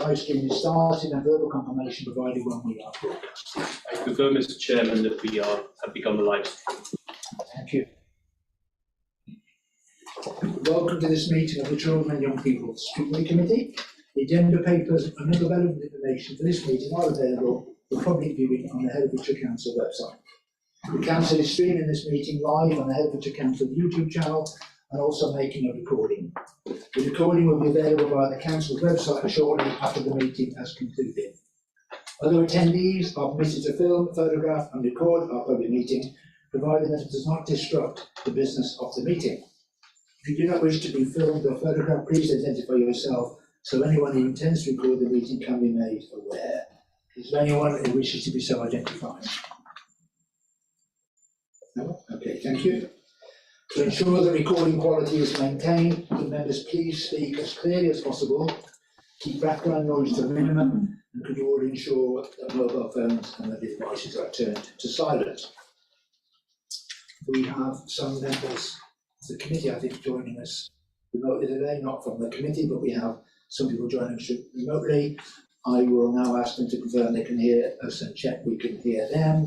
Live stream is started and verbal confirmation provided when we are broadcasting. I confirm, Mr. Chairman, that we have begun the live stream. Thank you. Welcome to this meeting of the Children and Young People's Scrutiny Committee. The agenda papers and other relevant information for this meeting are available for public viewing on the Herefordshire Council website. The Council is streaming this meeting live on the Herefordshire Council YouTube channel and also making a recording. The recording will be available via the Council's website shortly after the meeting has concluded. Other attendees are permitted to film, photograph and record our public meeting, provided that it does not disrupt the business of the meeting. If you do not wish to be filmed or photographed, please identify yourself so anyone who intends to record the meeting can be made aware. Is there anyone who wishes to be so identified? No? Okay, thank you. To ensure the recording quality is maintained, the members please speak as clearly as possible, keep background noise to a minimum, and could you all ensure that mobile phones and other devices are turned to silent. We have some members of the committee, I think, joining us remotely today, not from the committee, but we have some people joining us remotely. I will now ask them to confirm they can hear us and check we can hear them.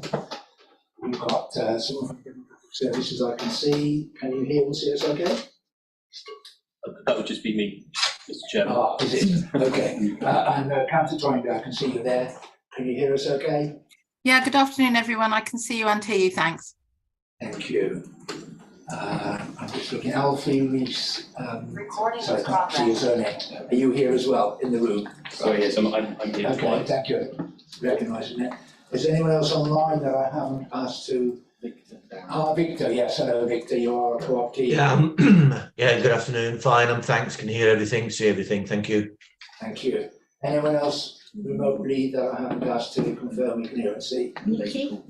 We've got someone from Democratic Services I can see. Can you hear and see us okay? That would just be me, Mr. Chairman. Ah, is it? Okay. And Councillor Twinder, I can see you there. Can you hear us okay? Yeah, good afternoon, everyone. I can see you and hear you, thanks. Thank you. I'm just looking at Alfie Reese. Sorry, I can't see your surname. Are you here as well in the room? Oh, yes, I'm here. Okay, thank you. Recognising it. Is there anyone else online that I haven't asked to? Victor. Ah, Victor, yes. Hello, Victor. You are a co-optee. Yeah, yeah, good afternoon. Fine, thanks. Can hear everything, see everything. Thank you. Thank you. Anyone else remotely that I haven't asked to confirm we can hear and see? Nikki.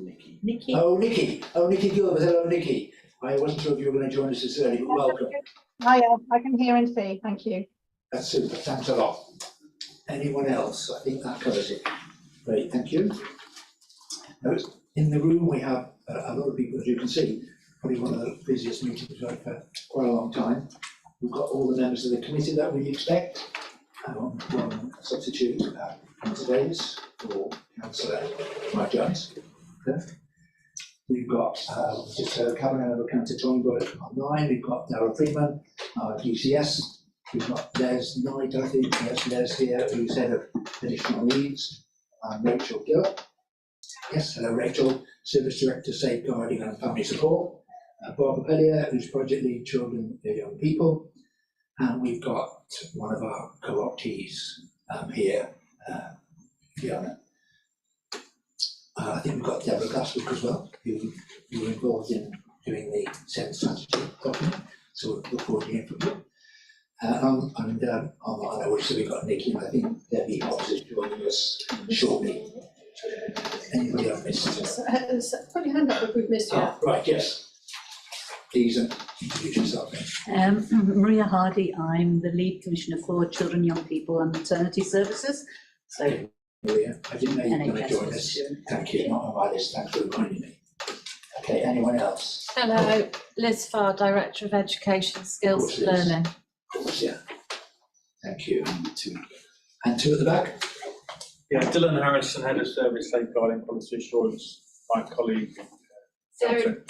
Oh, Nikki. Oh, Nikki Gilbert. Hello, Nikki. I wasn't sure if you were going to join us this early, but welcome. Hiya, I can hear and see. Thank you. That's super. Thanks a lot. Anyone else? I think that covers it. Great, thank you. Now, in the room, we have a lot of people, as you can see. Probably one of the busiest meetings we've had for quite a long time. We've got all the members of the committee that we expect. One substitute, Councillor Davis for Councillor Mike Jones. Okay. We've got just a cabinet member, Councillor Toynbee online. We've got Darrell Freeman, GCS. We've got Les Knight, I think. Yes, Les here, who's head of additional needs. Rachel Gill. Yes, hello, Rachel. Service Director, Safeguarding and Family Support. Barbara Pellier, who's Project Lead Children and Young People. And we've got one of our co-optees here, Fiona. I think we've got Deborah Glassbrook as well, who were involved in doing the SEND strategy document. So we'll look forward to hearing from you. And online, obviously, we've got Nikki, and I think Debbie Hobbs is joining us shortly. Anybody I've missed? Put your hand up if we've missed you. Right, yes. Please introduce yourself. Maria Hardy, I'm the Lead Commissioner for Children, Young People and Maternity Services. So, Okay, Maria, I didn't know you were going to NHS join us. Thank you, not on my list, thanks for reminding me. Okay, anyone else? Hello, Liz Farr, Director of Education, Skills Of course, Learning. Of course, yeah. Thank you. And two at the back? Yeah, Dylan Harrison, Head of Service Safeguarding Policy Assurance, my colleague.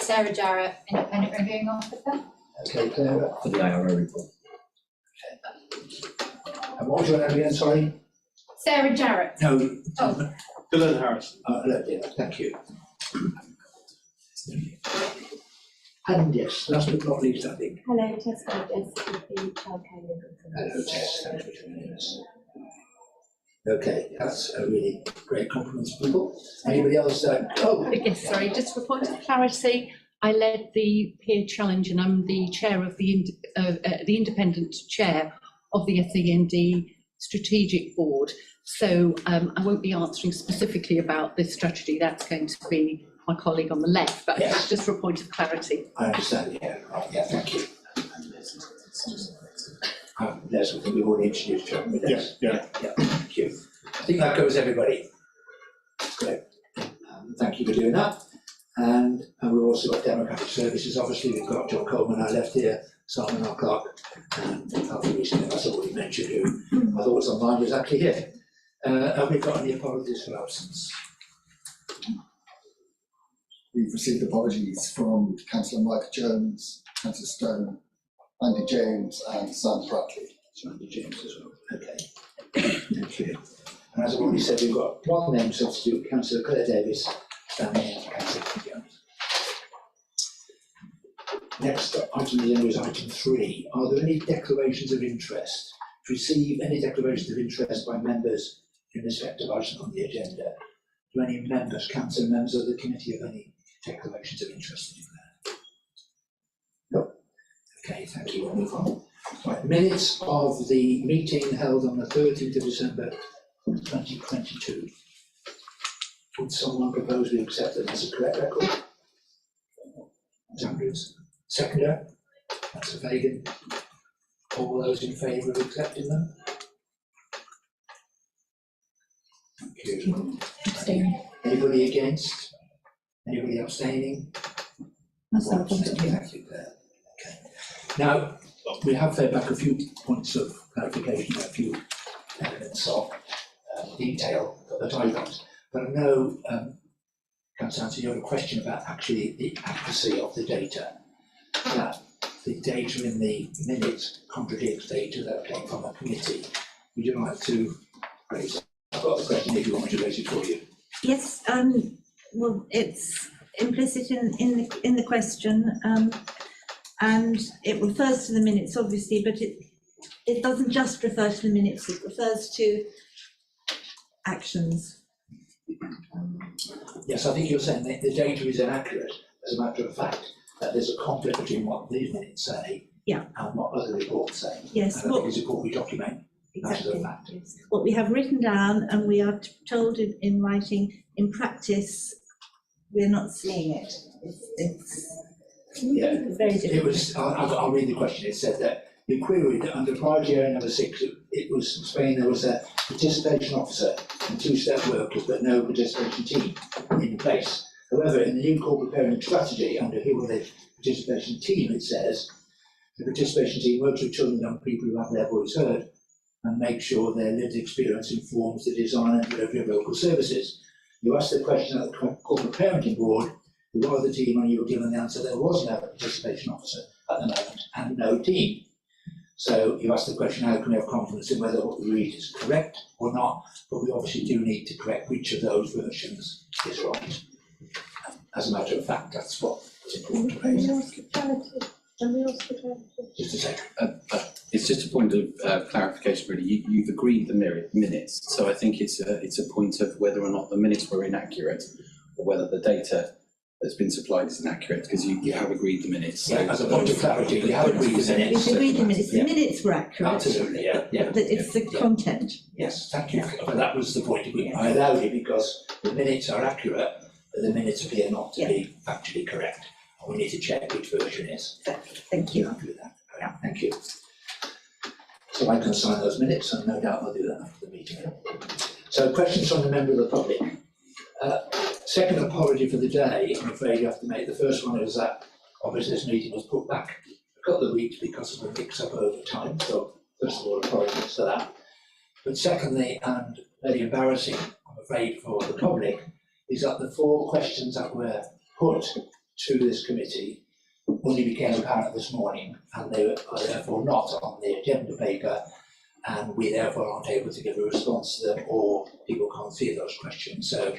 Sarah Jarrett, Independent Reviewing Officer. Okay, Clara. For the IRO report. And what was your name again, sorry? Sarah Jarrett. No. Oh. Dylan Harrison. Hello, dear, thank you. And yes, last but not least, I think. Hello, Tessa Jess with the Childcare Legal. Hello, Tess, thanks for joining us. Okay, that's a really great compliment to people. Anybody else? yes, sorry, just for a point of clarity, I led the peer challenge and I'm the chair of the independent chair of the SEND strategic board. So I won't be answering specifically about this strategy. That's going to be my colleague on the left, but yes. just for a point of clarity. I understand, yeah, right, yeah, thank you. Les, I think we've already introduced you, haven't we? Yes, yeah. Yeah, thank you. I think that covers everybody. Great. Thank you for doing that. And we've also got Democratic Services. Obviously, we've got John Coleman, I left here, Simon, our clerk, and Alfie Reese, as I already mentioned, who I thought was online, was actually here. Have we got any apologies for absence? We've received apologies from Councillor Mike Jones, Councillor Stone, Andy James and Sam Bradley. Andy James as well. Okay. Thank you. And as I've already said, we've got one name substitute, Councillor Claire Davis, standing in for Councillor Jones. Next item on the agenda is item 3. Are there any declarations of interest? To receive any declarations of interest by members in respect of items on the agenda? Do any members, council members of the committee, have any declarations of interest in that? No. Okay, thank you. We'll move on. Right, minutes of the meeting held on the 13th of December 2022. Would someone propose we accept them as a correct record? Andrews. Seconder? That's a Fagan. All those in favour of accepting them? Thank you. Abstaining. Anybody against? Anybody abstaining? Myself, Thank you, Claire. Okay. Now, we have fed back a few points of clarification, a few elements of detail that I got. But I know, Councillor, you have a question about actually the accuracy of the data. That the data in the minutes contradicts data that came from a committee. Would you like to raise it? I've got the question if you want me to raise it for you. Yes, well, it's implicit in the question, and it refers to the minutes, obviously, but it doesn't just refer to the minutes, it refers to actions. Yes, I think you're saying that the data is inaccurate, as a matter of fact, that there's a conflict between what these minutes say Yeah. and what other reports say. Yes, And I think it's important we document that as a exactly. fact. Yes. What we have written down, and we are told in writing, in practice, we're not seeing it. It's Yeah. very difficult. It was, I'll read the question. It said that you queried that under priority area number 6, it was explained there was a participation officer and 2 step workers, but no participation team in place. However, in the new corporate parenting strategy, under who will the participation team, it says the participation team works with children and young people who have their voice heard and make sure their lived experience informs the design and delivery of local services. You asked the question at the corporate parenting board, who are the team, and you were given the answer there was no participation officer at the moment and no team. So you asked the question, how can we have confidence in whether what we read is correct or not? But we obviously do need to correct which of those versions is right. As a matter of fact, that's what was important to raise. Just a second. It's just a point of clarification, really. You've agreed the minutes, so I think it's a point of whether or not the minutes were inaccurate, or whether the data that's been supplied is inaccurate, because you have agreed the minutes. So Yeah, as a point of clarity, we have agreed the minutes. We've agreed the minutes. The Yeah. minutes were accurate. Absolutely, yeah. But it's the content. Yes, thank you. But that was the point. I allowed it because the minutes are accurate, but the minutes appear not to be factually correct. And we need to check which version is. Thank you. Happy with that? Yeah, thank you. So I can sign those minutes, and no doubt I'll do that after the meeting. So questions from the member of the public. Second apology for the day, I'm afraid you have to make. The first one is that obviously this meeting was put back a couple of weeks because of a mix-up over time. So first of all, apologies for that. But secondly, and very embarrassing, I'm afraid, for the public, is that the 4 questions that were put to this committee only became apparent this morning, and they are therefore not on the agenda paper, and we therefore aren't able to give a response to them, or people can't see those questions. So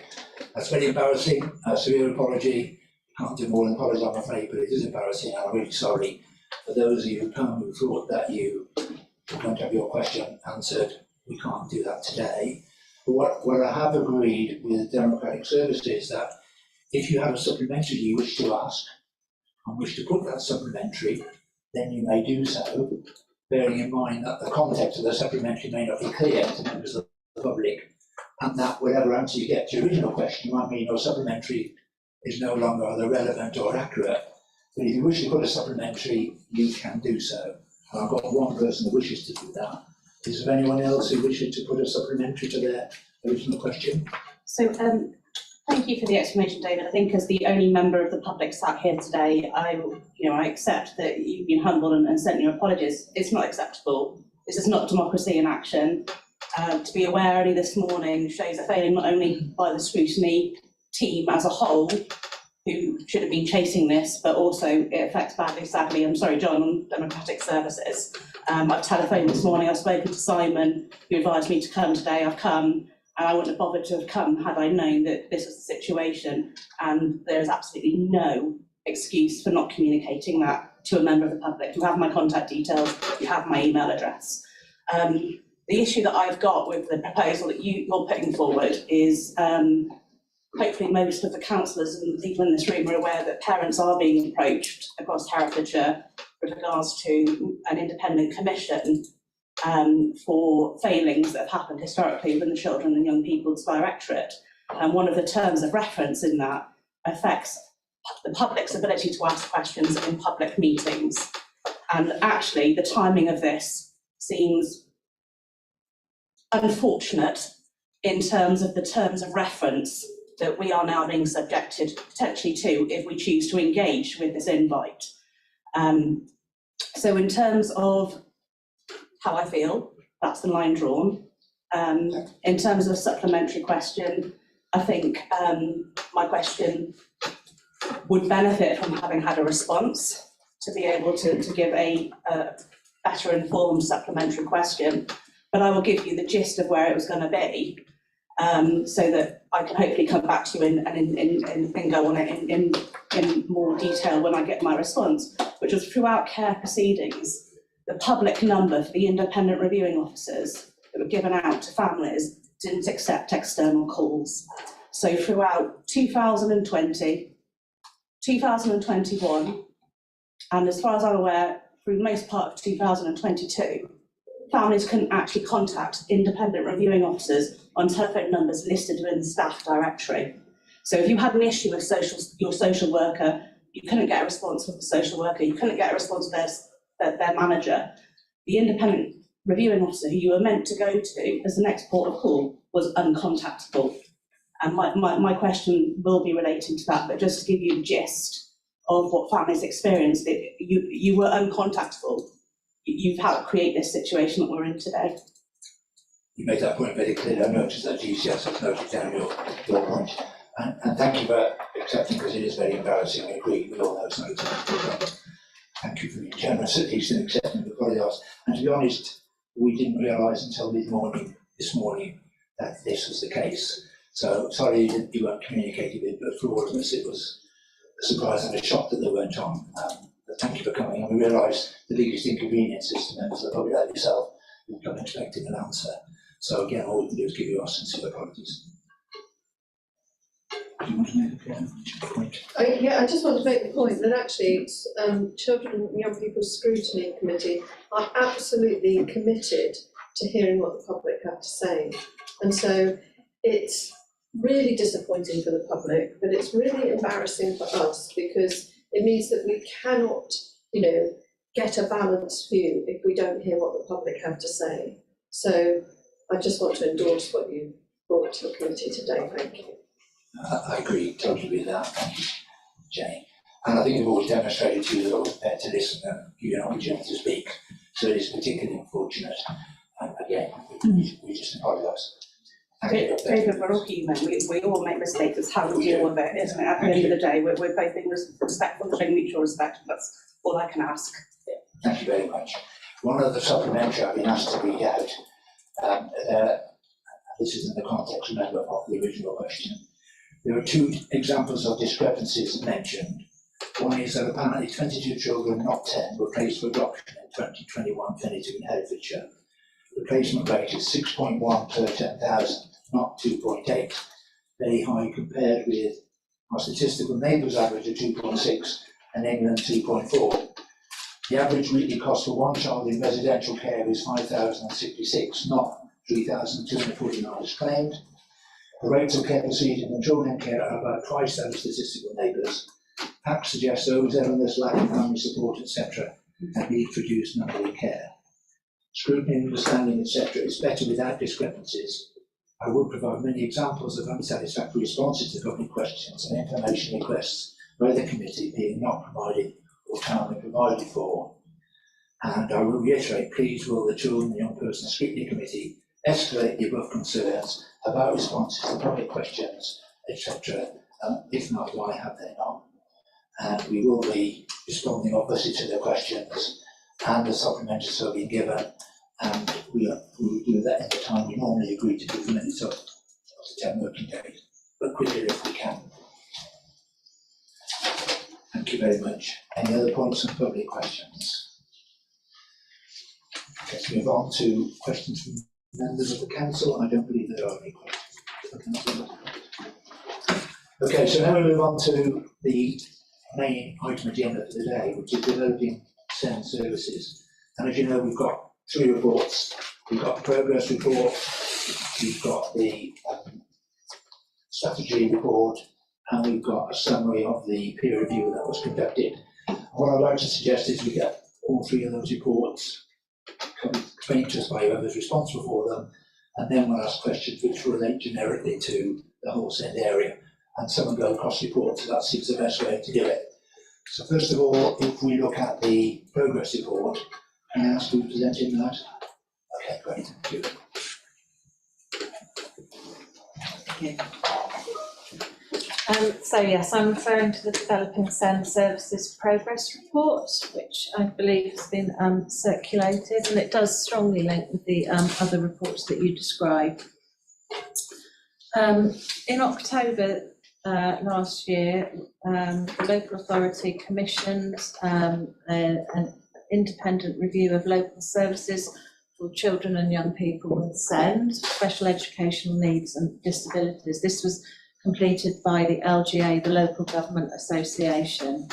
that's very embarrassing. A severe apology. Can't do more than apologise, I'm afraid, but it is embarrassing, and I'm really sorry for those of you who come who thought that you were going to have your question answered. We can't do that today. But what I have agreed with Democratic Services, that if you have a supplementary you wish to ask and wish to put that supplementary, then you may do so, bearing in mind that the context of the supplementary may not be clear to members of the public, and that whatever answer you get to your original question might mean your supplementary is no longer either relevant or accurate. But if you wish to put a supplementary, you can do so. And I've got one person who wishes to do that. Is there anyone else who wishes to put a supplementary to their original question? So thank you for the explanation, David. I think as the only member of the public sat here today, I accept that you've been humble and sent your apologies. It's not acceptable. This is not democracy in action. to be aware only this morning shows a failing not only by the scrutiny team as a whole, who should have been chasing this, but also it affects badly, sadly, I'm sorry, John, on democratic services. I've telephoned this morning, I've spoken to Simon, who advised me to come today, I've come, and I wouldn't have bothered to have come had I known that this was the situation, and there is absolutely no excuse for not communicating that to a member of the public. You have my contact details, you have my email address. The issue that I've got with the proposal that you're putting forward is hopefully most of the councillors and people in this room are aware that parents are being approached across Herefordshire with regards to an independent commission for failings that have happened historically within the Children and Young People's Directorate. And one of the terms of reference in that affects the public's ability to ask questions in public meetings. And actually, the timing of this seems unfortunate in terms of the terms of reference that we are now being subjected potentially to if we choose to engage with this invite. So in terms of how I feel, that's the line drawn. In terms of a supplementary question, I think my question would benefit from having had a response to be able to give a better informed supplementary question, but I will give you the gist of where it was going to be, so that I can hopefully come back to you and go on it in more detail when I get my response, which was throughout care proceedings, the public number for the independent reviewing officers that were given out to families didn't accept external calls. So throughout 2020, 2021, and as far as I'm aware, through most part of 2022, families couldn't actually contact independent reviewing officers on telephone numbers listed within the staff directory. So if you had an issue with your social worker, you couldn't get a response from the social worker, you couldn't get a response from their manager. The independent reviewing officer who you were meant to go to as the next port of call was uncontactable. And my question will be relating to that, but just to give you the gist of what families experienced, you were uncontactable. You've helped create this situation that we're in today. You made that point very clear. I noticed that GCS has noted down your point. And thank you for accepting, because it is very embarrassing. I agree, we all know it's not acceptable. Thank you for being generous, at least in accepting the apologies. And to be honest, we didn't realise until this morning, that this was the case. So sorry you weren't communicated with, but for all of us it was a surprise and a shock that they weren't on. But thank you for coming. And we realise the biggest inconvenience is to members of the public like yourself who've come expecting an answer. So again, all we can do is give you our sincere apologies. Do you want to make a point? Yeah, I just want to make the point that actually Children and Young People's Scrutiny Committee are absolutely committed to hearing what the public have to say. And so it's really disappointing for the public, but it's really embarrassing for us, because it means that we cannot, get a balanced view if we don't hear what the public have to say. So I just want to endorse what you brought to the committee today. Thank you. I agree totally with that. Thank you, Jane. And I think you've always demonstrated to you that we're prepared to listen and give you an opportunity to speak. So it is particularly unfortunate. And again, we just apologise. David, we're all human. We all make mistakes. It's how we deal with it, isn't it? At the end of the day, we're both being respectful, showing mutual respect. That's all I can ask. Thank you very much. One of the supplementary I've been asked to read out, this is in the context, remember, of the original question. There are two examples of discrepancies mentioned. One is that apparently 22 children, not 10, were placed for adoption in 2021-22 in Herefordshire. The placement rate is 6.1 per 10,000, not 2.8. Very high compared with our statistical neighbours' average of 2.6 and England 2.4. The average weekly cost for one child in residential care is 5,066, not 3,249 as claimed. The rates of care proceeding and children in care are about twice that of statistical neighbours. Facts suggest those illness, lack of family support, etc., and need to reduce number in care. Scrutiny, understanding, etc., is better without discrepancies. I will provide many examples of unsatisfactory responses to public questions and information requests by the committee being not provided or timely provided for. And I will reiterate, please will the Children and Young Persons Scrutiny Committee escalate the above concerns about responses to public questions, etc. If not, why have they not? And we will be responding obviously to the questions, and the supplementary will be given, and we will do that in the time we normally agree to do the minutes of 10 working days, but quicker if we can. Thank you very much. Any other points and public questions? Let's move on to questions from members of the council. I don't believe there are any questions. Okay, so now we move on to the main item agenda for the day, which is developing SEND services. And as you know, we've got 3 reports. We've got the progress report, we've got the strategy report, and we've got a summary of the peer review that was conducted. And what I'd like to suggest is we get all 3 of those reports explained to us by whoever's responsible for them, and then we'll ask questions which relate generically to the whole SEND area. And some will go across reports, so that seems the best way to do it. So first of all, if we look at the progress report, can I ask who's presenting that? Okay, great, thank you. So yes, I'm referring to the Developing SEND Services Progress Report, which I believe has been circulated, and it does strongly link with the other reports that you described. In October last year, the local authority commissioned an independent review of local services for children and young people with SEND, special educational needs and disabilities. This was completed by the LGA, the Local Government Association.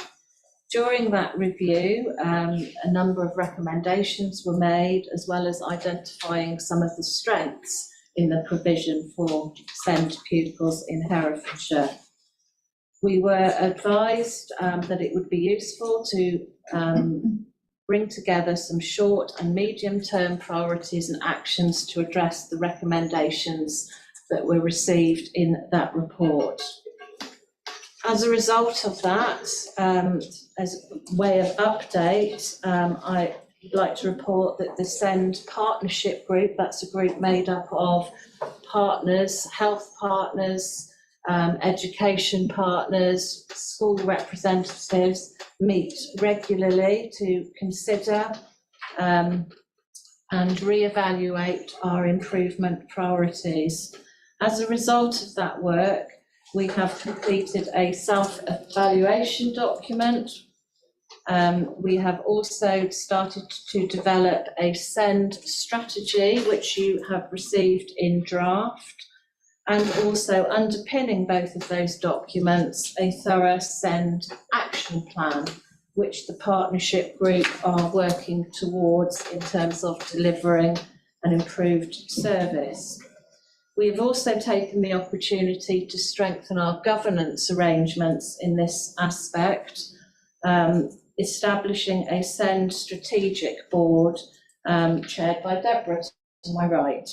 During that review, a number of recommendations were made, as well as identifying some of the strengths in the provision for SEND pupils in Herefordshire. We were advised that it would be useful to bring together some short and medium-term priorities and actions to address the recommendations that were received in that report. As a result of that, as a way of update, I'd like to report that the SEND Partnership Group, that's a group made up of partners, health partners, education partners, school representatives, meet regularly to consider and reevaluate our improvement priorities. As a result of that work, we have completed a self-evaluation document. We have also started to develop a SEND strategy, which you have received in draft, and also underpinning both of those documents, a thorough SEND action plan, which the partnership group are working towards in terms of delivering an improved service. We have also taken the opportunity to strengthen our governance arrangements in this aspect, establishing a SEND strategic board chaired by Deborah to my right,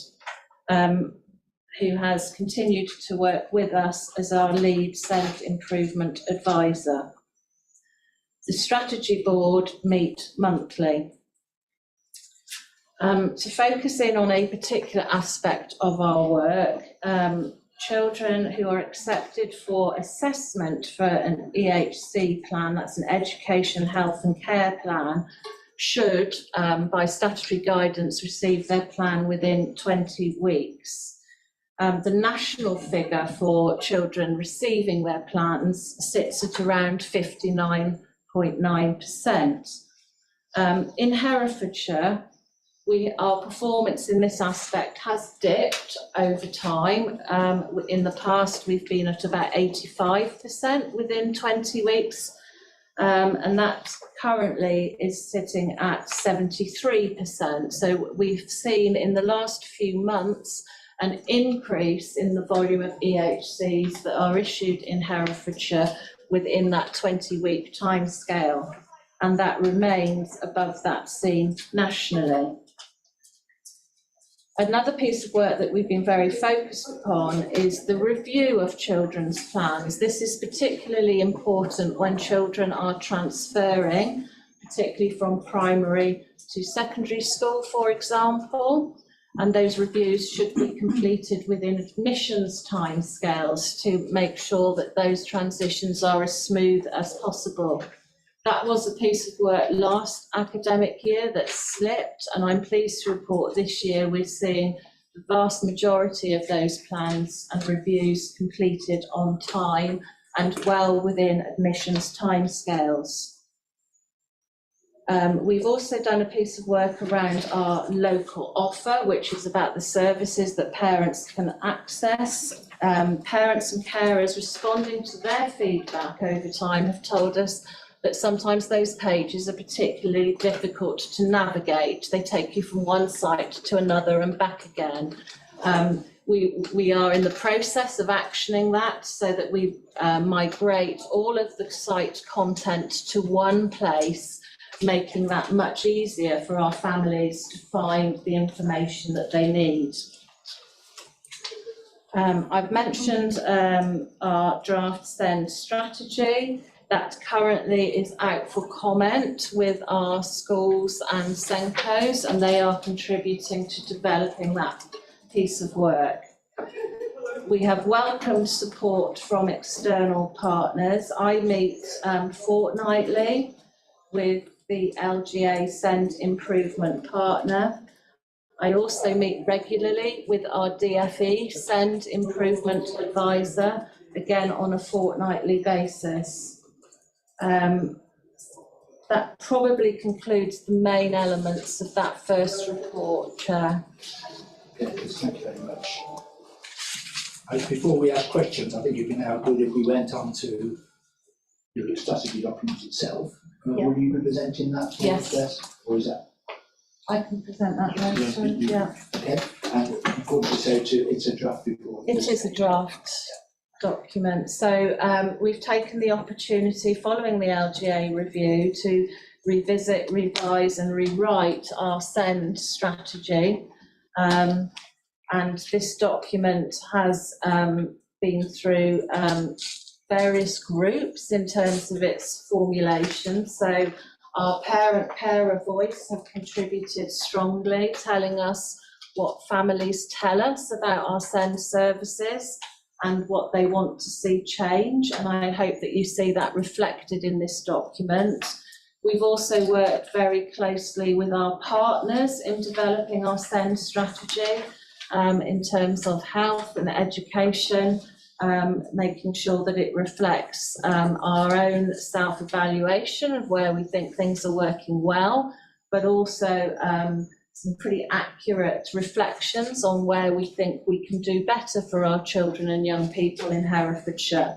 who has continued to work with us as our lead SEND improvement advisor. The strategy board meet monthly. To focus in on a particular aspect of our work, children who are accepted for assessment for an EHC plan, that's an education, health and care plan, should, by statutory guidance, receive their plan within 20 weeks. The national figure for children receiving their plans sits at around 59.9%. In Herefordshire, our performance in this aspect has dipped over time. In the past, we've been at about 85% within 20 weeks, and that currently is sitting at 73%. So we've seen in the last few months an increase in the volume of EHCs that are issued in Herefordshire within that 20-week timescale, and that remains above that seen nationally. Another piece of work that we've been very focused upon is the review of children's plans. This is particularly important when children are transferring, particularly from primary to secondary school, for example. and those reviews should be completed within admissions timescales to make sure that those transitions are as smooth as possible. That was a piece of work last academic year that slipped, and I'm pleased to report this year we're seeing the vast majority of those plans and reviews completed on time and well within admissions timescales. We've also done a piece of work around our local offer, which is about the services that parents can access. Parents and carers responding to their feedback over time have told us that sometimes those pages are particularly difficult to navigate. They take you from one site to another and back again. We are in the process of actioning that so that we migrate all of the site content to one place, making that much easier for our families to find the information that they need. I've mentioned our draft SEND strategy that currently is out for comment with our schools and SENCOs, and they are contributing to developing that piece of work. We have welcomed support from external partners. I meet fortnightly with the LGA SEND Improvement Partner. I also meet regularly with our DFE SEND Improvement Advisor, again on a fortnightly basis. That probably concludes the main elements of that first report, Chair. Okay, thank you very much. Before we ask questions, I think it'd be now good if we went on to the strategy document itself. Yeah. Will you be presenting that for Yes. us, or is that? I can present that later, yeah. Okay, and important to say too, it's a draft report. It is a draft document. So we've taken the opportunity following the LGA review to revisit, revise and rewrite our SEND strategy. And this document has been through various groups in terms of its formulation. So our parent-carer voice have contributed strongly, telling us what families tell us about our SEND services and what they want to see change. And I hope that you see that reflected in this document. We've also worked very closely with our partners in developing our SEND strategy in terms of health and education, making sure that it reflects our own self-evaluation of where we think things are working well, but also some pretty accurate reflections on where we think we can do better for our children and young people in Herefordshire.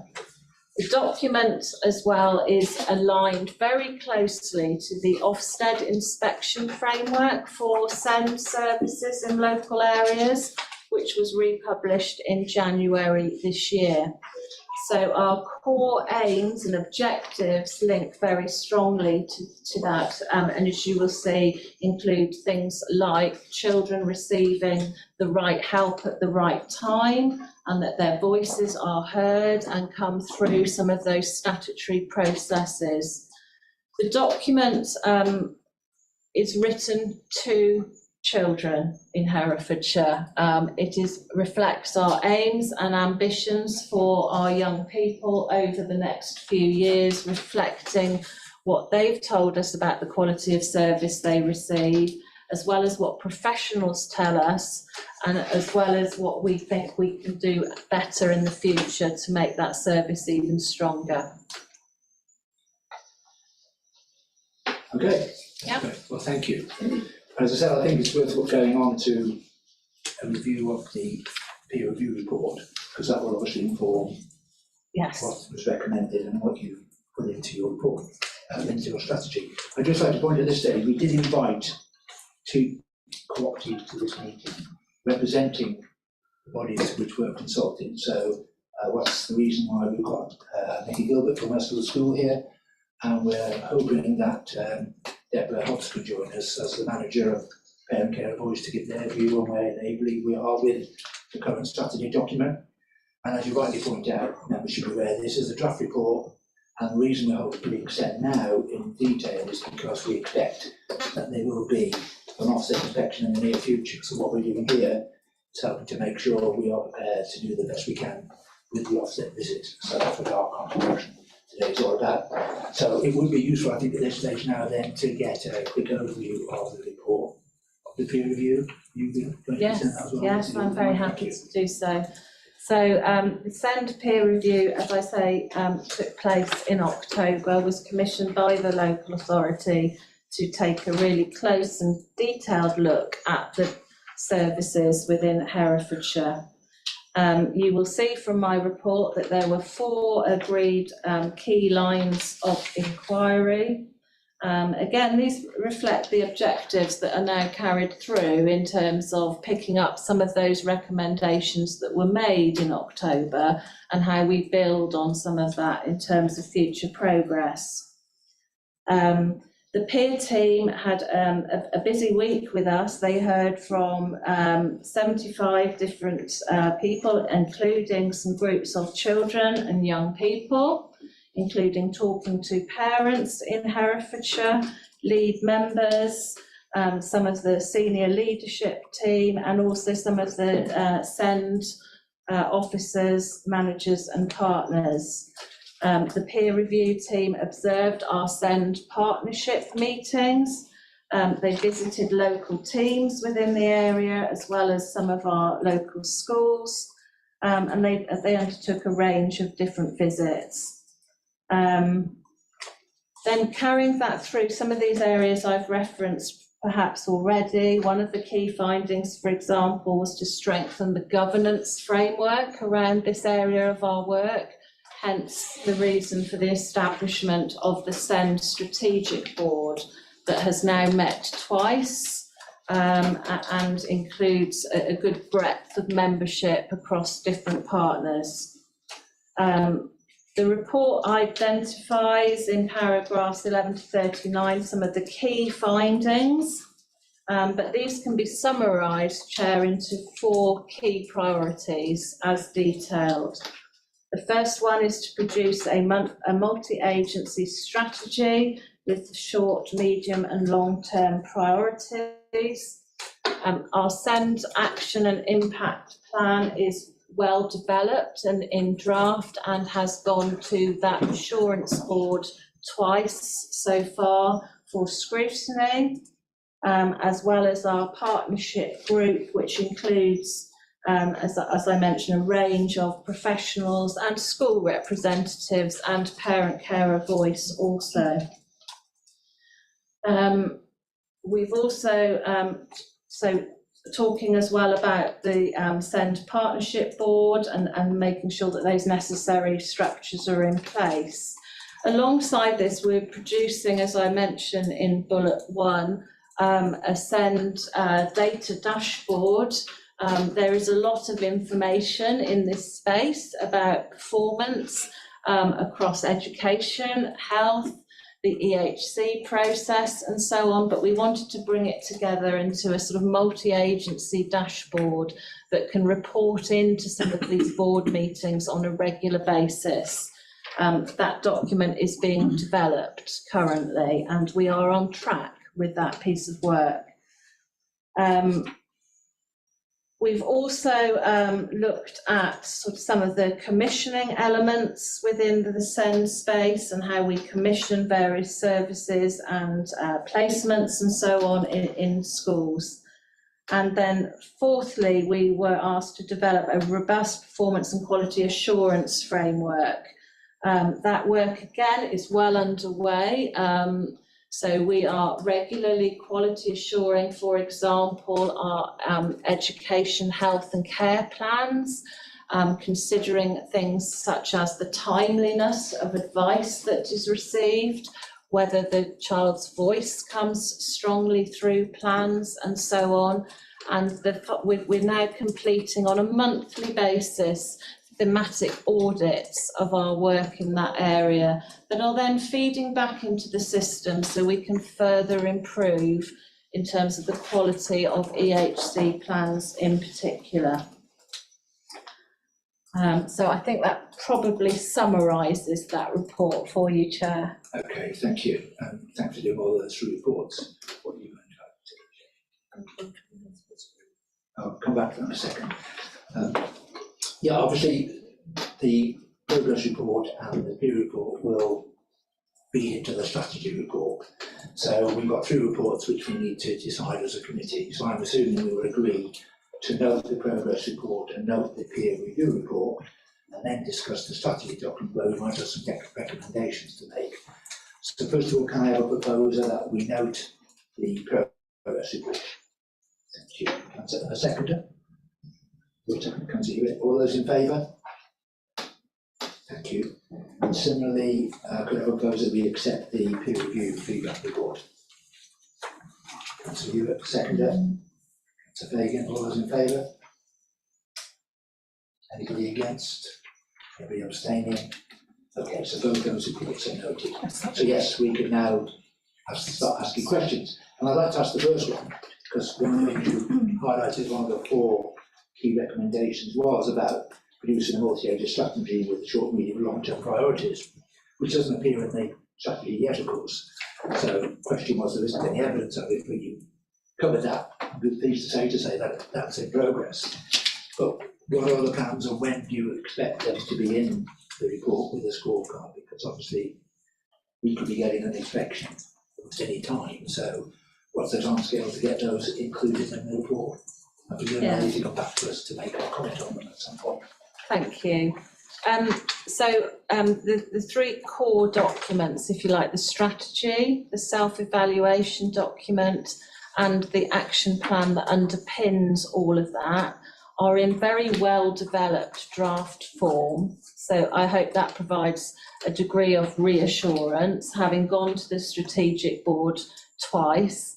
The document as well is aligned very closely to the Ofsted inspection framework for SEND services in local areas, which was republished in January this year. So our core aims and objectives link very strongly to that, and as you will see, include things like children receiving the right help at the right time, and that their voices are heard and come through some of those statutory processes. The document is written to children in Herefordshire. It reflects our aims and ambitions for our young people over the next few years, reflecting what they've told us about the quality of service they receive, as well as what professionals tell us, and as well as what we think we can do better in the future to make that service even stronger. Okay. Yeah. Okay. Well, thank you. As I said, I think it's worth going on to a review of the peer review report, because that will obviously inform what was recommended and what you put into your report, into your strategy. I'd just like to point at this stage, we did invite two cooperatives to this meeting, representing the bodies which were consulted. So what's the reason why we've got Nicky Gilbert from Westfield School here, and we're hoping that Deborah Hobbs could join us as the manager of Parent Care Voice to give their view on where they believe we are with the current strategy document. And as you rightly point out, members should be aware this is a draft report, and the reason we're hoping to extend now in detail is because we expect that there will be an offset inspection in the near future. So what we're doing here is helping to make sure we are prepared to do the best we can with the offset visits. So that's what our contribution today is all about. So it would be useful, I think, at this stage now then to get a quick overview of the report of the peer review. You've been going to present that as well. Yes, I'm very happy to do so. So the SEND peer review, as I say, took place in October, was commissioned by the local authority to take a really close and detailed look at the services within Herefordshire. You will see from my report that there were 4 agreed key lines of inquiry. Again, these reflect the objectives that are now carried through in terms of picking up some of those recommendations that were made in October and how we build on some of that in terms of future progress. The peer team had a busy week with us. They heard from 75 different people, including some groups of children and young people, including talking to parents in Herefordshire, lead members, some of the senior leadership team, and also some of the SEND officers, managers and partners. The peer review team observed our SEND partnership meetings. They visited local teams within the area as well as some of our local schools, and they undertook a range of different visits. Then carrying that through, some of these areas I've referenced perhaps already. One of the key findings, for example, was to strengthen the governance framework around this area of our work. Hence the reason for the establishment of the SEND Strategic Board that has now met twice and includes a good breadth of membership across different partners. The report identifies in paragraphs 11 to 39 some of the key findings, but these can be summarised, Chair, into 4 key priorities as detailed. The first one is to produce a multi-agency strategy with short, medium and long-term priorities. Our SEND action and impact plan is well developed and in draft and has gone to that assurance board twice so far for scrutiny, as well as our partnership group, which includes as I mentioned, a range of professionals and school representatives and parent carer voice also. We've also, talking as well about the SEND Partnership Board and making sure that those necessary structures are in place. Alongside this, we're producing, as I mentioned in bullet 1, a SEND data dashboard. There is a lot of information in this space about performance across education, health, the EHC process and so on, but we wanted to bring it together into a sort of multi-agency dashboard that can report into some of these board meetings on a regular basis. That document is being developed currently and we are on track with that piece of work. We've also looked at sort of some of the commissioning elements within the SEND space and how we commission various services and placements and so on in schools. And then fourthly, we were asked to develop a robust performance and quality assurance framework. That work again is well underway. So we are regularly quality assuring, for example, our education, health and care plans, considering things such as the timeliness of advice that is received, whether the child's voice comes strongly through plans and so on. And we're now completing on a monthly basis thematic audits of our work in that area that are then feeding back into the system so we can further improve in terms of the quality of EHC plans in particular. So I think that probably summarises that report for you, Chair. Okay, thank you. Thanks for doing all those reports. What are you going I'll come back to that in a second. Yeah, obviously, the progress report and the peer report will feed into the strategy report. So we've got 3 reports which we need to decide as a committee. So I'm assuming we will agree to note the progress report and note the peer review report, and then discuss the strategy document where we might have some recommendations to make. So first of all, can I have a proposer that we note the progress report? Thank you. A seconder? Councillor Hewitt. All those in favour? Thank you. And similarly, could I propose that we accept the peer review feedback report? Councillor Hewitt, seconder. Councillor Fagan, all those in favour? Anybody against? Anybody abstaining? Okay, so both those reports are noted. So yes, we can now start asking questions. And I'd like to ask the first one, because one of you highlighted one of the 4 key recommendations was about producing a multi-age strategy with short, medium, and long-term priorities, which doesn't appear in the strategy yet, of course. So the question was, there isn't any evidence of it, but you covered that. I'm pleased to say that that's in progress. But what are the plans, and when do you expect them to be in the report with a scorecard? Because obviously we could be getting an inspection at any time. So what's the timescale to get those included in the report? I presume they need to come back to us to make a comment on them at some point. Thank you. The 3 core documents, if you like, the strategy, the self-evaluation document, and the action plan that underpins all of that are in very well developed draft form. So I hope that provides a degree of reassurance, having gone to the strategic board twice.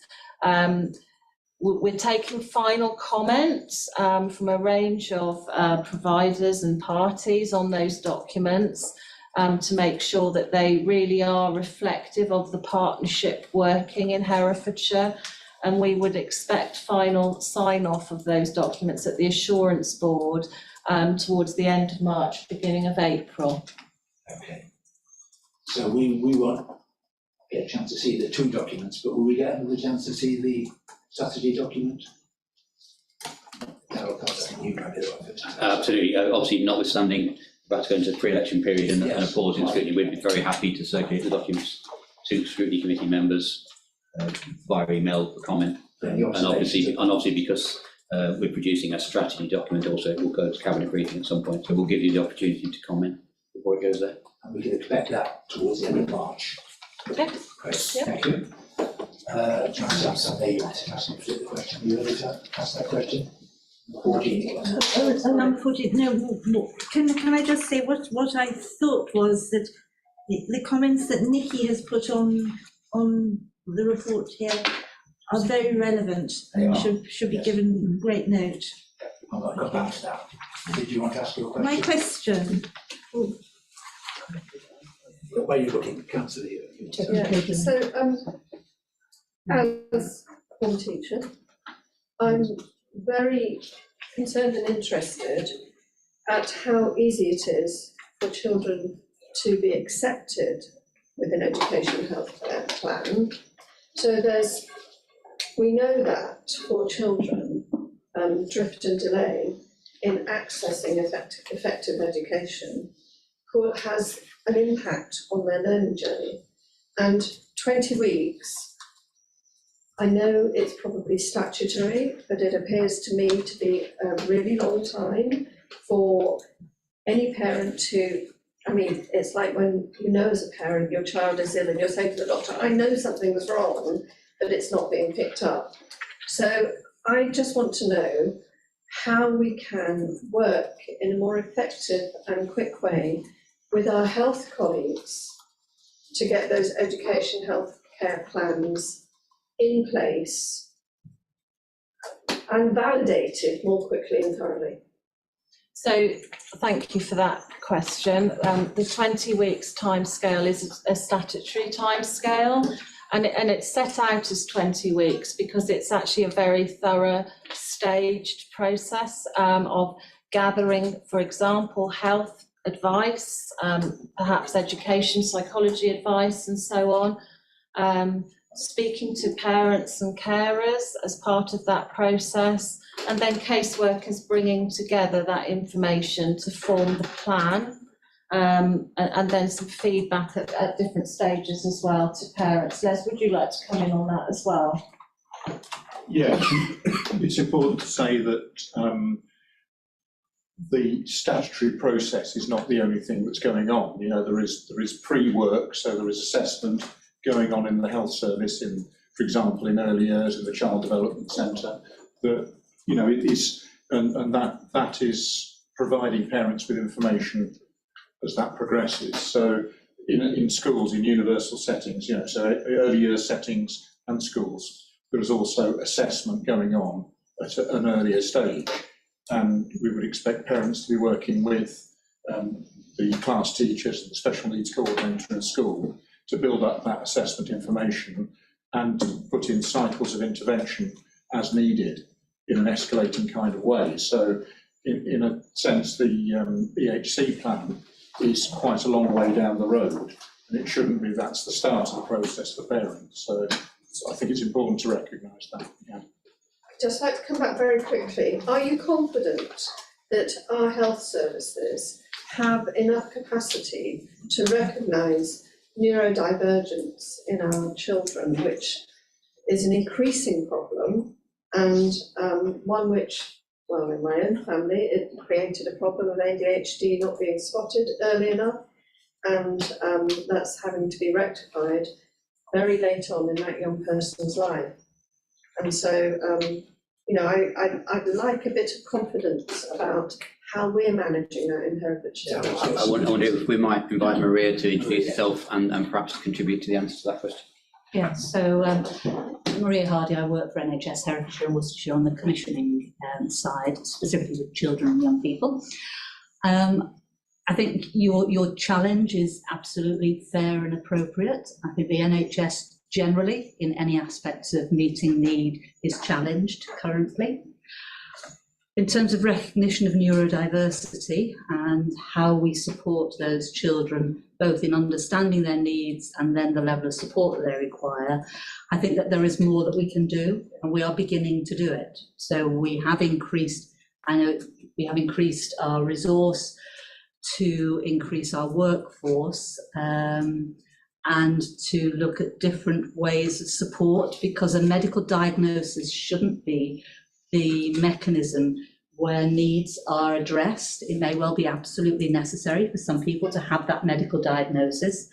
We're taking final comments from a range of providers and parties on those documents to make sure that they really are reflective of the partnership working in Herefordshire. And we would expect final sign-off of those documents at the Assurance Board towards the end of March, beginning of April. Okay. So we won't get a chance to see the 2 documents, but will we get another chance to see the strategy document? Absolutely. Obviously, notwithstanding about to go into the pre-election period and a pause in scrutiny, we'd be very happy to circulate the documents to scrutiny committee members via email for comment. And obviously because we're producing a strategy document, also it will go to cabinet briefing at some point. So we'll give you the opportunity to comment before it goes there. And we can expect that towards the end of March. Okay. Great. Thank you. Councillor Sunday, you want to ask the question? You ready to ask that question? 14. Number 14. No, can I just say what I thought was that the comments that Nikki has put on the report here are very relevant and should be given great note. I'm going to come back to that. Did you want to ask your question? My question. Where are you looking, Councillor? Yeah. So as a form teacher, I'm very concerned and interested at how easy it is for children to be accepted with an education health care plan. So we know that for children, drift and delay in accessing effective education has an impact on their learning journey. And 20 weeks, I know it's probably statutory, but it appears to me to be a really long time for any parent to, I mean, it's like when you know as a parent your child is ill and you're saying to the doctor, I know something's wrong, but it's not being picked up. So I just want to know how we can work in a more effective and quick way with our health colleagues to get those education health care plans in place and validated more quickly and thoroughly. So thank you for that question. The 20 weeks timescale is a statutory timescale, and it's set out as 20 weeks because it's actually a very thorough, staged process of gathering, for example, health advice, perhaps education, psychology advice, and so on. speaking to parents and carers as part of that process, and then caseworkers bringing together that information to form the plan, and then some feedback at different stages as well to parents. Les, would you like to come in on that as well? Yeah, it's important to say that the statutory process is not the only thing that's going on. You know, there is pre-work, so there is assessment going on in the health service, in, for example, in early years in the Child Development Centre. That, you know, it is, and that is providing parents with information as that progresses. So in schools, in universal settings, you know, so early years settings and schools, there is also assessment going on at an earlier stage. And we would expect parents to be working with the class teachers and the special needs coordinator in school to build up that assessment information and to put in cycles of intervention as needed in an escalating kind of way. So in a sense, the EHC plan is quite a long way down the road, and it shouldn't be that's the start of the process for parents. So I think it's important to recognise that. Yeah. I'd just like to come back very quickly. Are you confident that our health services have enough capacity to recognise neurodivergence in our children, which is an increasing problem, and one which, well, in my own family, it created a problem of ADHD not being spotted early enough, and that's having to be rectified very late on in that young person's life. And so, you know, I'd like a bit of confidence about how we're managing that in Herefordshire. I wonder if we might invite Maria to introduce herself and perhaps contribute to the answer to that question. Yeah, so Maria Hardy, I work for NHS Herefordshire and Worcestershire on the commissioning side, specifically with children and young people. I think your challenge is absolutely fair and appropriate. I think the NHS generally, in any aspects of meeting need, is challenged currently. In terms of recognition of neurodiversity and how we support those children, both in understanding their needs and then the level of support that they require, I think that there is more that we can do, and we are beginning to do it. So we have increased, I know we have increased our resource to increase our workforce, and to look at different ways of support, because a medical diagnosis shouldn't be the mechanism where needs are addressed. It may well be absolutely necessary for some people to have that medical diagnosis,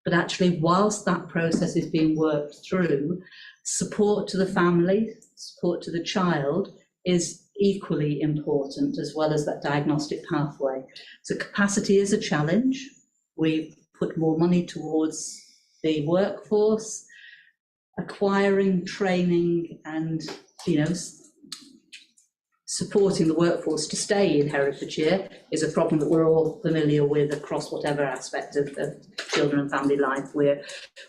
but actually whilst that process is being worked through, support to the family, support to the child is equally important, as well as that diagnostic pathway. So capacity is a challenge. We've put more money towards the workforce, acquiring training and, you know, supporting the workforce to stay in Herefordshire is a problem that we're all familiar with across whatever aspect of children and family life we're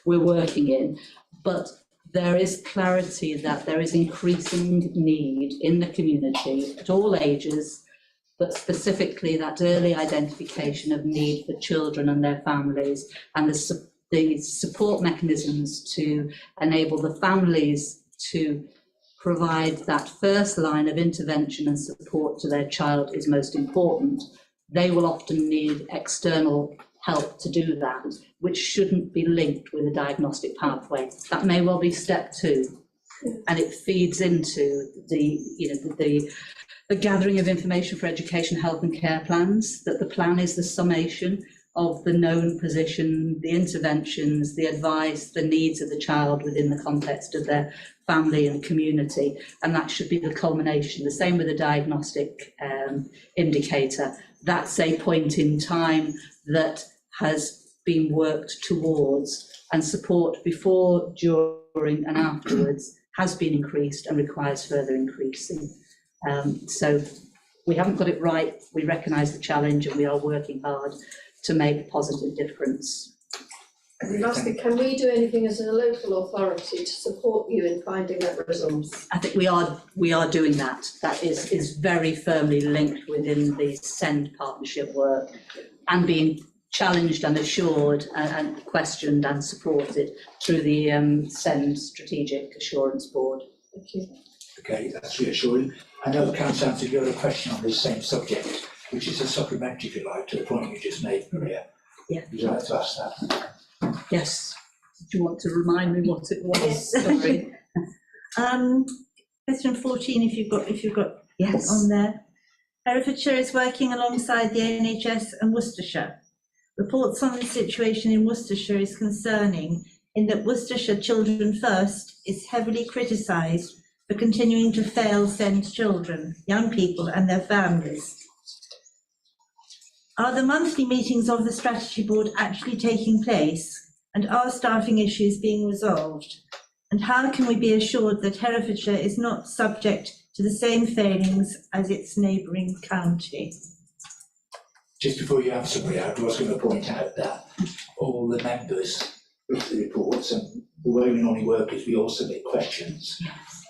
working in. But there is clarity that there is increasing need in the community at all ages, but specifically that early identification of need for children and their families, and the support mechanisms to enable the families to provide that first line of intervention and support to their child is most important. They will often need external help to do that, which shouldn't be linked with a diagnostic pathway. That may well be step two, and it feeds into the gathering of information for education, health and care plans, that the plan is the summation of the known position, the interventions, the advice, the needs of the child within the context of their family and community, and that should be the culmination. The same with the diagnostic indicator. That's a point in time that has been worked towards, and support before, during and afterwards has been increased and requires further increasing. So we haven't got it right. We recognise the challenge and we are working hard to make a positive difference. And lastly, can we do anything as a local authority to support you in finding that resource? I think we are doing that. That is very firmly linked within the SEND partnership work, and being challenged and assured and questioned and supported through the SEND Strategic Assurance Board. Thank you. Okay, that's reassuring. I know, Councillor Anthony, you had a question on this same subject, which is a supplementary, if you like, to the point you just made, Maria. Yeah. Would you like to ask that? Yes. Do you want to remind me what it was? Yes. Sorry. Question 14, if you've got Yes. on there. Herefordshire is working alongside the NHS and Worcestershire. Reports on the situation in Worcestershire is concerning in that Worcestershire Children First is heavily criticised for continuing to fail SEND children, young people and their families. Are the monthly meetings of the strategy board actually taking place, and are staffing issues being resolved? And how can we be assured that Herefordshire is not subject to the same failings as its neighbouring county? Just before you answer, Maria, I was going to point out that all the members of the reports, and the way we normally work is we all submit questions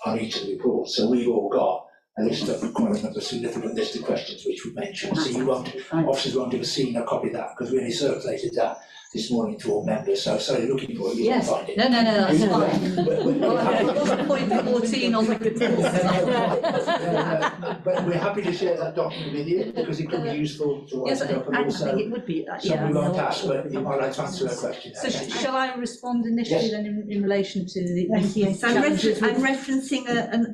on each of the reports. So we've all got a list of quite a significant list of questions which we mentioned. So you won't, officers won't have seen a copy of that because we only circulated that this morning to all members. So sorry, looking for it, you Yes. won't find it. No, that's fine. Well, I was point 14 on the report. But we're happy to share that document with you because it could be useful to Yes, us. I think it would be. So we won't ask, but you might like to answer a question. So shall I respond initially then in relation to the Yes, I'm referencing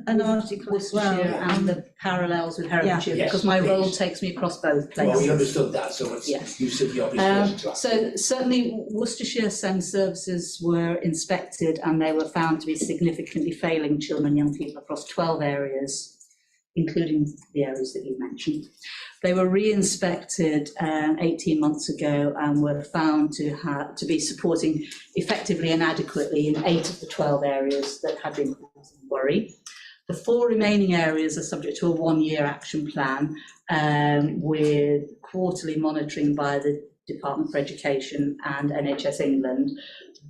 an article as well. and the parallels with Herefordshire, Yes, because my role please. takes me across both places. Well, we understood that, so it's, Yes. you said the obvious question to ask. So certainly Worcestershire SEND services were inspected and they were found to be significantly failing children and young people across 12 areas, including the areas that you mentioned. They were re-inspected 18 months ago and were found to be supporting effectively and adequately in 8 of the 12 areas that had been causing worry. The 4 remaining areas are subject to a 1-year action plan with quarterly monitoring by the Department for Education and NHS England.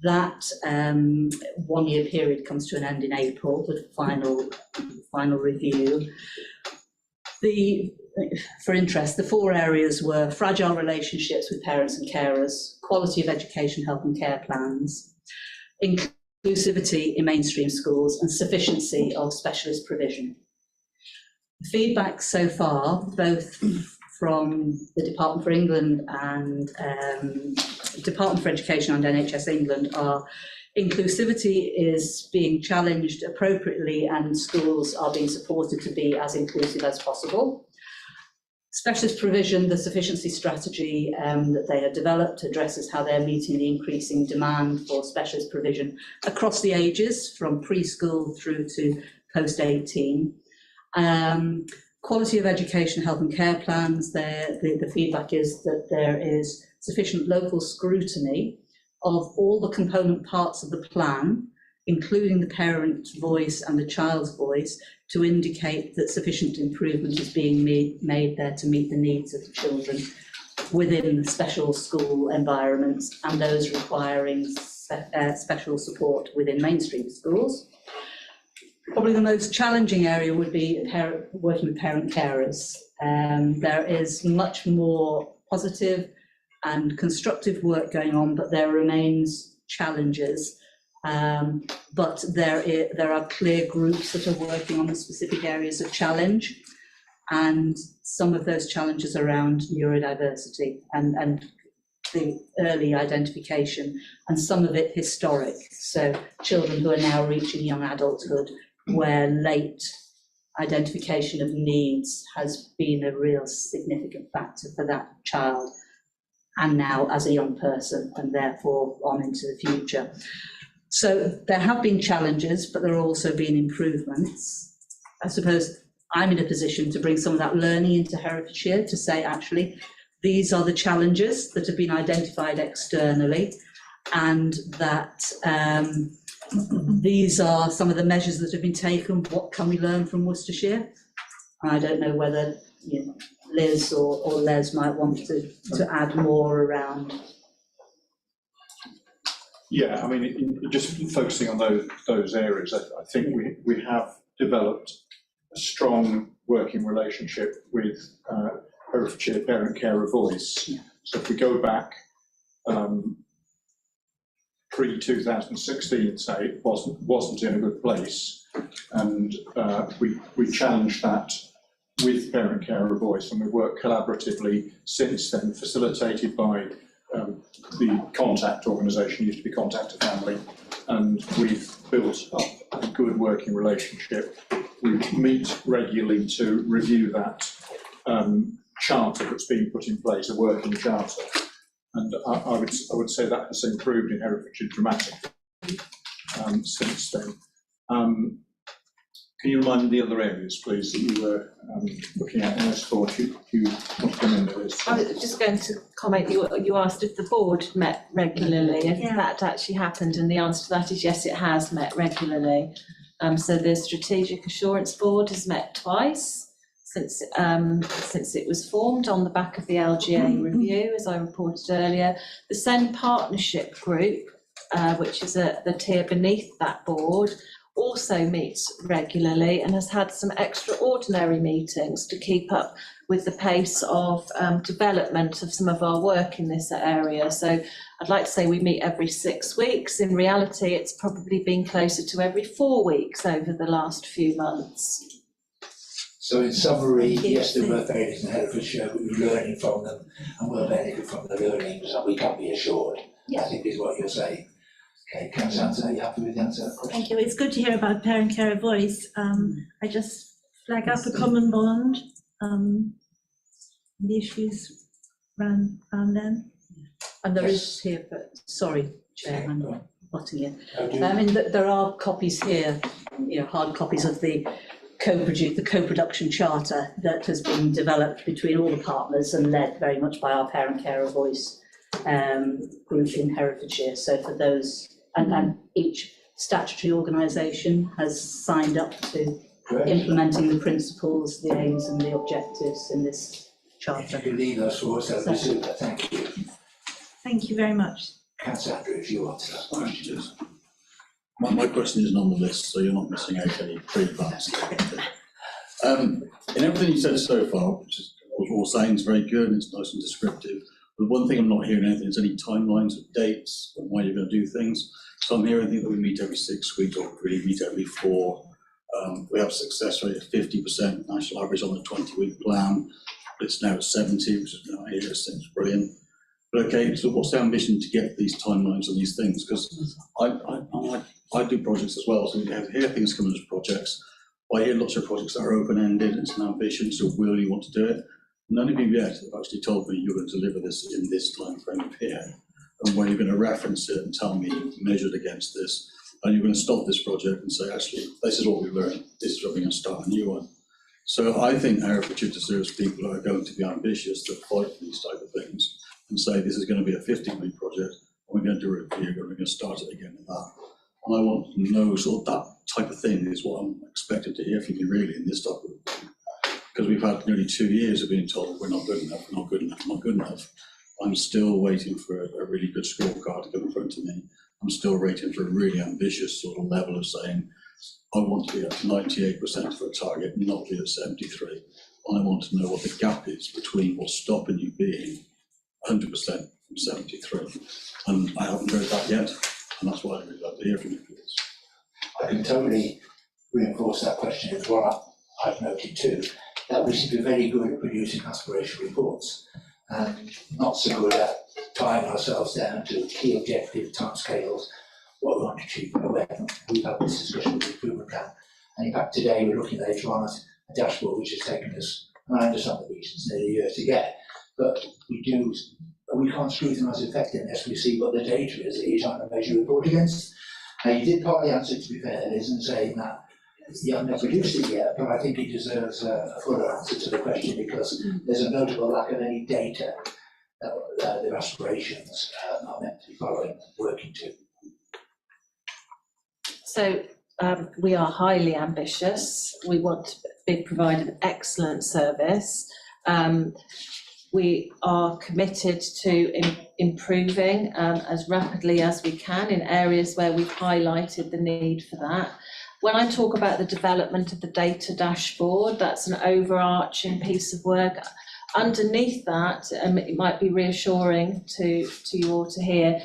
That 1-year period comes to an end in April with final review. For interest, the 4 areas were fragile relationships with parents and carers, quality of education, health and care plans, inclusivity in mainstream schools, and sufficiency of specialist provision. The feedback so far, both from the Department for England and Department for Education and NHS England, are inclusivity is being challenged appropriately and schools are being supported to be as inclusive as possible. Specialist provision, the sufficiency strategy that they have developed addresses how they're meeting the increasing demand for specialist provision across the ages from preschool through to post-18. Quality of education, health and care plans, the feedback is that there is sufficient local scrutiny of all the component parts of the plan, including the parent's voice and the child's voice, to indicate that sufficient improvement is being made there to meet the needs of the children within special school environments and those requiring special support within mainstream schools. Probably the most challenging area would be working with parent carers. There is much more positive and constructive work going on, but there remains challenges. But there are clear groups that are working on the specific areas of challenge, and some of those challenges around neurodiversity and the early identification, and some of it historic. So children who are now reaching young adulthood, where late identification of needs has been a real significant factor for that child, and now as a young person, and therefore on into the future. So there have been challenges, but there have also been improvements. I suppose I'm in a position to bring some of that learning into Herefordshire to say, actually, these are the challenges that have been identified externally, and that these are some of the measures that have been taken. What can we learn from Worcestershire? I don't know whether Liz or Les might want to add more around. Yeah, I mean, just focusing on those areas, I think we have developed a strong working relationship with Herefordshire Parent Carer Voice. So if we go back pre-2016, say, it wasn't in a good place. And we challenged that with Parent Carer Voice, and we've worked collaboratively since then, facilitated by the Contact organisation, used to be Contact a Family, and we've built up a good working relationship. We meet regularly to review that charter that's been put in place, a working charter. And I would say that has improved in Herefordshire dramatically since then. Can you remind me the other areas, please, that you were looking at? And I thought you want to come in there. I was just going to comment, you asked if the board met regularly, if that actually happened, and the answer to that is yes, it has met regularly. So the Strategic Assurance Board has met twice since it was formed on the back of the LGA review, as I reported earlier. The SEND Partnership Group, which is the tier beneath that board, also meets regularly and has had some extraordinary meetings to keep up with the pace of development of some of our work in this area. So I'd like to say we meet every 6 weeks. In reality, it's probably been closer to every 4 weeks over the last few months. So in summary, yes, there were failures in Herefordshire, but we're learning from them and we'll benefit from the learnings, and we can be assured, I think is what you're saying. Okay, Councillor Hunter, are you happy with the answer to that question? Thank you. It's good to hear about Parent Carer Voice. I just flag up a common bond, the issues around then. And there is here, but sorry, Chair, I'm butting in. I mean, there are copies here, hard copies of the co-production charter that has been developed between all the partners and led very much by our Parent Carer Voice group in Herefordshire. So for those, and each statutory organisation has signed up to implementing the principles, the aims and the objectives in this charter. If you leave those for us, that'd be super. Thank you. Thank you very much. Councillor Andrew, if you want to. My question isn't on the list, so you're not missing out any pre-advanced. In everything you said so far, which is all sounds very good and it's nice and descriptive, but one thing I'm not hearing anything is any timelines of dates and why you're going to do things. So I'm hearing that we meet every 6 weeks or really meet every 4. We have a success rate of 50% national average on the 20-week plan, but it's now at 70, which is now here, so it's brilliant. But okay, so what's the ambition to get these timelines and these things? Because I do projects as well, so we hear things coming as projects. I hear lots of projects that are open-ended, it's an ambition, so will you want to do it? None of you yet have actually told me you're going to deliver this in this time frame of here, and when you're going to reference it and tell me measured against this, and you're going to stop this project and say, actually, this is what we've learned, this is where we're going to start a new one. So I think Herefordshire deserves people who are going to be ambitious, that fight for these type of things, and say this is going to be a 50-week project, and we're going to do a review, and we're going to start it again with that. And I want to know sort of that type of thing is what I'm expected to hear from you really in this type of thing. Because we've had nearly 2 years of being told we're not good enough, we're not good enough, we're not good enough. I'm still waiting for a really good scorecard to come in front of me. I'm still waiting for a really ambitious sort of level of saying, I want to be at 98% for a target, not be at 73. And I want to know what the gap is between what's stopping you being 100% from 73. And I haven't heard that yet. And that's why I'd really like to hear from you, please. I can totally reinforce that question as well. I've noted too that we should be very good at producing aspiration reports and not so good at tying ourselves down to key objective timescales, what we want to achieve. We've had this discussion with the improvement plan, and in fact today we're looking later on at a dashboard which has taken us, and I understand the reasons, nearly a year to get, but we can't scrutinise effectiveness. We see what the data is that you're trying to measure a report against. Now, you did partly answer, to be fair, Liz, in saying that you haven't produced it yet, but I think it deserves a fuller answer to the question, because there's a notable lack of any data that their aspirations are meant to be following, working to. So we are highly ambitious. We want to be providing excellent service. We are committed to improving as rapidly as we can in areas where we've highlighted the need for that. When I talk about the development of the data dashboard, that's an overarching piece of work. Underneath that, it might be reassuring to you all to hear,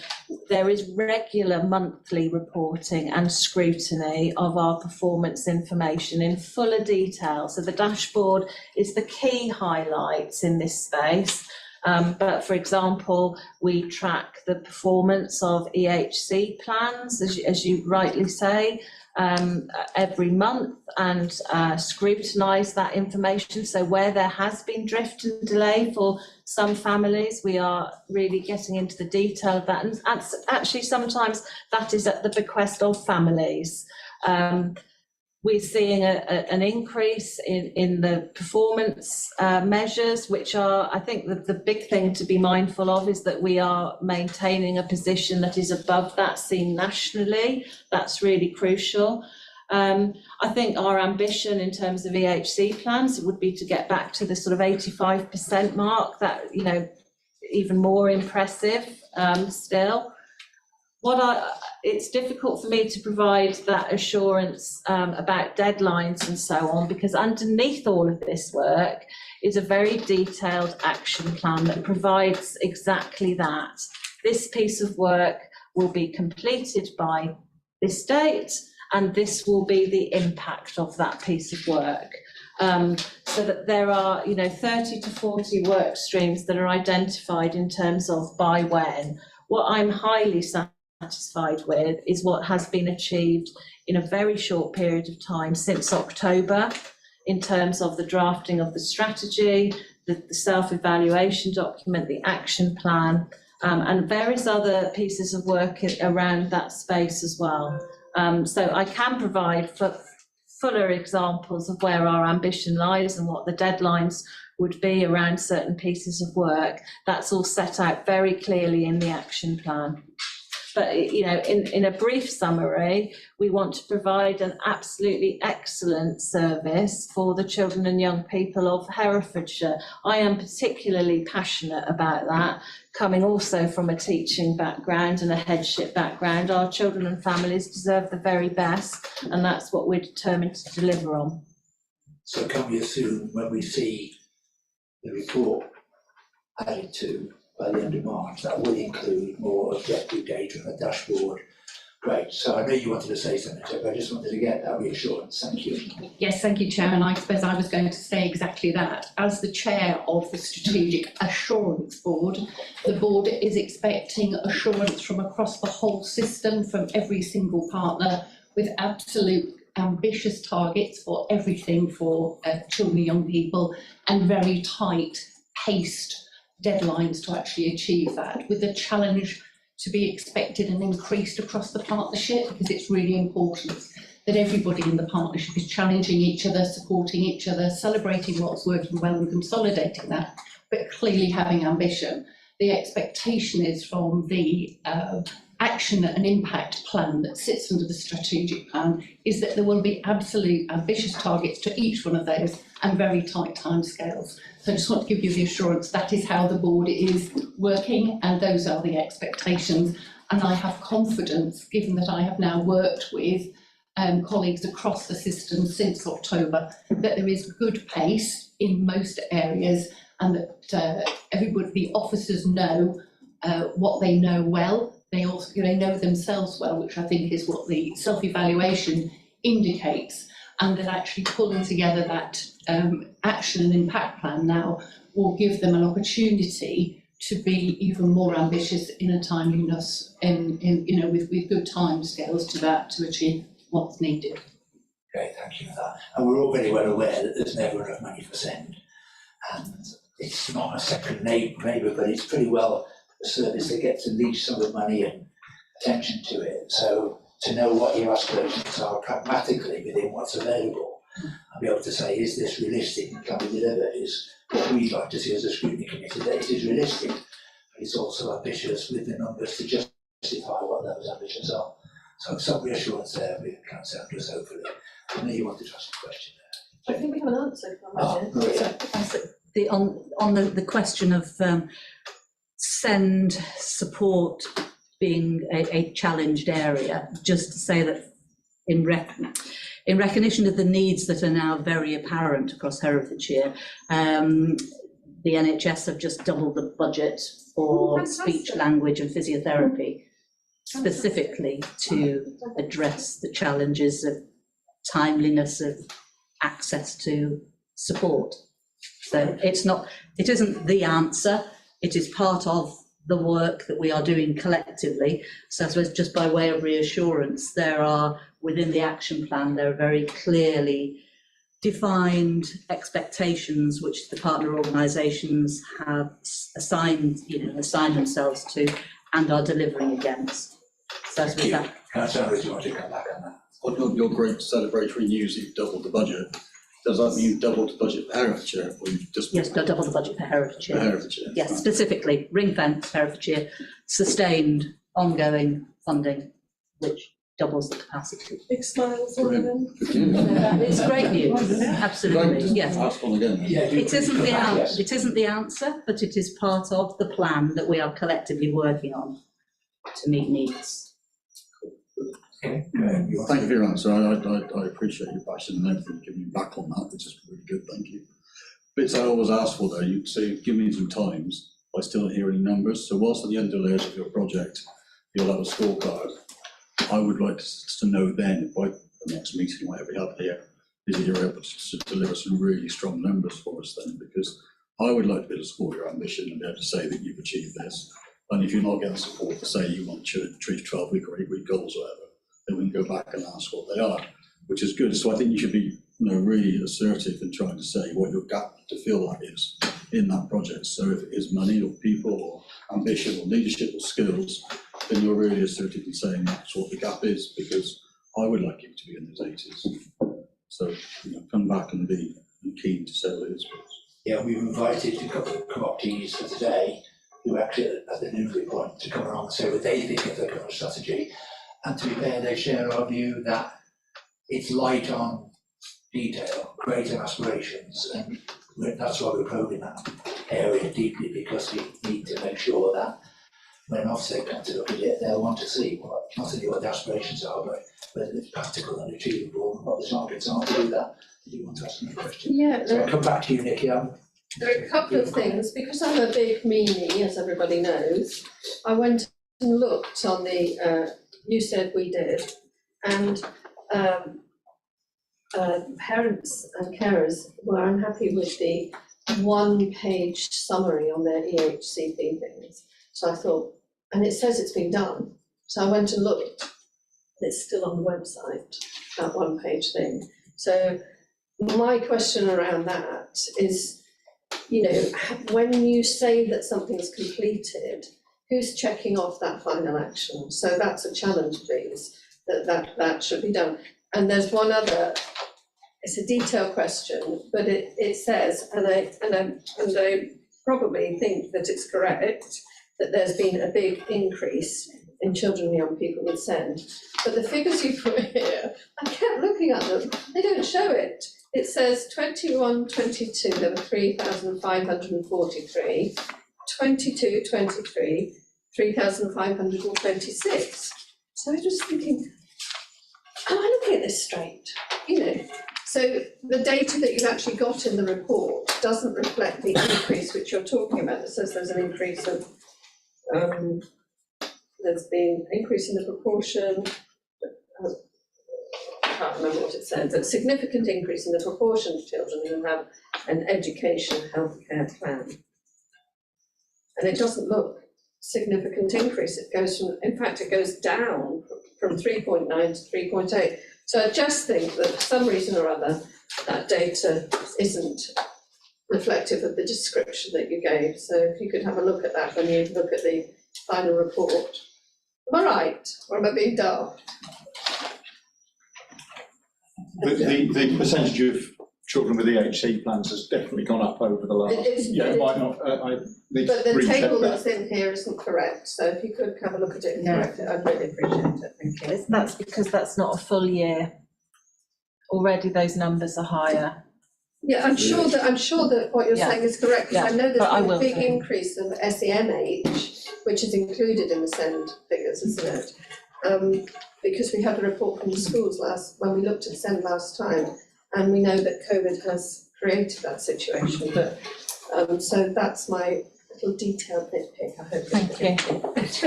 there is regular monthly reporting and scrutiny of our performance information in fuller detail. So the dashboard is the key highlights in this space. But for example, we track the performance of EHC plans, as you rightly say, every month, and scrutinise that information. So where there has been drift and delay for some families, we are really getting into the detail of that. And actually, sometimes that is at the bequest of families. We're seeing an increase in the performance measures, which are, I think, the big thing to be mindful of is that we are maintaining a position that is above that seen nationally. That's really crucial. I think our ambition in terms of EHC plans would be to get back to the sort of 85% mark. That, you know, even more impressive still. It's difficult for me to provide that assurance about deadlines and so on, because underneath all of this work is a very detailed action plan that provides exactly that. This piece of work will be completed by this date, and this will be the impact of that piece of work. So that there are, 30 to 40 work streams that are identified in terms of by when. What I'm highly satisfied with is what has been achieved in a very short period of time since October, in terms of the drafting of the strategy, the self-evaluation document, the action plan, and various other pieces of work around that space as well. So I can provide fuller examples of where our ambition lies and what the deadlines would be around certain pieces of work. That's all set out very clearly in the action plan. But, in a brief summary, we want to provide an absolutely excellent service for the children and young people of Herefordshire. I am particularly passionate about that, coming also from a teaching background and a headship background. Our children and families deserve the very best, and that's what we're determined to deliver on. So can we assume when we see the report added to by the end of March, that will include more objective data on the dashboard? Great. So I know you wanted to say something, but I just wanted to get that reassurance. Thank you. Yes, thank you, Chair. And I suppose I was going to say exactly that. As the chair of the Strategic Assurance Board, the board is expecting assurance from across the whole system, from every single partner, with absolute ambitious targets for everything for children and young people, and very tight paced deadlines to actually achieve that, with the challenge to be expected and increased across the partnership, because it's really important that everybody in the partnership is challenging each other, supporting each other, celebrating what's working well and consolidating that, but clearly having ambition. The expectation is from the action and impact plan that sits under the strategic plan is that there will be absolute ambitious targets to each one of those and very tight timescales. So I just want to give you the assurance that is how the board is working, and those are the expectations. And I have confidence, given that I have now worked with colleagues across the system since October, that there is good pace in most areas, and that everybody, the officers know what they know well. They also know themselves well, which I think is what the self-evaluation indicates, and that actually pulling together that action and impact plan now will give them an opportunity to be even more ambitious in a timeliness and with good time scales to achieve what's needed. Okay, thank you for that. And we're all very well aware that there's never enough money for SEND, and it's not a second neighbour, but it's pretty well a service that gets at least some of the money and attention to it. So to know what your aspirations are pragmatically within what's available, and be able to say, is this realistic and can be delivered, is what we'd like to see as a scrutiny committee, that it is realistic, but it's also ambitious with the numbers to justify what those ambitions are. So some reassurance there with Councillor Andrews, hopefully. I know you wanted to ask a question there. I think we have an answer from On the question of SEND support being a challenged area, just to say that in recognition of the needs that are now very apparent across Herefordshire, the NHS have just doubled the budget for speech, language and physiotherapy, specifically to address the challenges of timeliness of access to support. So it isn't the answer, it is part of the work that we are doing collectively. So I suppose just by way of reassurance, there are, within the action plan, there are very clearly defined expectations which the partner organisations have assigned themselves to and are delivering against. So I suppose that. Councillor, do you want to come back on that? On your great celebratory news, you've doubled the budget. Does that mean you've doubled the budget for Herefordshire, or you've just? Yes, double the budget for Herefordshire. For Herefordshire. Yes, specifically ring fence Herefordshire, sustained ongoing funding, which doubles the capacity. Big smiles on them. It's great news, absolutely, yes. Ask one again. It isn't the answer, but it is part of the plan that we are collectively working on to meet needs. Okay. Thank you for your answer. I appreciate your passion and everything giving you back on that, which is really good, thank you. Bits I always ask for though, you say give me some times, I still don't hear any numbers. So whilst at the end of your project, you'll have a scorecard, I would like to know then, by the next meeting, whatever we have here, is that you're able to deliver some really strong numbers for us then, because I would like to be able to support your ambition and be able to say that you've achieved this. And if you're not getting support to say you want to achieve 12-week or 8-week goals or whatever, then we can go back and ask what they are, which is good. So I think you should be really assertive in trying to say what your gap to fill that is in that project. So if it is money or people or ambition or leadership or skills, then you're really assertive in saying that's what the gap is, because I would like you to be in those 80s. So come back and be keen to say what it is. Yeah, we've invited a couple of co-optees for today who actually at the delivery point to come along and say what they think of the current strategy. And to be fair, they share our view that it's light on detail, greater aspirations, and that's why we're probing that area deeply, because we need to make sure that when Ofsted come to look at it, they'll want to see not only what the aspirations are, but whether it's practical and achievable and what the targets are to do that. Do you want to ask me a question? Yeah. So I'll come back to you, Nikki. There are a couple of things. Because I'm a big meanie, as everybody knows, I went and looked on the You Said We Did, and parents and carers were unhappy with the one-page summary on their EHCP things. So I thought, and it says it's been done. So I went and looked, and it's still on the website, that one-page thing. So my question around that is, when you say that something's completed, who's checking off that final action? So that's a challenge, please, that should be done. And there's one other, it's a detailed question, but it says, and I probably think that it's correct, that there's been a big increase in children and young people with SEND. But the figures you put here, I kept looking at them, they don't show it. It says 21-22, there were 3,543, 22-23, 3,526. So I was just thinking, am I looking at this straight? So the data that you've actually got in the report doesn't reflect the increase which you're talking about. It says there's an increase of, there's been an increase in the proportion, I can't remember what it said, but significant increase in the proportion of children who have an education healthcare plan. And it doesn't look significant increase. It goes from, in fact, it goes down from 3.9 to 3.8. So I just think that for some reason or other, that data isn't reflective of the description that you gave. So if you could have a look at that when you look at the final report. Am I right, or am I being daft? The percentage of children with EHC plans has definitely gone up over the last. It might not. I need But to the recheck table that. that's in here isn't correct. So if you could have a look at it and correct it, I'd really appreciate it. Thank you. That's because that's not a full year. Already those numbers are higher. Yeah, I'm sure that what you're saying is correct, because I know there's been a big increase of SEMH, which is included in the SEND figures, isn't it? Because we had a report from the schools when we looked at SEND last time, and we know that COVID has created that situation. But So that's my little detailed nitpick, I hope. Thank you.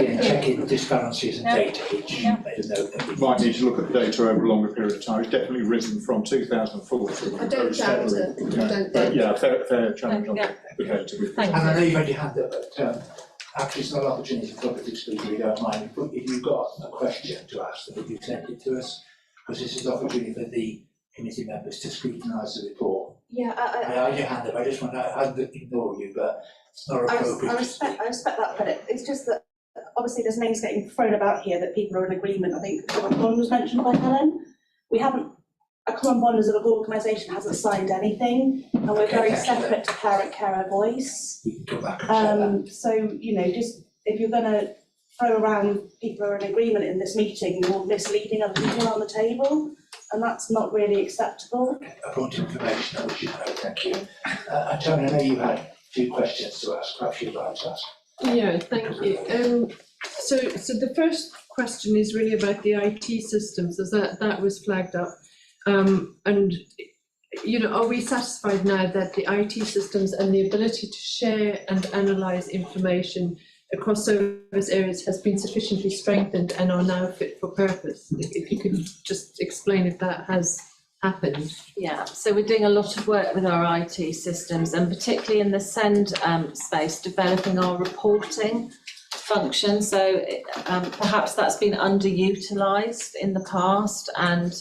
Again, checking disbalances and data, which made a note that we Might need to look at the data over a longer period of time. It's definitely risen from 2004 to. I don't doubt it, I don't doubt it. Yeah, fair challenge on the data. And I know you've had your hand up, but actually it's not an opportunity for public to speak if you don't mind. But if you've got a question to ask, then you send it to us, because this is an opportunity for the committee members to scrutinise the report. Yeah, I had your hand up, I just want to, I didn't ignore you, but it's not appropriate to speak. I respect that, but it's just that obviously there's names getting thrown about here that people are in agreement. I think the common bond was mentioned by Helen. We haven't, a common bond as an organisation hasn't signed anything, and we're very separate to Parent Carer Voice. We can come back and So, you know, just if you're going to throw around people are in agreement in this meeting, you're misleading other people on the table, and that's not really acceptable. A point of information that we should know, thank you. Tony, I know you had a few questions to ask, perhaps you'd like to ask. Yeah, thank you. So the first question is really about the IT systems, as that was flagged up. And, you know, are we satisfied now that the IT systems and the ability to share and analyse information across service areas has been sufficiently strengthened and are now fit for purpose? If you could just explain if that has happened. Yeah, so we're doing a lot of work with our IT systems, and particularly in the SEND space, developing our reporting function. So perhaps that's been underutilised in the past, and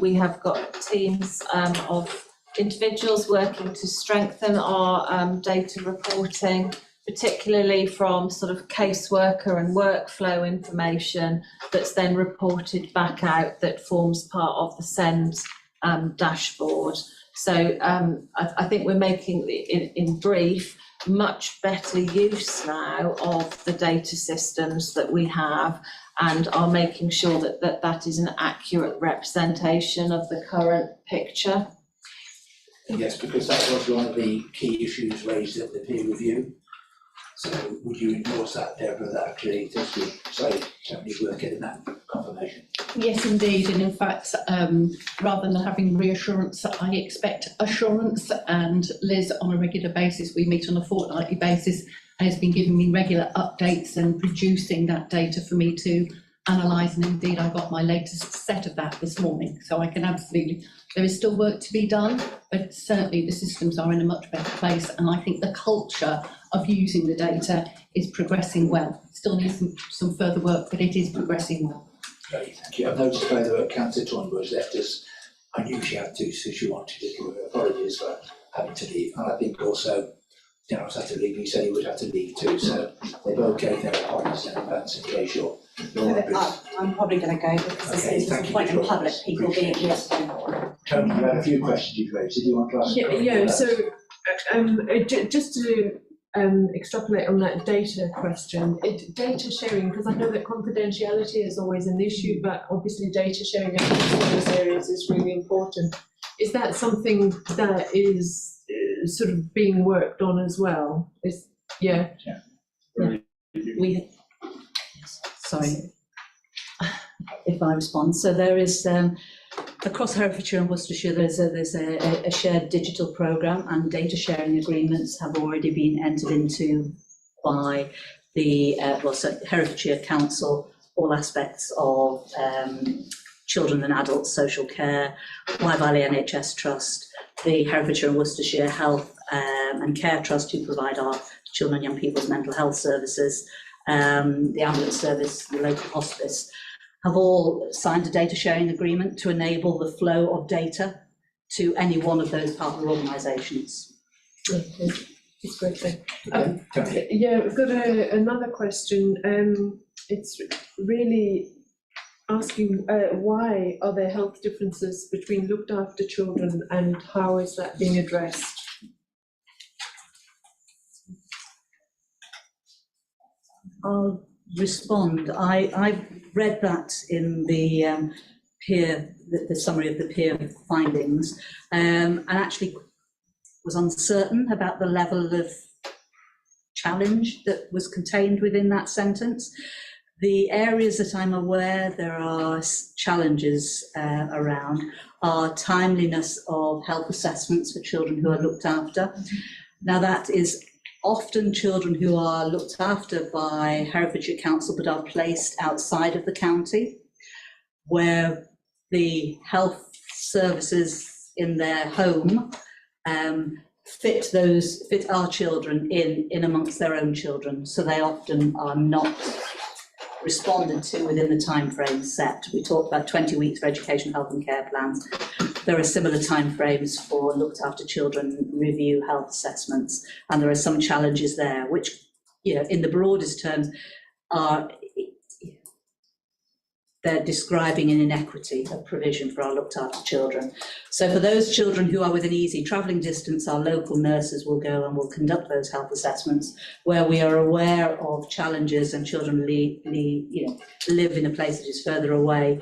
we have got teams of individuals working to strengthen our data reporting, particularly from sort of caseworker and workflow information that's then reported back out that forms part of the SEND dashboard. So I think we're making, in brief, much better use now of the data systems that we have, and are making sure that is an accurate representation of the current picture. Yes, because that was one of the key issues raised at the peer review. So would you endorse that, Deborah, that actually it has been, certainly worth getting that confirmation? Yes, indeed, and in fact, rather than having reassurance, I expect assurance. And Liz, on a regular basis, we meet on a fortnightly basis, and has been giving me regular updates and producing that data for me to analyse. And indeed, I got my latest set of that this morning, so I can absolutely. There is still work to be done, but certainly the systems are in a much better place, and I think the culture of using the data is progressing well. Still needs some further work, but it is progressing well. Great, thank you. I've noticed by the way Councillor Turnbull's left us. I knew she had to, so she wanted to give her apologies for having to leave. And I think also, Daryl's had to leave, he said he would have to leave too, so they both gave their apologies in advance in case you're I'm probably going to go because Okay, this is thank the you, point in Victoria. public people being yes. Tony, you had a few questions you've raised. Did you want to ask? Yeah, so just to extrapolate on that data question, data sharing, because I know that confidentiality is always an issue, but obviously data sharing across those areas is really important. Is that something that is sort of being worked on as well? Yeah. Sorry, if I respond. So there is, across Herefordshire and Worcestershire, there's a shared digital programme, and data sharing agreements have already been entered into by the Herefordshire Council, all aspects of children and adults social care, Wye Valley NHS Trust, the Herefordshire and Worcestershire Health and Care Trust, who provide our children and young people's mental health services, the ambulance service, the local hospice, have all signed a data sharing agreement to enable the flow of data to any one of those partner organisations. Okay. It's great thing. Yeah, we've got another question. It's really asking why are there health differences between looked after children, and how is that being addressed? I'll respond. I read that in the the summary of the peer findings, and actually was uncertain about the level of challenge that was contained within that sentence. The areas that I'm aware there are challenges around are timeliness of health assessments for children who are looked after, Now that is often children who are looked after by Herefordshire Council but are placed outside of the county, where the health services in their home fit our children in amongst their own children, so they often are not responded to within the time frame set. We talked about 20 weeks for education, health and care plans. There are similar timeframes for looked after children review health assessments, and there are some challenges there, which, you know, in the broadest terms, they're describing an inequity of provision for our looked after children. So for those children who are within easy travelling distance, our local nurses will go and will conduct those health assessments. Where we are aware of challenges and children live in a place that is further away,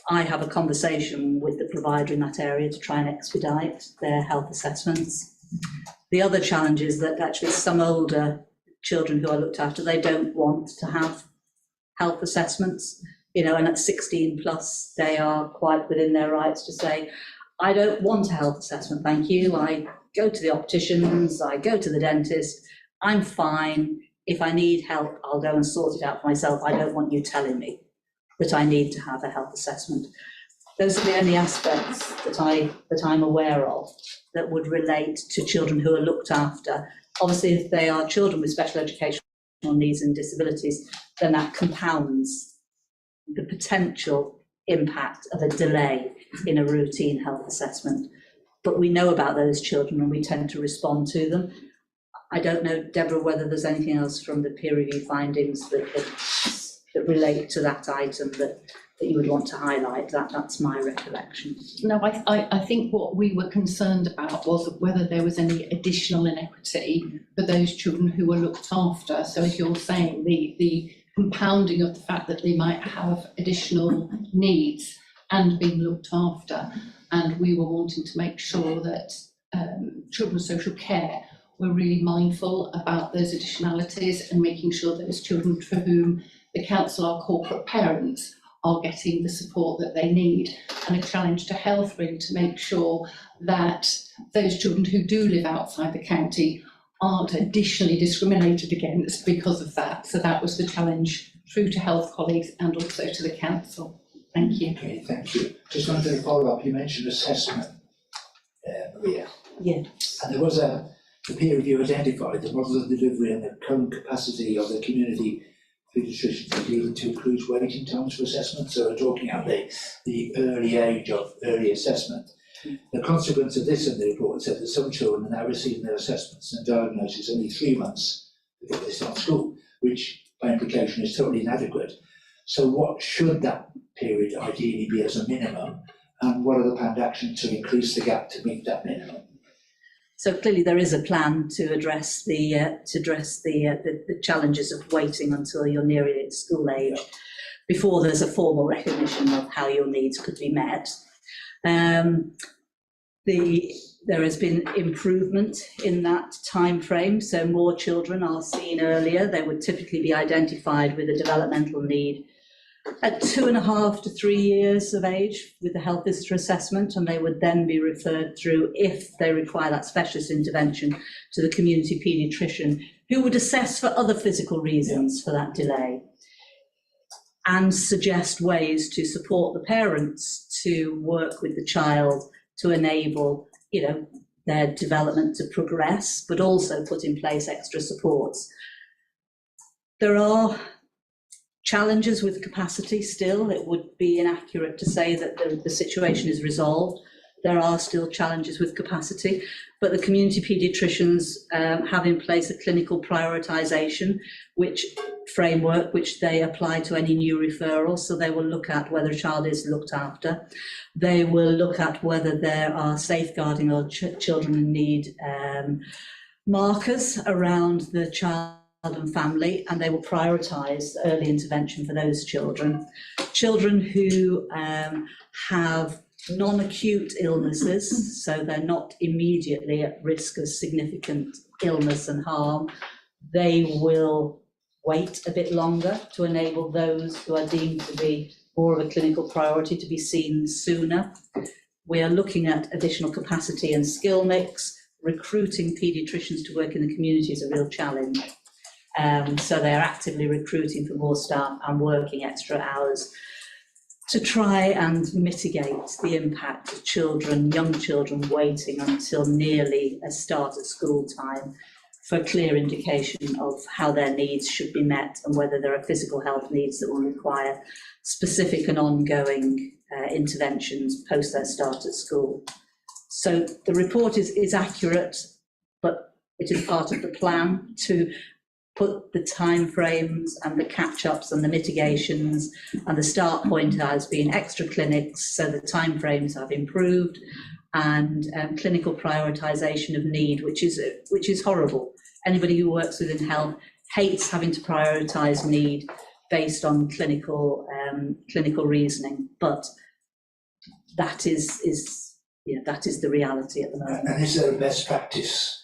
I have a conversation with the provider in that area to try and expedite their health assessments. The other challenge is that actually some older children who are looked after, they don't want to have health assessments. You know, and at 16 plus, they are quite within their rights to say, I don't want a health assessment, thank you. I go to the opticians, I go to the dentist, I'm fine. If I need help, I'll go and sort it out for myself. I don't want you telling me that I need to have a health assessment. Those are the only aspects that I'm aware of that would relate to children who are looked after. Obviously, if they are children with special educational needs and disabilities, then that compounds the potential impact of a delay in a routine health assessment. But we know about those children and we tend to respond to them. I don't know, Deborah, whether there's anything else from the peer review findings that relate to that item that you would want to highlight. That's my recollection. No, I think what we were concerned about was whether there was any additional inequity for those children who were looked after. So if you're saying the compounding of the fact that they might have additional needs and being looked after, and we were wanting to make sure that children's social care were really mindful about those additionalities and making sure those children for whom the council are corporate parents are getting the support that they need, and a challenge to health really to make sure that those children who do live outside the county aren't additionally discriminated against because of that. So that was the challenge through to health colleagues and also to the council. Thank you. Okay, thank you. Just wanted to follow up, you mentioned assessment, Maria. Yeah. And there was the peer review identified the model of delivery and the current capacity of the community paediatricians needed to include waiting times for assessment. So we're talking about the early age of early assessment. The consequence of this in the report said that some children are now receiving their assessments and diagnosis only 3 months before they start school, which by implication is totally inadequate. So what should that period ideally be as a minimum, and what are the planned actions to increase the gap to meet that minimum? So clearly there is a plan to address the challenges of waiting until you're near school age before there's a formal recognition of how your needs could be met. There has been improvement in that time frame, so more children are seen earlier. They would typically be identified with a developmental need at 2.5 to 3 years of age with the health visitor assessment, and they would then be referred through, if they require that specialist intervention, to the community paediatrician, who would assess for other physical reasons for that delay and suggest ways to support the parents to work with the child to enable, their development to progress, but also put in place extra supports. There are challenges with capacity still. It would be inaccurate to say that the situation is resolved. There are still challenges with capacity, but the community paediatricians have in place a clinical prioritisation framework which they apply to any new referrals. So they will look at whether a child is looked after. They will look at whether there are safeguarding or children in need markers around the child and family, and they will prioritise early intervention for those children. Children who have non-acute illnesses, so they're not immediately at risk of significant illness and harm, they will wait a bit longer to enable those who are deemed to be more of a clinical priority to be seen sooner. We are looking at additional capacity and skill mix. recruiting paediatricians to work in the community is a real challenge. So they are actively recruiting for more staff and working extra hours to try and mitigate the impact of children, young children, waiting until nearly a start at school time for a clear indication of how their needs should be met and whether there are physical health needs that will require specific and ongoing interventions post their start at school. So the report is accurate, but it is part of the plan to put the timeframes and the catch-ups and the mitigations, and the start point has been extra clinics, so the timeframes have improved, and clinical prioritisation of need, which is horrible. Anybody who works within health hates having to prioritise need based on clinical reasoning, but that is the reality at the moment. And is there a best practice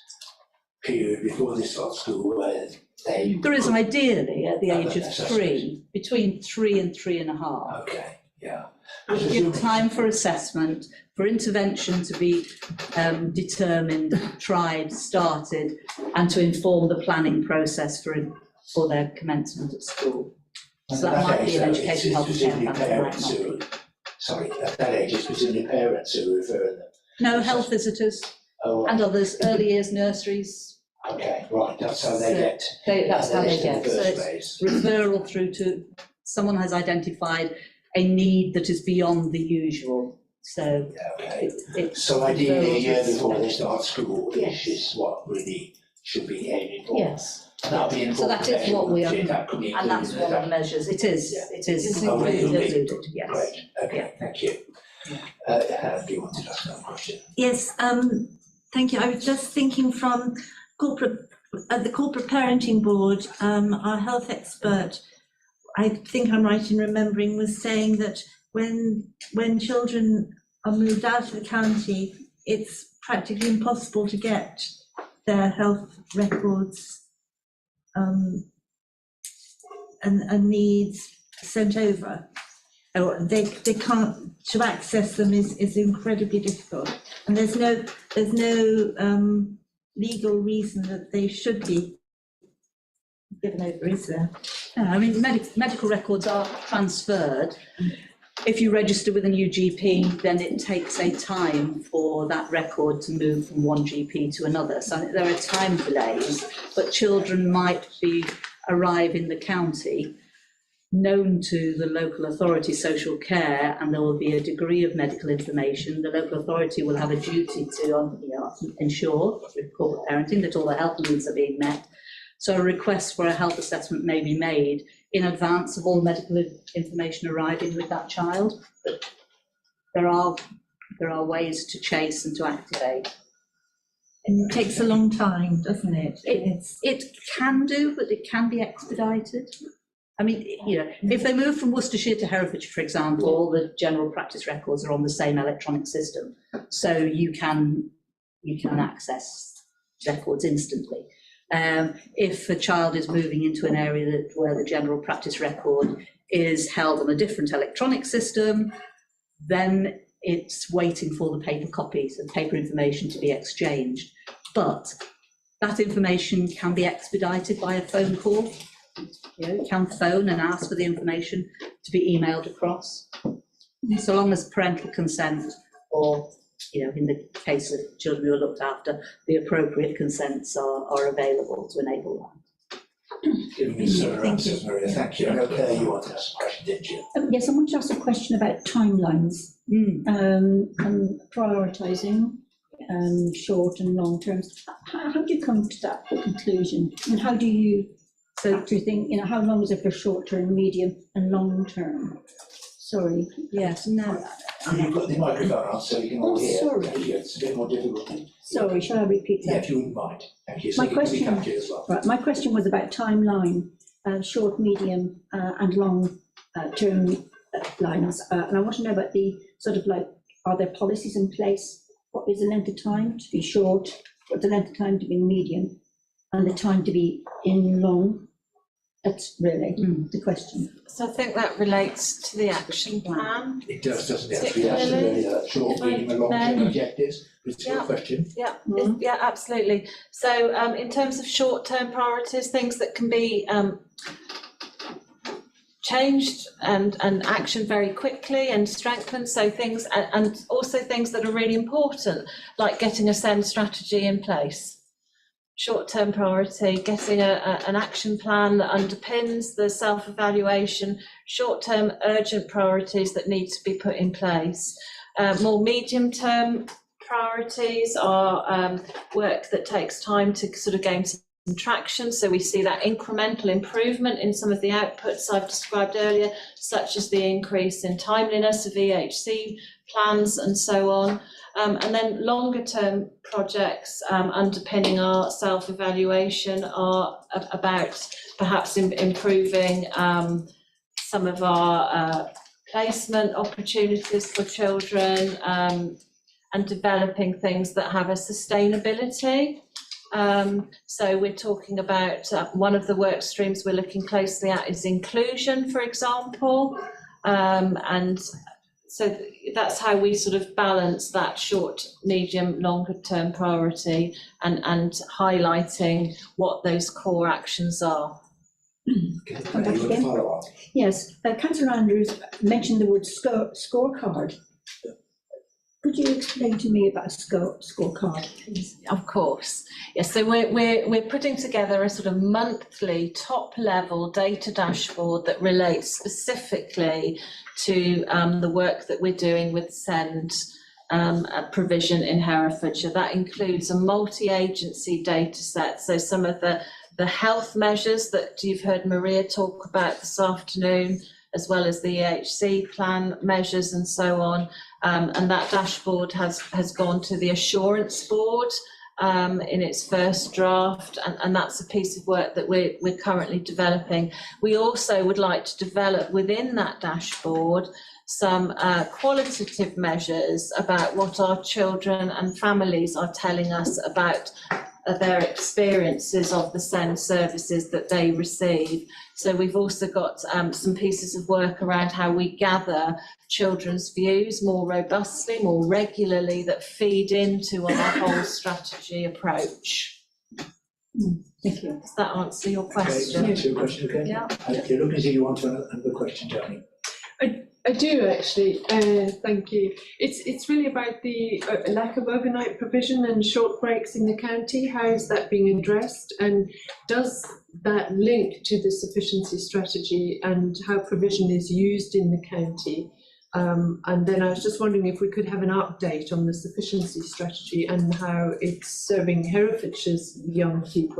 period before they start school where there is ideally at the age of 3, between 3 and 3.5. Okay, yeah. Give time for assessment, for intervention to be determined, tried, started, and to inform the planning process for their commencement at school. So that might be an education, health and care plan, might not be. Sorry, at that age, it's presumably parents who are referring them. No, health visitors and others, early years nurseries. Okay, right, that's how they get. That's how they get. So it's referral through to someone has identified a need that is beyond the usual. So So ideally, a year before they start school, which is what really should be aiming for. Yes. That'll be So that is what we are, and that's one of the measures. It is included. Yes. Great. Okay, thank you. Do you want to ask another question? Yes, thank you. I was just thinking from the corporate parenting board, our health expert, I think I'm right in remembering, was saying that when children are moved out of the county, it's practically impossible to get their health records and needs sent over. Or they can't, to access them is incredibly difficult, and there's no legal reason that they should be given over, is there? No, I mean, medical records are transferred. If you register with a new GP, then it takes a time for that record to move from one GP to another. So there are time delays, but children might arrive in the county known to the local authority social care, and there will be a degree of medical information. The local authority will have a duty to ensure with corporate parenting that all the health needs are being met. So a request for a health assessment may be made in advance of all medical information arriving with that child. But there are ways to chase and to activate. And it takes a long time, doesn't it? It can do, but it can be expedited. I mean, if they move from Worcestershire to Herefordshire, for example, all the general practice records are on the same electronic system, so you can access records instantly. If a child is moving into an area where the general practice record is held on a different electronic system, then it's waiting for the paper copies and paper information to be exchanged. But that information can be expedited by a phone call. You can phone and ask for the information to be emailed across, so long as parental consent, or in the case of children who are looked after, the appropriate consents are available to enable that. Maria, thank you. Okay, you want to ask a question, didn't you? Yes, I want to ask a question about timelines and prioritising short and long terms. How do you come to that conclusion, and how do you factor think? How long is it for short term, medium, and long term? Sorry. Yes. No. You've got the microphone on, so you can all hear. Sorry. Thank you. It's a bit more difficult. Sorry, shall I repeat that? Yeah, if you wouldn't mind. Thank you. So My question, as well. right, my question was about timeline, short, medium, and long term lines, and I want to know about the are there policies in place? What is the length of time to be short? What's the length of time to be medium, and the time to be in long? That's really the question. So I think that relates to the action plan. It does, doesn't it? We have the short, medium and long-term objectives. It's a good question. Yeah, yeah, absolutely. So in terms of short-term priorities, things that can be changed and action very quickly and strengthened. So things, and also things that are really important, like getting a SEND strategy in place. Short-term priority, getting an action plan that underpins the self-evaluation, short-term urgent priorities that need to be put in place. More medium-term priorities are work that takes time to sort of gain some traction. So we see that incremental improvement in some of the outputs I've described earlier, such as the increase in timeliness of EHC plans and so on. And then longer term projects underpinning our self-evaluation are about perhaps improving some of our placement opportunities for children and developing things that have a sustainability. So we're talking about one of the work streams we're looking closely at is inclusion, for example, and so that's how we sort of balance that short, medium, longer term priority and highlighting what those core actions are. Yes, Councillor Andrews mentioned the word scorecard. Could you explain to me about a scorecard, please? Of course. Yes, so we're putting together a sort of monthly top-level data dashboard that relates specifically to the work that we're doing with SEND provision in Herefordshire. That includes a multi-agency data set, so some of the health measures that you've heard Maria talk about this afternoon, as well as the EHC plan measures and so on. And that dashboard has gone to the assurance board in its first draft, and that's a piece of work that we're currently developing. We also would like to develop within that dashboard some qualitative measures about what our children and families are telling us about their experiences of the SEND services that they receive. So we've also got some pieces of work around how we gather children's views more robustly, more regularly, that feed into our whole strategy approach. Thank you. Does that answer your question? Okay, answer your question again? Yeah. You're looking as if you want to another question, Tony. I do actually, thank you. It's really about the lack of overnight provision and short breaks in the county. How is that being addressed, and does that link to the sufficiency strategy and how provision is used in the county? And then I was just wondering if we could have an update on the sufficiency strategy and how it's serving Herefordshire's young people.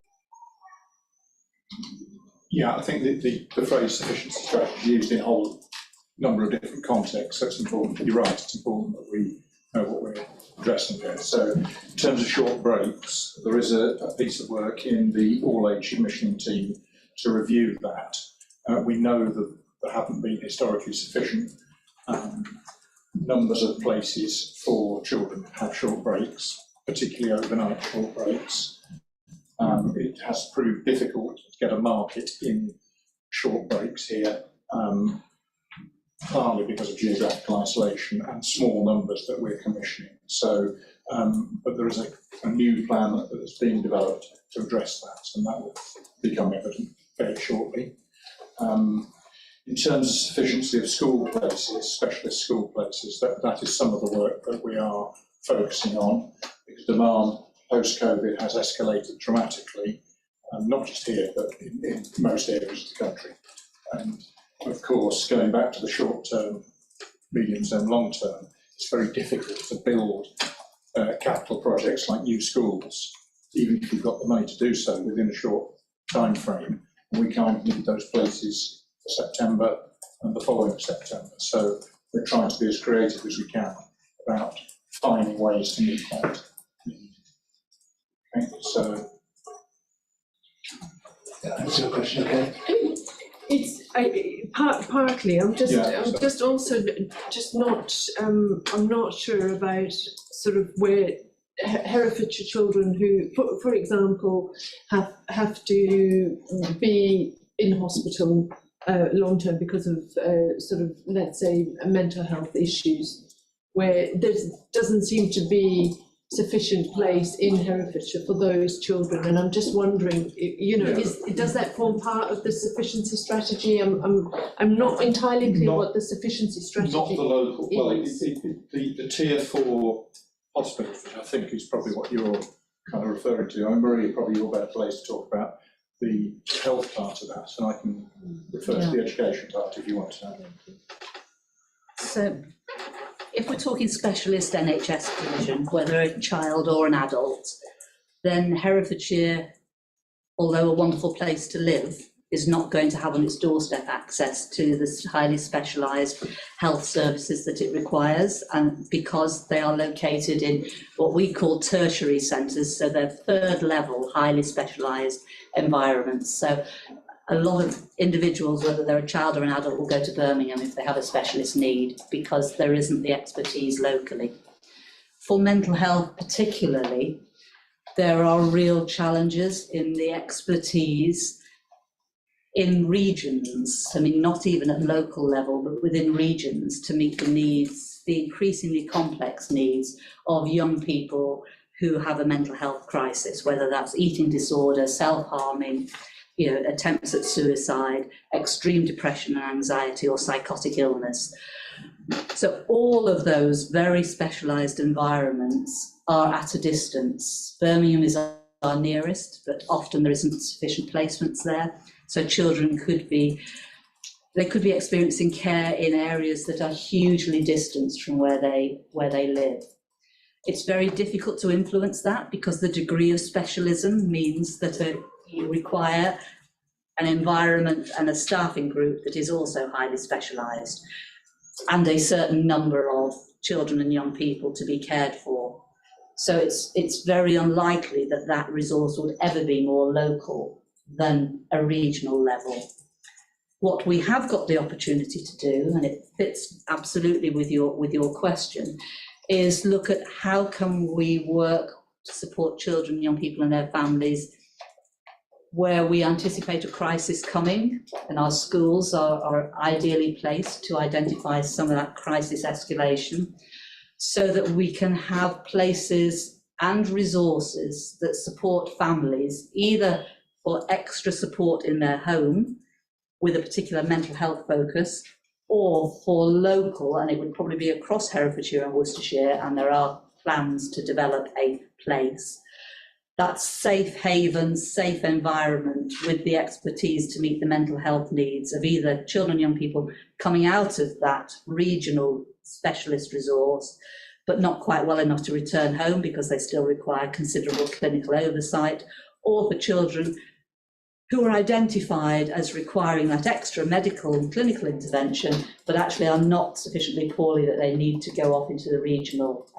Yeah, I think the phrase sufficiency strategy is used in a whole number of different contexts, so it's important. You're right, it's important that we know what we're addressing here. So in terms of short breaks, there is a piece of work in the all-age commissioning team to review that. We know that there haven't been historically sufficient numbers of places for children to have short breaks, particularly overnight short breaks. It has proved difficult to get a market in short breaks here, partly because of geographical isolation and small numbers that we're commissioning. So, but there is a new plan that is being developed to address that, and that will become evident very shortly. In terms of sufficiency of school places, specialist school places, that is some of the work that we are focusing on, because demand post-COVID has escalated dramatically, not just here, but in most areas of the country. And of course, going back to the short-term, medium-term, long-term, it's very difficult to build capital projects like new schools, even if you've got the money to do so within a short time frame. We can't need those places for September and the following September. So we're trying to be as creative as we can about finding ways to meet that need. Okay, so Answer your question, okay? It's partly. I'm just also not. I'm not sure about sort of where Herefordshire children who, for example, have to be in hospital long term because of sort of, let's say, mental health issues, where there doesn't seem to be sufficient place in Herefordshire for those children. And I'm just wondering, you know, does that form part of the sufficiency strategy? I'm not entirely clear what the sufficiency strategy is. Not the local, well, the tier 4 hospitals, which I think is probably what you're kind of referring to. I'm Marie, probably your better place to talk about the health part of that, and I can refer to the education part if you want to know. So if we're talking specialist NHS provision, whether a child or an adult, then Herefordshire, although a wonderful place to live, is not going to have on its doorstep access to the highly specialised health services that it requires, and because they are located in what we call tertiary centres, so they're third level, highly specialised environments. So a lot of individuals, whether they're a child or an adult, will go to Birmingham if they have a specialist need, because there isn't the expertise locally. For mental health particularly, there are real challenges in the expertise in regions, I mean, not even at local level, but within regions, to meet the needs, the increasingly complex needs of young people who have a mental health crisis, whether that's eating disorder, self-harming, you know, attempts at suicide, extreme depression and anxiety, or psychotic illness. So all of those very specialised environments are at a distance. Birmingham is our nearest, but often there isn't sufficient placements there. So children could be experiencing care in areas that are hugely distanced from where they live. It's very difficult to influence that, because the degree of specialism means that you require an environment and a staffing group that is also highly specialised, and a certain number of children and young people to be cared for. So it's very unlikely that that resource would ever be more local than a regional level. What we have got the opportunity to do, and it fits absolutely with your question, is look at how can we work to support children and young people and their families where we anticipate a crisis coming, and our schools are ideally placed to identify some of that crisis escalation, so that we can have places and resources that support families, either for extra support in their home with a particular mental health focus, or for local, and it would probably be across Herefordshire and Worcestershire, and there are plans to develop a place. That safe haven, safe environment with the expertise to meet the mental health needs of either children and young people coming out of that regional specialist resource, but not quite well enough to return home because they still require considerable clinical oversight, or for children who are identified as requiring that extra medical and clinical intervention, but actually are not sufficiently poorly that they need to go off into the regional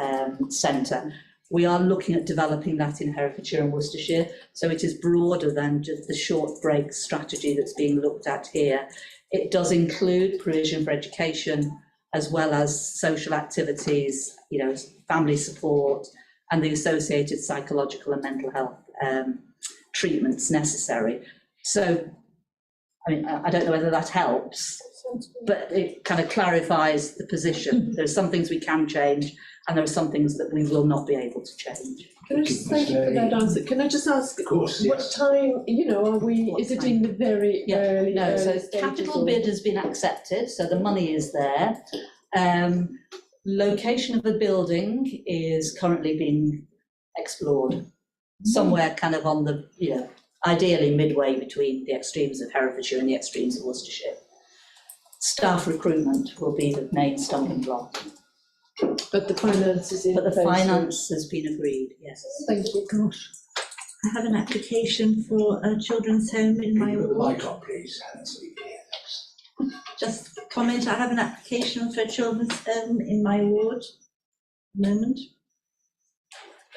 centre. We are looking at developing that in Herefordshire and Worcestershire, so it is broader than just the short break strategy that's being looked at here. It does include provision for education, as well as social activities, you know, family support, and the associated psychological and mental health treatments necessary. So, I mean, I don't know whether that helps, but it kind of clarifies the position. There are some things we can change, and there are some things that we will not be able to change. Can I just thank you for that answer? Can I just ask, of course, what yes. time, you know, are we, is it in the very early, No, so stages, capital or? bid has been accepted, so the money is there. Location of the building is currently being explored, somewhere kind of on the, you know, ideally midway between the extremes of Herefordshire and the extremes of Worcestershire. Staff recruitment will be the main stumbling block. But the finance is in But the place, finance has been agreed, yes. Thank you. Gosh. I have an application for a children's home in my ward. Mic on, please. Just comment, I have an application for a children's home in my ward at the moment.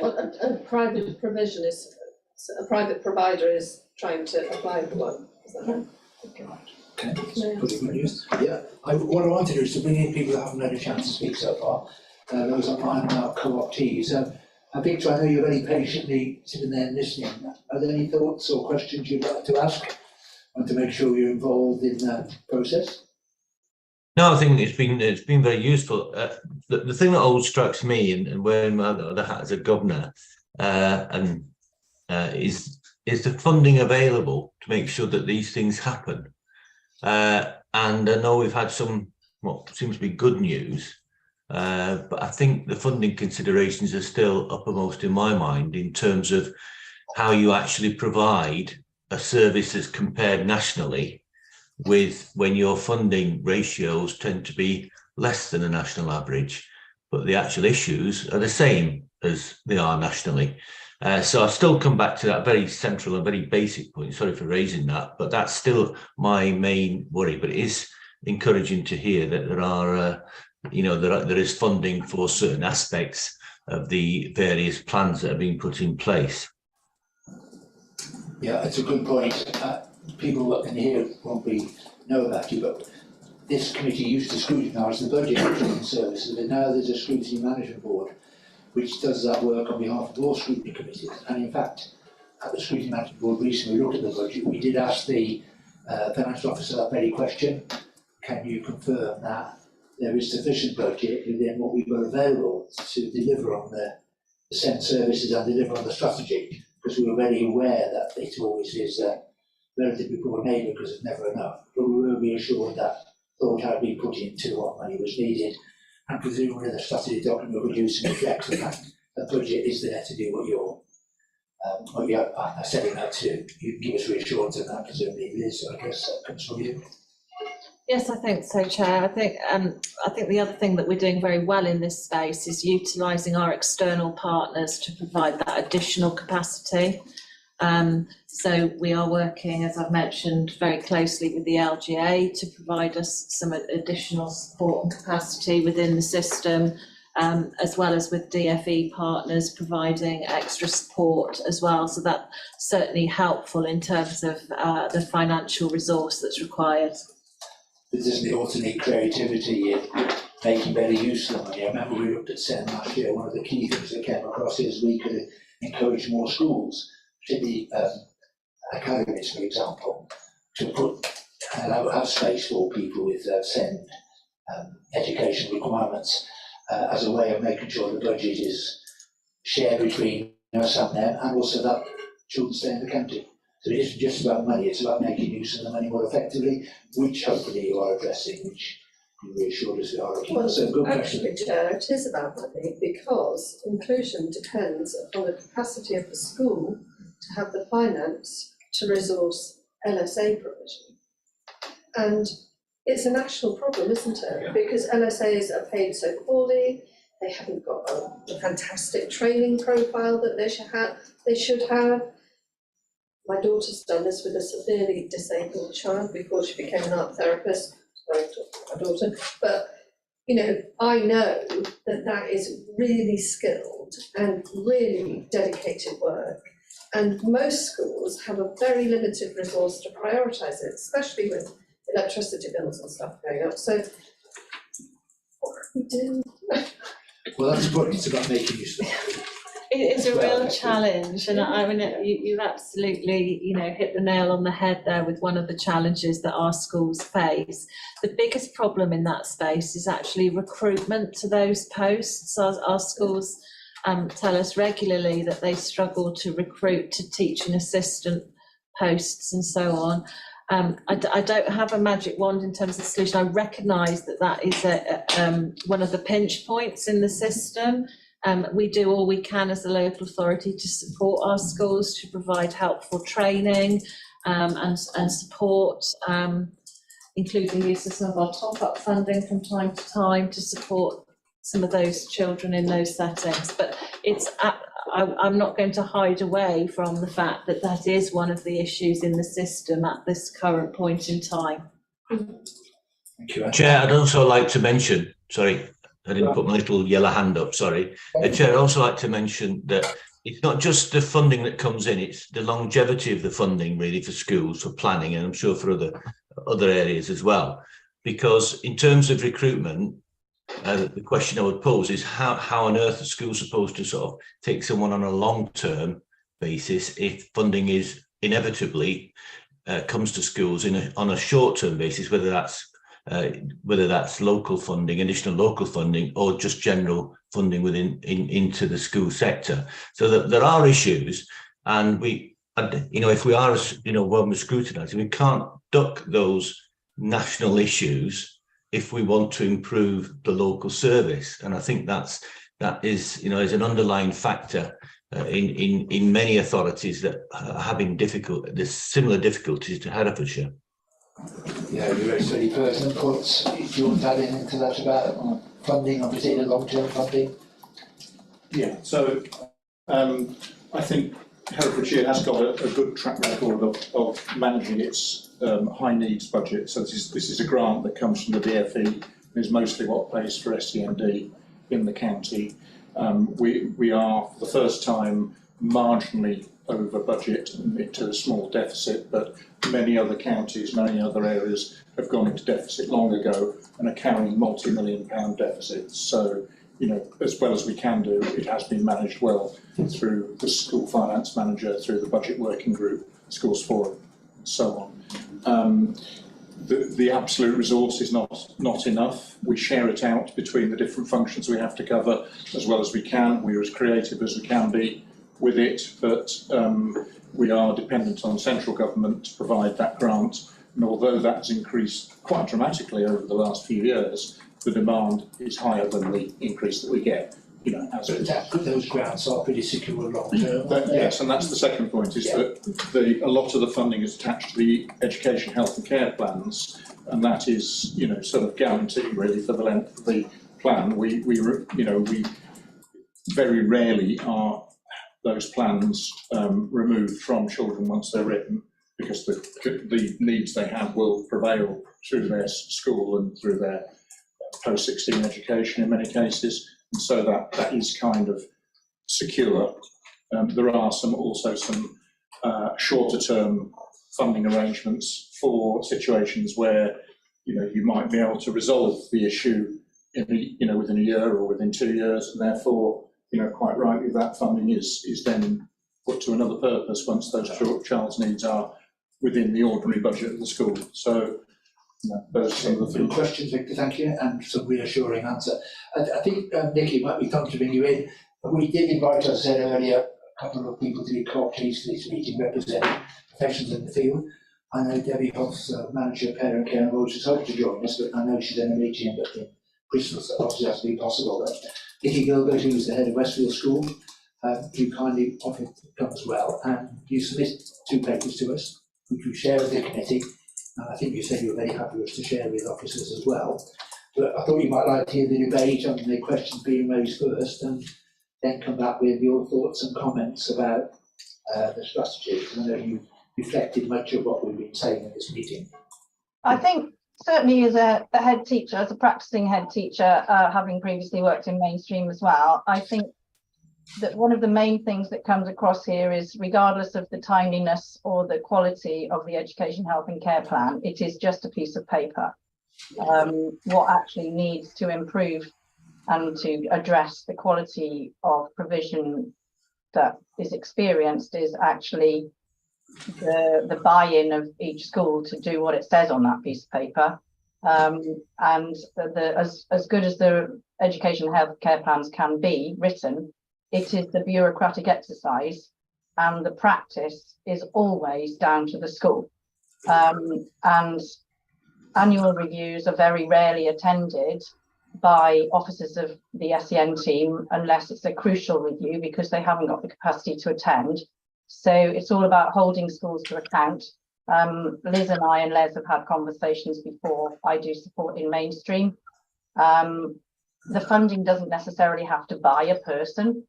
Well, a private provision is, a private provider is trying to apply for one, is that right? Okay, pretty good news. Yeah, what I want to do is to bring in people that haven't had a chance to speak so far. Those online and our co-optees. Victor, I know you're very patiently sitting there and listening. Are there any thoughts or questions you'd like to ask want to make sure you're involved in that process? No, I think it's been very useful. The thing that always strikes me, and wearing my other hat as a governor, is the funding available to make sure that these things happen. And I know we've had some what seems to be good news, but I think the funding considerations are still uppermost in my mind in terms of how you actually provide a service as compared nationally with when your funding ratios tend to be less than a national average, but the actual issues are the same as they are nationally. So I still come back to that very central and very basic point. Sorry for raising that, but that's still my main worry. But it is encouraging to hear that there are, there is funding for certain aspects of the various plans that are being put in place. Yeah, it's a good point. People in here won't know about you, but this committee used to scrutinise the budget of children's services, and now there's a scrutiny management board which does that work on behalf of all scrutiny committees. And in fact, at the scrutiny management board recently, we looked at the budget. We did ask the financial officer that very question: can you confirm that there is sufficient budget within what we've got available to deliver on the sent services and deliver on the strategy? Because we were very aware that it always is relatively poor neighbour because it's never enough. But we were reassured that thought had been put into what money was needed, and presumably the strategy document will reduce and reflect the fact that the budget is there to do what you're setting out to. You can give us reassurance on that, presumably it is. So I guess that comes from you. Yes, I think so, Chair. I think the other thing that we're doing very well in this space is utilising our external partners to provide that additional capacity. So we are working, as I've mentioned, very closely with the LGA to provide us some additional support and capacity within the system, as well as with DFE partners providing extra support as well. So that's certainly helpful in terms of the financial resource that's required. Doesn't it also need creativity in making better use of the money? I remember we looked at SEN last year. One of the key things that came across is we could encourage more schools, particularly academies, for example, to have space for people with SEN education requirements as a way of making sure the budget is shared between us and them, and also that children stay in the county. So it isn't just about money, it's about making use of the money more effectively, which hopefully you are addressing, which you reassured us we are. Well, so good question. actually, Chair, it is about money because inclusion depends upon the capacity of the school to have the finance to resource LSA provision. And it's a national problem, isn't it? Yeah. Because LSAs are paid so poorly, they haven't got a fantastic training profile that they should have. My daughter's done this with a severely disabled child before she became an art therapist. Sorry, my daughter. But, I know that is really skilled and really dedicated work. And most schools have a very limited resource to prioritise it, especially with electricity bills and stuff going up. So, what can we do? Well, that's the point. It's about making use of it. It is a real challenge, and I mean, you've absolutely, hit the nail on the head there with one of the challenges that our schools face. The biggest problem in that space is actually recruitment to those posts. Our schools tell us regularly that they struggle to recruit to teaching assistant posts and so on. I don't have a magic wand in terms of solution. I recognise that is one of the pinch points in the system. We do all we can as a local authority to support our schools, to provide helpful training and support, including the use of some of our top-up funding from time to time to support some of those children in those settings. But I'm not going to hide away from the fact that is one of the issues in the system at this current point in time. Thank you. Chair, I'd also like to mention, sorry, I didn't put my little yellow hand up, sorry. Chair, I'd also like to mention that it's not just the funding that comes in, it's the longevity of the funding really for schools, for planning, and I'm sure for other areas as well. Because in terms of recruitment, the question I would pose is how on earth are schools supposed to sort of take someone on a long-term basis if funding is inevitably comes to schools on a short-term basis, whether that's local funding, additional local funding, or just general funding into the school sector. So that there are issues, and if we are, when we're scrutinising, we can't duck those national issues if we want to improve the local service. And I think that is an underlying factor in many authorities that are having similar difficulties to Herefordshire. Yeah, you're a very steady person. Thoughts, do you want to add anything to that about funding, or particularly long-term funding? Yeah, so I think Herefordshire has got a good track record of managing its high needs budget. So this is a grant that comes from the DfE and is mostly what pays for SEND in the county. We are, for the first time, marginally over budget into a small deficit, but many other counties, many other areas have gone into deficit long ago and are carrying multi-million-pound deficits. So, as well as we can do, it has been managed well through the school finance manager, through the budget working group, schools forum, and so on. The absolute resource is not enough. We share it out between the different functions we have to cover as well as we can. We're as creative as we can be with it, but we are dependent on central government to provide that grant. And although that has increased quite dramatically over the last few years, the demand is higher than the increase that we get. Those grants are pretty secure long term. Yes, and that's the second point, is that a lot of the funding is attached to the education, health and care plans, and that is, sort of guaranteed really for the length of the plan. We very rarely are those plans removed from children once they're written, because the needs they have will prevail through their school and through their post-16 education in many cases. And so that is kind of secure. There are also some shorter term funding arrangements for situations where you might be able to resolve the issue within a year or within 2 years, and therefore quite rightly that funding is then put to another purpose once those child's needs are within the ordinary budget of the school. So those are some of the things. Questions, Victor, thank you, and some reassuring answer. I think, Nicky, it might be time to bring you in. We did invite, as I said earlier, a couple of people to be co-optees for this meeting representing professionals in the field. I know Debbie Hoff's manager, parent care, and Rose is hoping to join us, but I know she's in a meeting, but in Bristol, so obviously has to be possible. But Nicky Gilbert, who's the head of Westfield School, who kindly offered to come as well, and you submitted 2 papers to us, which we share with the committee. And I think you said you were very happy with us to share with officers as well. But I thought you might like to hear the debate and the questions being raised first, and then come back with your thoughts and comments about the strategy. Because I know you've reflected much of what we've been saying in this meeting. I think certainly as a head teacher, as a practicing head teacher, having previously worked in mainstream as well, I think that one of the main things that comes across here is, regardless of the timeliness or the quality of the education, health and care plan, it is just a piece of paper. What actually needs to improve and to address the quality of provision that is experienced is actually the buy-in of each school to do what it says on that piece of paper. And as good as the education, health care plans can be written, it is the bureaucratic exercise, and the practice is always down to the school. And annual reviews are very rarely attended by officers of the SEN team unless it's a crucial review, because they haven't got the capacity to attend. So it's all about holding schools to account. Liz and I and Les have had conversations before. I do support in mainstream. The funding doesn't necessarily have to buy a person.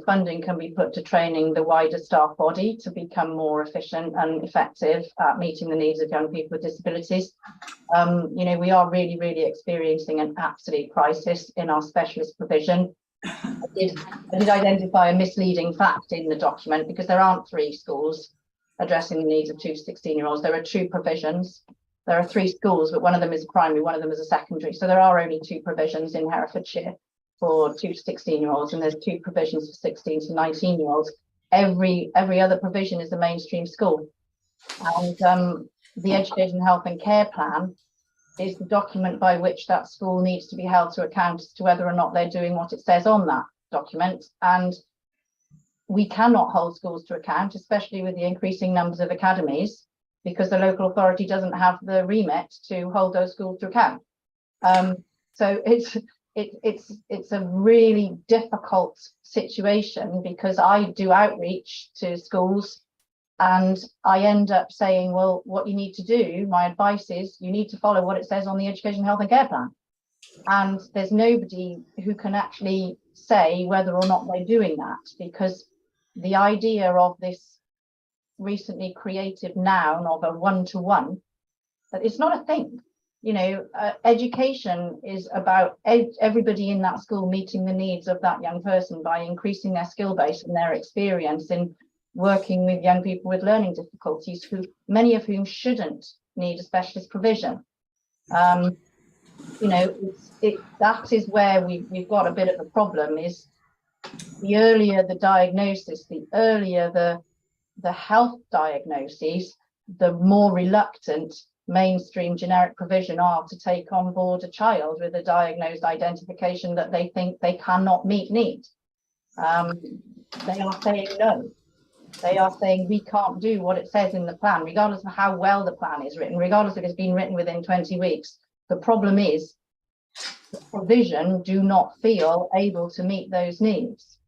Funding can be put to training the wider staff body to become more efficient and effective at meeting the needs of young people with disabilities. We are really experiencing an absolute crisis in our specialist provision. I did identify a misleading fact in the document, because there aren't 3 schools addressing the needs of 2 to 16-year-olds. There are 2 provisions. There are 3 schools, but one of them is a primary, one of them is a secondary. So there are only 2 provisions in Herefordshire for 2 to 16-year-olds, and there's 2 provisions for 16 to 19-year-olds. Every other provision is a mainstream school. And the Education, Health and Care Plan is the document by which that school needs to be held to account as to whether or not they're doing what it says on that document. And we cannot hold schools to account, especially with the increasing numbers of academies, because the local authority doesn't have the remit to hold those schools to account. So it's a really difficult situation, because I do outreach to schools and I end up saying, well, what you need to do, my advice is you need to follow what it says on the Education, Health and Care Plan. And there's nobody who can actually say whether or not they're doing that, because the idea of this recently created noun of a one-to-one, but it's not a thing. You know, education is about everybody in that school meeting the needs of that young person by increasing their skill base and their experience in working with young people with learning difficulties, who many of whom shouldn't need a specialist provision. You know, that is where we've got a bit of a problem. Is the earlier the diagnosis, the earlier the health diagnoses, the more reluctant mainstream generic provision are to take on board a child with a diagnosed identification that they think they cannot meet needs. They are saying no. They are saying we can't do what it says in the plan, regardless of how well the plan is written, regardless if it's been written within 20 weeks. The problem is the provision do not feel able to meet those needs.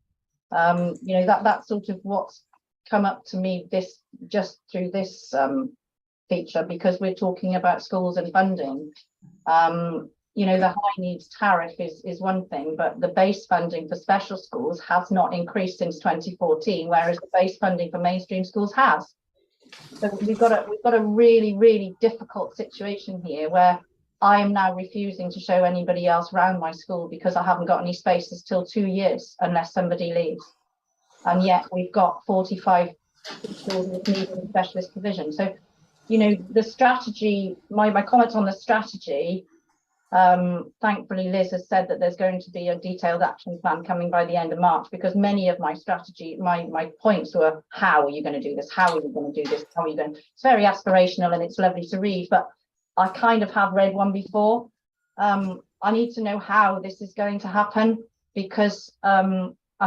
You know, that's sort of what's come up to me just through this feature, because we're talking about schools and funding. You know, the high needs tariff is one thing, but the base funding for special schools has not increased since 2014, whereas the base funding for mainstream schools has. So we've got a really, really difficult situation here, where I am now refusing to show anybody else around my school because I haven't got any spaces till 2 years unless somebody leaves. And yet we've got 45 schools with needing specialist provision. So, you know, the strategy, my comments on the strategy, thankfully Liz has said that there's going to be a detailed action plan coming by the end of March, because many of my strategy, my points were, how are you going to do this? How are you going to do this? How are you going? It's very aspirational and it's lovely to read, but I kind of have read one before. I need to know how this is going to happen, because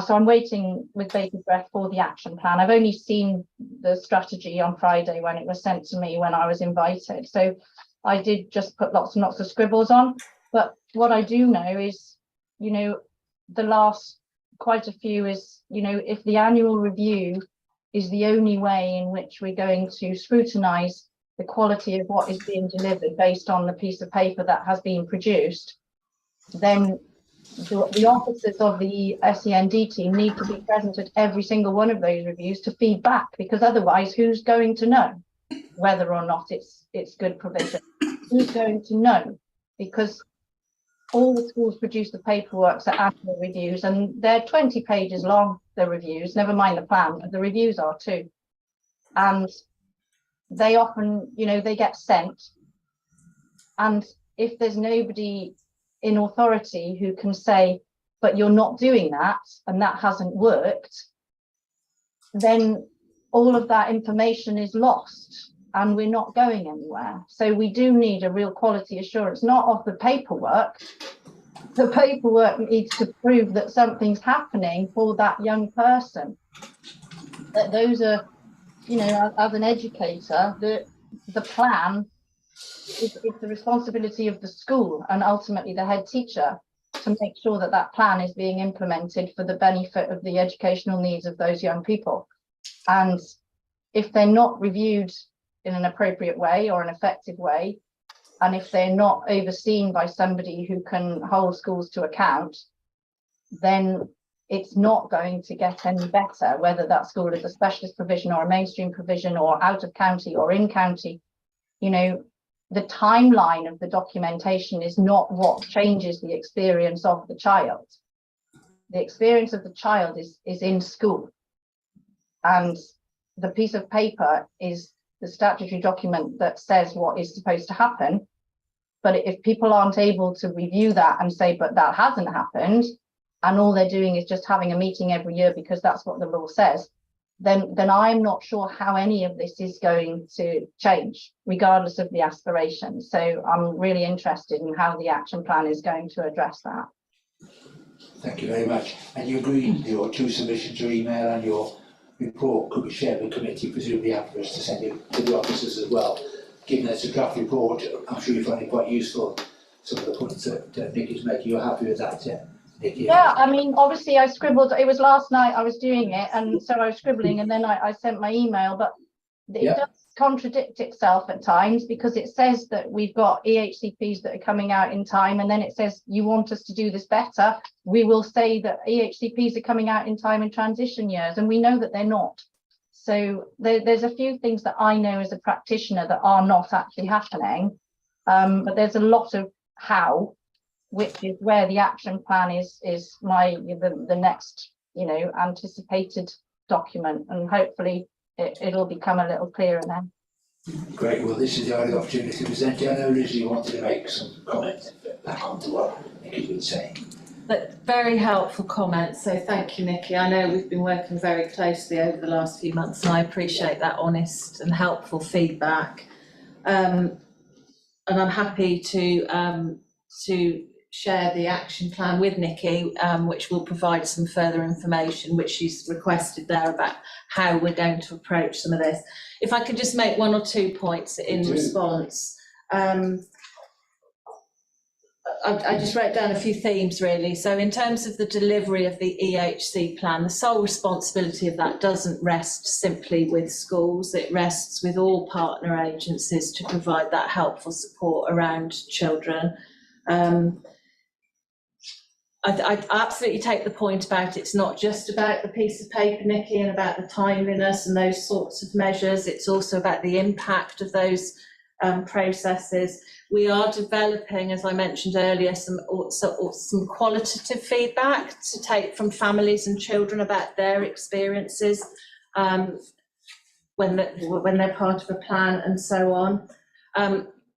so I'm waiting with bated breath for the action plan. I've only seen the strategy on Friday when it was sent to me when I was invited. So I did just put lots and lots of scribbles on. But what I do know is, you know, the last quite a few is, you know, if the annual review is the only way in which we're going to scrutinise the quality of what is being delivered based on the piece of paper that has been produced, then the officers of the SEND team need to be present at every single one of those reviews to feed back, because otherwise who's going to know whether or not it's good provision? Who's going to know? Because all the schools produce the paperwork at annual reviews, and they're 20 pages long, the reviews, never mind the plan, but the reviews are too. And they often, you know, they get sent, and if there's nobody in authority who can say, but you're not doing that and that hasn't worked, then all of that information is lost and we're not going anywhere. So we do need a real quality assurance, not of the paperwork. The paperwork needs to prove that something's happening for that young person. That those are, you know, as an educator, the plan is the responsibility of the school and ultimately the head teacher to make sure that that plan is being implemented for the benefit of the educational needs of those young people. And if they're not reviewed in an appropriate way or an effective way, and if they're not overseen by somebody who can hold schools to account, then it's not going to get any better, whether that school is a specialist provision or a mainstream provision or out of county or in county. You know, the timeline of the documentation is not what changes the experience of the child. The experience of the child is in school, and the piece of paper is the statutory document that says what is supposed to happen. But if people aren't able to review that and say, but that hasn't happened, and all they're doing is just having a meeting every year because that's what the law says, then I'm not sure how any of this is going to change, regardless of the aspirations. So I'm really interested in how the action plan is going to address that. Thank you very much. And you agreed your 2 submissions, your email and your report could be shared with the committee, presumably after us, to send it to the officers as well. Given that it's a draft report, I'm sure you find it quite useful, some of the points that Nicky's making. You're happy with that, Nicky? Yeah, I mean, obviously I scribbled, it was last night I was doing it, and so I was scribbling, and then I sent my email, but it does contradict itself at times, because it says that we've got EHCPs that are coming out in time, and then it says you want us to do this better, we will say that EHCPs are coming out in time in transition years, and we know that they're not. So there's a few things that I know as a practitioner that are not actually happening, but there's a lot of how, which is where the action plan is the next, you know, anticipated document, and hopefully it'll become a little clearer then. Great. Well, this is the only opportunity to present it. I know Lizzie wanted to make some comments back onto what Nicky's been saying. But very helpful comments, so thank you, Nicky. I know we've been working very closely over the last few months, and I appreciate that honest and helpful feedback. And I'm happy to share the action plan with Nicky, which will provide some further information, which she's requested there, about how we're going to approach some of this. If I could just make 1 or 2 points in response. I just wrote down a few themes really. So in terms of the delivery of the EHC plan, the sole responsibility of that doesn't rest simply with schools. It rests with all partner agencies to provide that helpful support around children. I absolutely take the point about it's not just about the piece of paper, Nicky, and about the timeliness and those sorts of measures. It's also about the impact of those processes. We are developing, as I mentioned earlier, some qualitative feedback to take from families and children about their experiences when they're part of a plan and so on.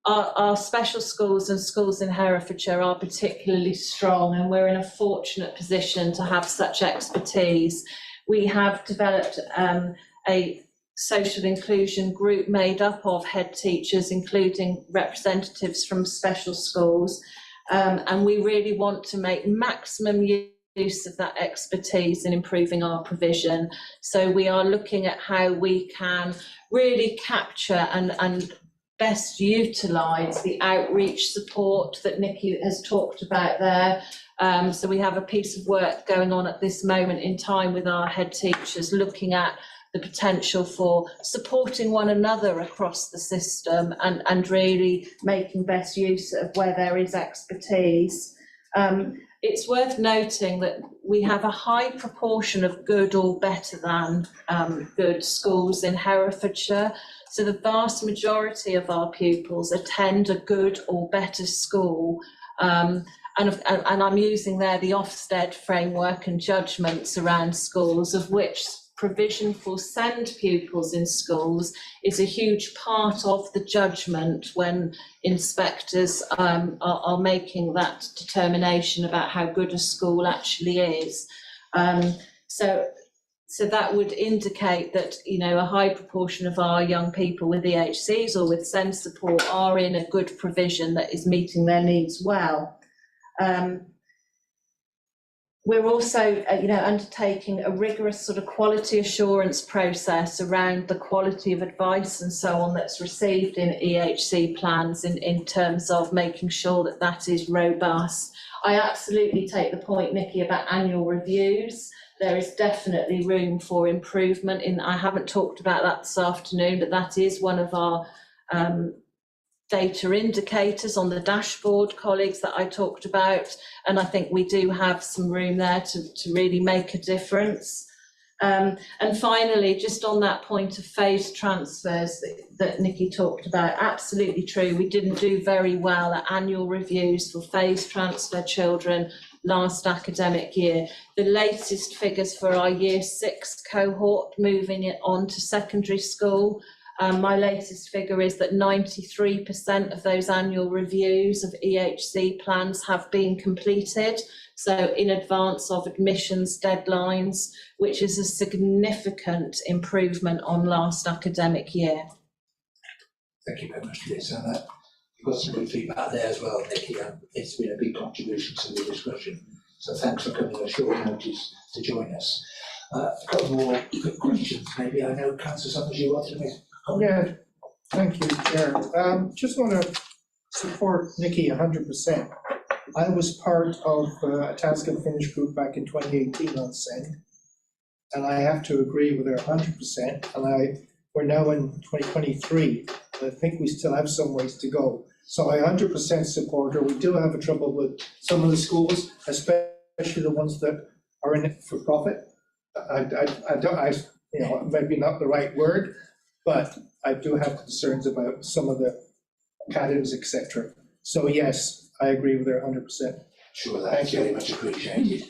Our special schools and schools in Herefordshire are particularly strong, and we're in a fortunate position to have such expertise. We have developed a social inclusion group made up of head teachers, including representatives from special schools, and we really want to make maximum use of that expertise in improving our provision. So we are looking at how we can really capture and best utilise the outreach support that Nicky has talked about there. So we have a piece of work going on at this moment in time with our head teachers, looking at the potential for supporting one another across the system and really making best use of where there is expertise. It's worth noting that we have a high proportion of good or better than good schools in Herefordshire. So the vast majority of our pupils attend a good or better school. And I'm using there the Ofsted framework and judgments around schools, of which provision for SEND pupils in schools is a huge part of the judgment when inspectors are making that determination about how good a school actually is. So that would indicate that, you know, a high proportion of our young people with EHCs or with SEND support are in a good provision that is meeting their needs well. We're also, undertaking a rigorous sort of quality assurance process around the quality of advice and so on that's received in EHC plans in terms of making sure that that is robust. I absolutely take the point, Nicky, about annual reviews. There is definitely room for improvement. I haven't talked about that this afternoon, but that is one of our data indicators on the dashboard, colleagues, that I talked about, and I think we do have some room there to really make a difference. And finally, just on that point of phase transfers that Nicky talked about, absolutely true. We didn't do very well at annual reviews for phase transfer children last academic year. The latest figures for our year 6 cohort moving it on to secondary school My latest figure is that 93% of those annual reviews of EHC plans have been completed, so in advance of admissions deadlines, which is a significant improvement on last academic year. Thank you very much, Liz. And you've got some good feedback there as well, Nikki, and it's been a big contribution to the discussion. So thanks for coming on short notice to join us. A couple more quick questions, maybe. I know Councillor Summers, you wanted to make a comment. Yeah, thank you, Chair. Just want to support Nikki 100%. I was part of a task and finish group back in 2018 on SEND, and I have to agree with her 100%. And we're now in 2023, and I think we still have some ways to go. So I 100% support her. We do have a trouble with some of the schools, especially the ones that are in it for profit. You know, maybe not the right word, but I do have concerns about some of the academies, etc. So yes, I agree with her 100%. Sure, that's very much appreciated.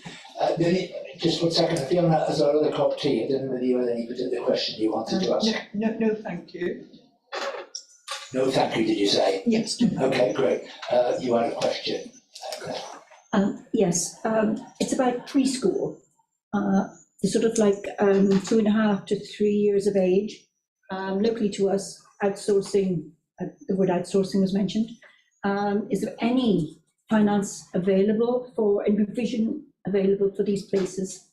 Just 1 second, Fiona, as our other COP T, I don't know whether you had any particular question you wanted to ask. No, thank you. No, thank you, did you say? Yes. Okay, great. You had a question. Yes, it's about preschool. They're sort of like 2.5 to 3 years of age. Locally to us, outsourcing, the word outsourcing was mentioned. Is there any finance available and provision available for these places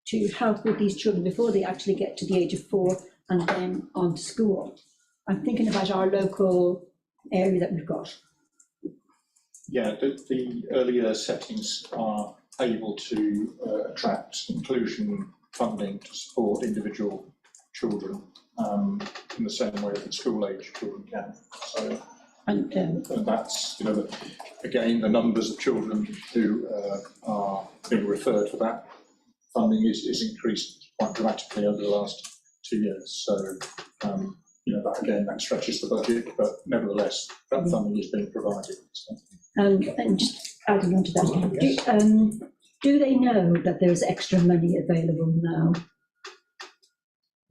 to help with these children before they actually get to the age of 4 and then on to school? I'm thinking about our local area that we've got. Yeah, the earlier settings are able to attract inclusion funding to support individual children in the same way that school-age children can. So, and that's, you know, again, the numbers of children who are being referred for that funding is increased quite dramatically over the last 2 years. So, you know, that again, that stretches the budget, but nevertheless, that funding is being provided. So. And just adding on to that, do they know that there's extra money available now?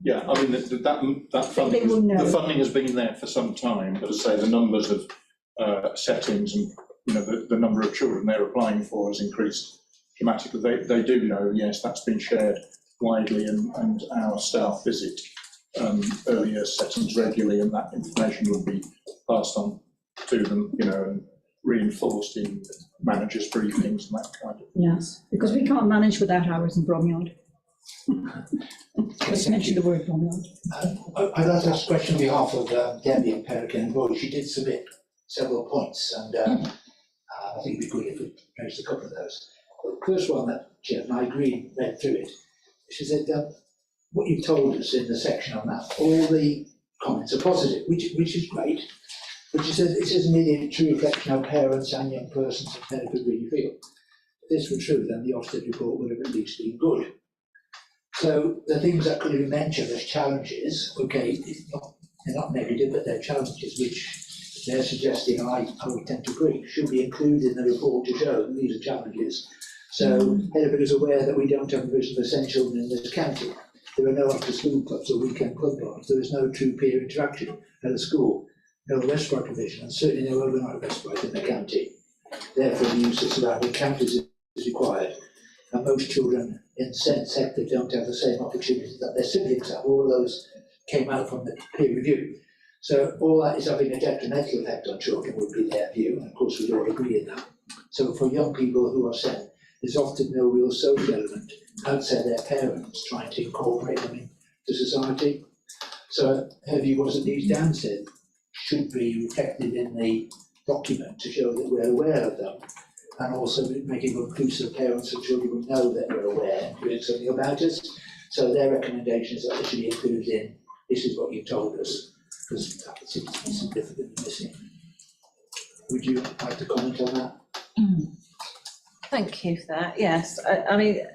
Yeah, I mean, that funding, the funding has been there for some time, but as I say, the numbers of settings and, you know, the number of children they're applying for has increased dramatically. They do know, yes, that's been shared widely, and our staff visit earlier settings regularly, and that information will be passed on to them, you know, and reinforced in managers' briefings and that kind of. Yes, because we can't manage without hours in Bromyard. Just mention the word Bromyard. I'd like to ask a question on behalf of Debbie and Peregrine Boyd. She did submit several points, and I think it'd be good if we raised a couple of those. The first one that Chair, and I agree, read through it. She said, what you've told us in the section on that, all the comments are positive, which is great. But she says it isn't really a true reflection of parents and young persons and benefit really feel. If this were true, then the Ofsted report would have at least been good. So the things that could have been mentioned as challenges, okay, they're not negative, but they're challenges which they're suggesting, and I would tend to agree, should be included in the report to show that these are challenges. So Hereford is aware that we don't have a provision for SEND children in this county. There are no after-school clubs or weekend club bars. There is no true peer interaction at a school. No respite provision, and certainly no overnight respite in the county. Therefore, the use of surrounding counties is required. And most children in the SEND sector don't have the same opportunities that their siblings have. All of those came out from the peer review. So all that is having a detrimental effect on children would be their view, and of course we all agree in that. So for young people who are SEND, there's often no real social element outside their parents trying to incorporate them into society. So her view was that these downstairs should be reflected in the document to show that we're aware of them, and also making inclusive parents and children who know that we're aware and doing something about us. So their recommendation is that they should be included in, this is what you've told us, because that seems to be significantly missing. Would you like to comment on that? Thank you for that. Yes, I mean,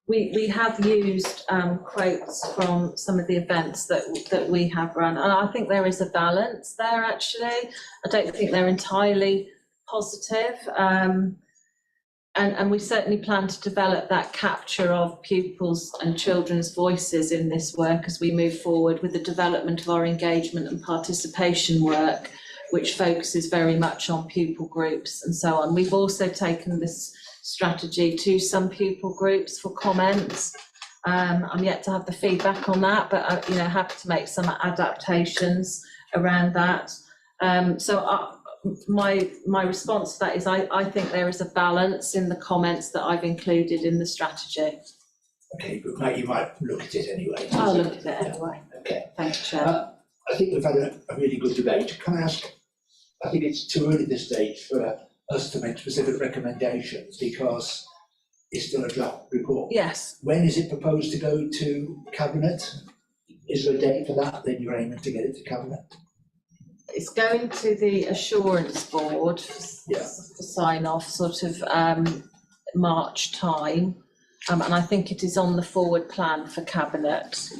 we have used quotes from some of the events that we have run, and I think there is a balance there actually. I don't think they're entirely positive. and we certainly plan to develop that capture of pupils and children's voices in this work as we move forward with the development of our engagement and participation work, which focuses very much on pupil groups and so on. We've also taken this strategy to some pupil groups for comments. I'm yet to have the feedback on that, but happy to make some adaptations around that. My response to that is I think there is a balance in the comments that I've included in the strategy. Okay, but you might look at it anyway. I'll look at it anyway. Okay. Thank you, Chair. I think we've had a really good debate. Can I ask, I think it's too early at this stage for us to make specific recommendations because it's still a draft report. Yes. When is it proposed to go to Cabinet? Is there a date for that? Then you're aiming to get it to Cabinet? It's going to the Assurance Board for sign off sort of March time, and I think it is on the forward plan for Cabinet.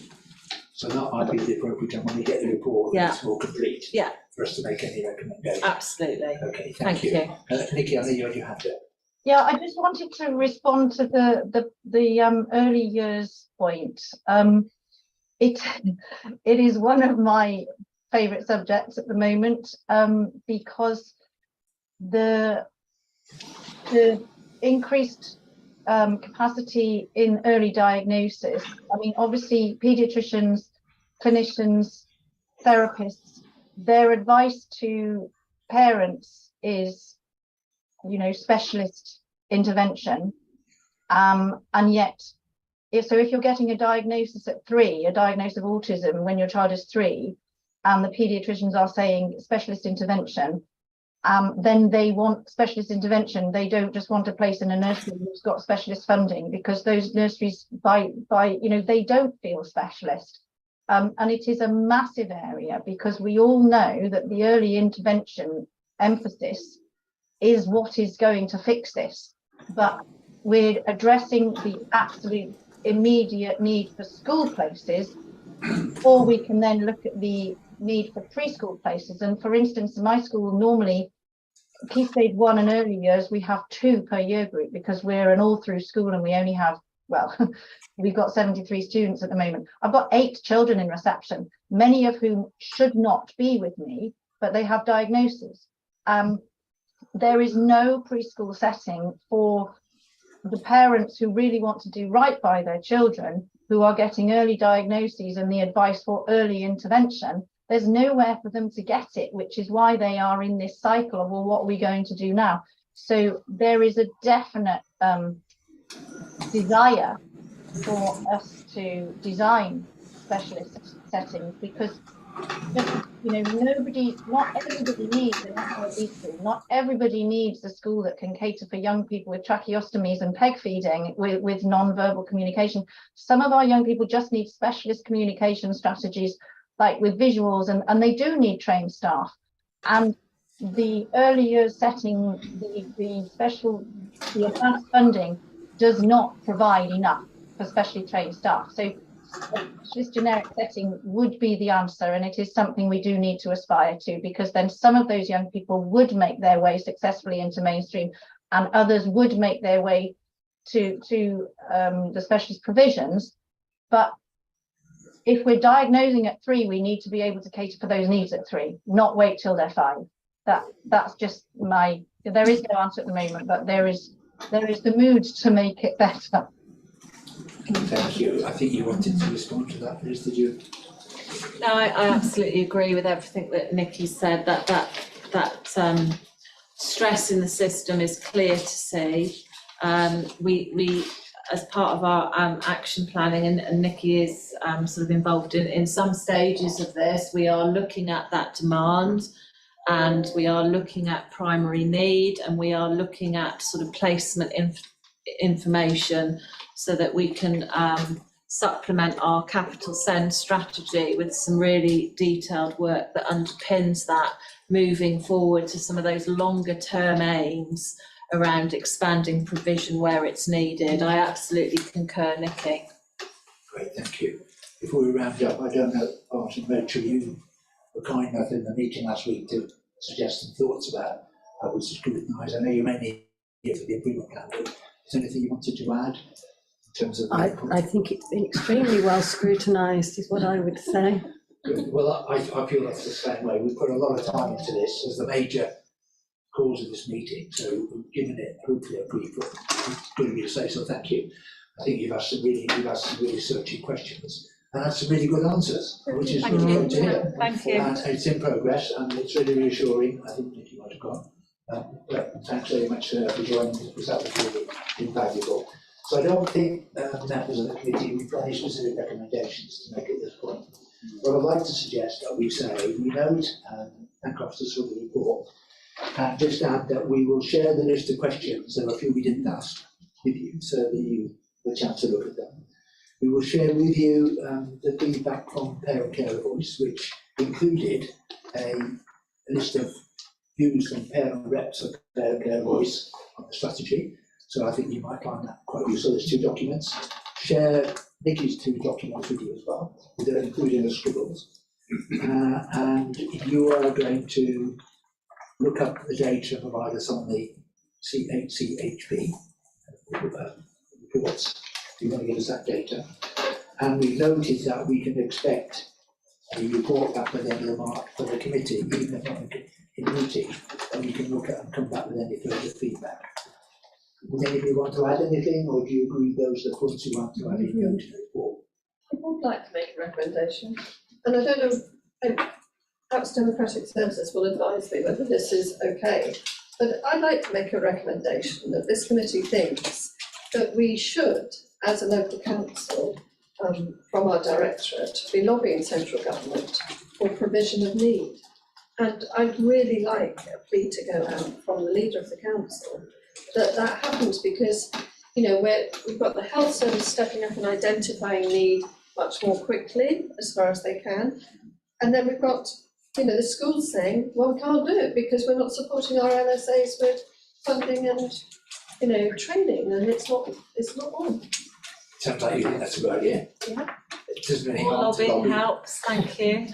So that might be the appropriate time when we get the report. Yeah. It's more complete. Yeah. For us to make any recommendations. Absolutely. Okay, thank you. Nikki, I know you had it. Yeah, I just wanted to respond to the early years point. It is one of my favourite subjects at the moment because the increased capacity in early diagnosis. I mean, obviously, paediatricians, clinicians, therapists, their advice to parents is, specialist intervention, and yet, if you're getting a diagnosis at 3, a diagnosis of autism when your child is 3, and the paediatricians are saying specialist intervention, then they want specialist intervention. They don't just want to place in a nursery who's got specialist funding, because those nurseries, they don't feel specialist. And it is a massive area, because we all know that the early intervention emphasis is what is going to fix this. But we're addressing the absolute immediate need for school places, or we can then look at the need for preschool places. And for instance, in my school, normally Key Stage 1 and early years, we have 2 per year group, because we're an all-through school and we only have, we've got 73 students at the moment. I've got 8 children in reception, many of whom should not be with me, but they have diagnoses. There is no preschool setting for the parents who really want to do right by their children, who are getting early diagnoses and the advice for early intervention. There's nowhere for them to get it, which is why they are in this cycle of, well, what are we going to do now? So there is a definite desire for us to design specialist settings, because not everybody needs an SLB school. Not everybody needs a school that can cater for young people with tracheostomies and peg feeding with non-verbal communication. Some of our young people just need specialist communication strategies, like with visuals, and they do need trained staff. And the early years setting, the advanced funding does not provide enough for specially trained staff. So a specialist generic setting would be the answer, and it is something we do need to aspire to, because then some of those young people would make their way successfully into mainstream, and others would make their way to the specialist provisions. But if we're diagnosing at 3, we need to be able to cater for those needs at 3, not wait till they're 5. That's just there is no answer at the moment, but there is the mood to make it better. Thank you. I think you wanted to respond to that, Liz, did you? No, I absolutely agree with everything that Nikki said. That stress in the system is clear to see. We as part of our action planning, and Nikki is sort of involved in some stages of this, we are looking at that demand, and we are looking at primary need, and we are looking at sort of placement information, so that we can supplement our capital send strategy with some really detailed work that underpins that, moving forward to some of those longer term aims around expanding provision where it's needed. I absolutely concur, Nikki. Great, thank you. Before we round up, I don't know, Martin, Rachel, you were kind enough in the meeting last week to suggest some thoughts about how we scrutinise. I know you mainly here for the improvement plan. Is there anything you wanted to add in terms of? I think it's been extremely well scrutinised, is what I would say. Good. Well, I feel that's the same way. We put a lot of time into this as the major cause of this meeting, so we've given it hopefully a brief. Good of you to say so. Thank you. I think you've asked some really searching questions and had some really good answers, which is good to hear. Thank you. And it's in progress and it's really reassuring. I think Nikki might have gone. But thanks very much for joining us, because that was really invaluable. So I don't think members of the committee we've got any specific recommendations to make at this point. What I'd like to suggest that we say, we note and thank officers for the report, and just add that we will share the list of questions. There are a few we didn't ask with you, so that you have a chance to look at them. We will share with you the feedback from Parent Care Voice, which included a list of views from parent reps of Parent Care Voice on the strategy. So I think you might find that quite useful. There's 2 documents. Share Nikki's 2 documents with you as well, including the scribbles. And you are going to look up the data and provide us on the CHP reports. You're going to give us that data. And we've noted that we can expect a report back at the end of the March for the committee, even if not in meeting, and we can look at and come back with any further feedback. Would anybody want to add anything, or do you agree those are the points you want to add in the report? I would like to make a recommendation, and I don't know, perhaps Democratic Services will advise me whether this is okay, but I'd like to make a recommendation that this committee thinks that we should, as a local council, from our directorate, be lobbying central government for provision of need. And I'd really like a plea to go out from the leader of the council that happens, because, you know, we've got the health service stepping up and identifying need much more quickly as far as they can. And then we've got, you know, the schools saying, well, we can't do it because we're not supporting our LSAs with funding and, you know, training, and it's not on. Sounds like you think that's a good idea. Yeah. It doesn't really More harm to lobbying lobby. helps, thank you.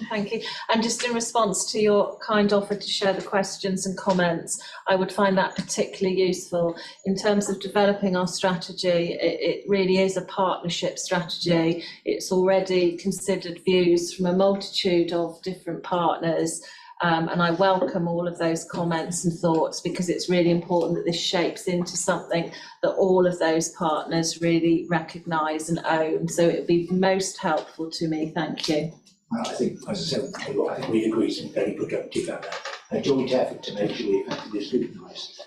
And just in response to your kind offer to share the questions and comments, I would find that particularly useful. In terms of developing our strategy, it really is a partnership strategy. It's already considered views from a multitude of different partners. And I welcome all of those comments and thoughts, because it's really important that this shapes into something that all of those partners really recognise and own. So it would be most helpful to me. Thank you. Well, I think, as I said, I think we agree it's been very productive and a joint effort to make sure we effectively scrutinise.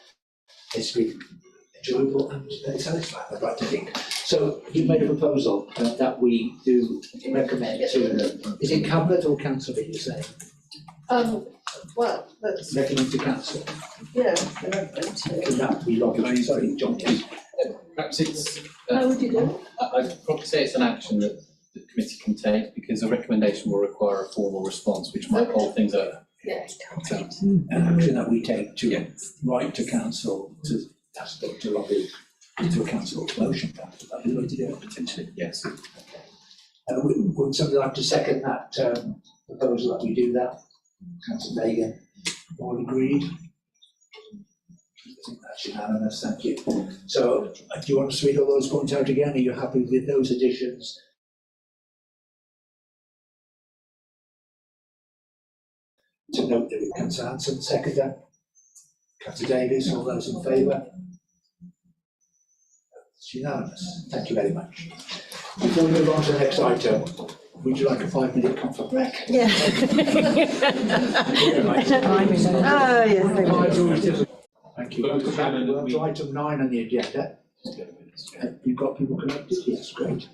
It's been enjoyable and very satisfying, I'd like to think. So you've made a proposal that we do recommend to, is it cabinet or council that you're saying? Well, that's, Recommend to council. yeah, relevant to. Can that be lobby? Sorry, John. Perhaps it's, How would you do it? I'd probably say it's an action that the committee can take, because a recommendation will require a formal response, which might hold things up. Yeah. An action that we take to write to council to ask them to lobby into a council motion. That'd be the way to do it. Potentially, yes. Would somebody like to second that proposal that we do that? Councillor Megan, all agreed? I think that's unanimous, thank you. So, do you want to read all those points out again? Are you happy with those additions? To note that Councillor Hanson, seconder. Councillor Davies, all those in favour? It's unanimous, thank you very much. Before we move on to the next item, would you like a 5-minute comfort break? Yeah. Oh, yes. Thank you. We're on to item 9 on the agenda. You've got people connected? Yes, great.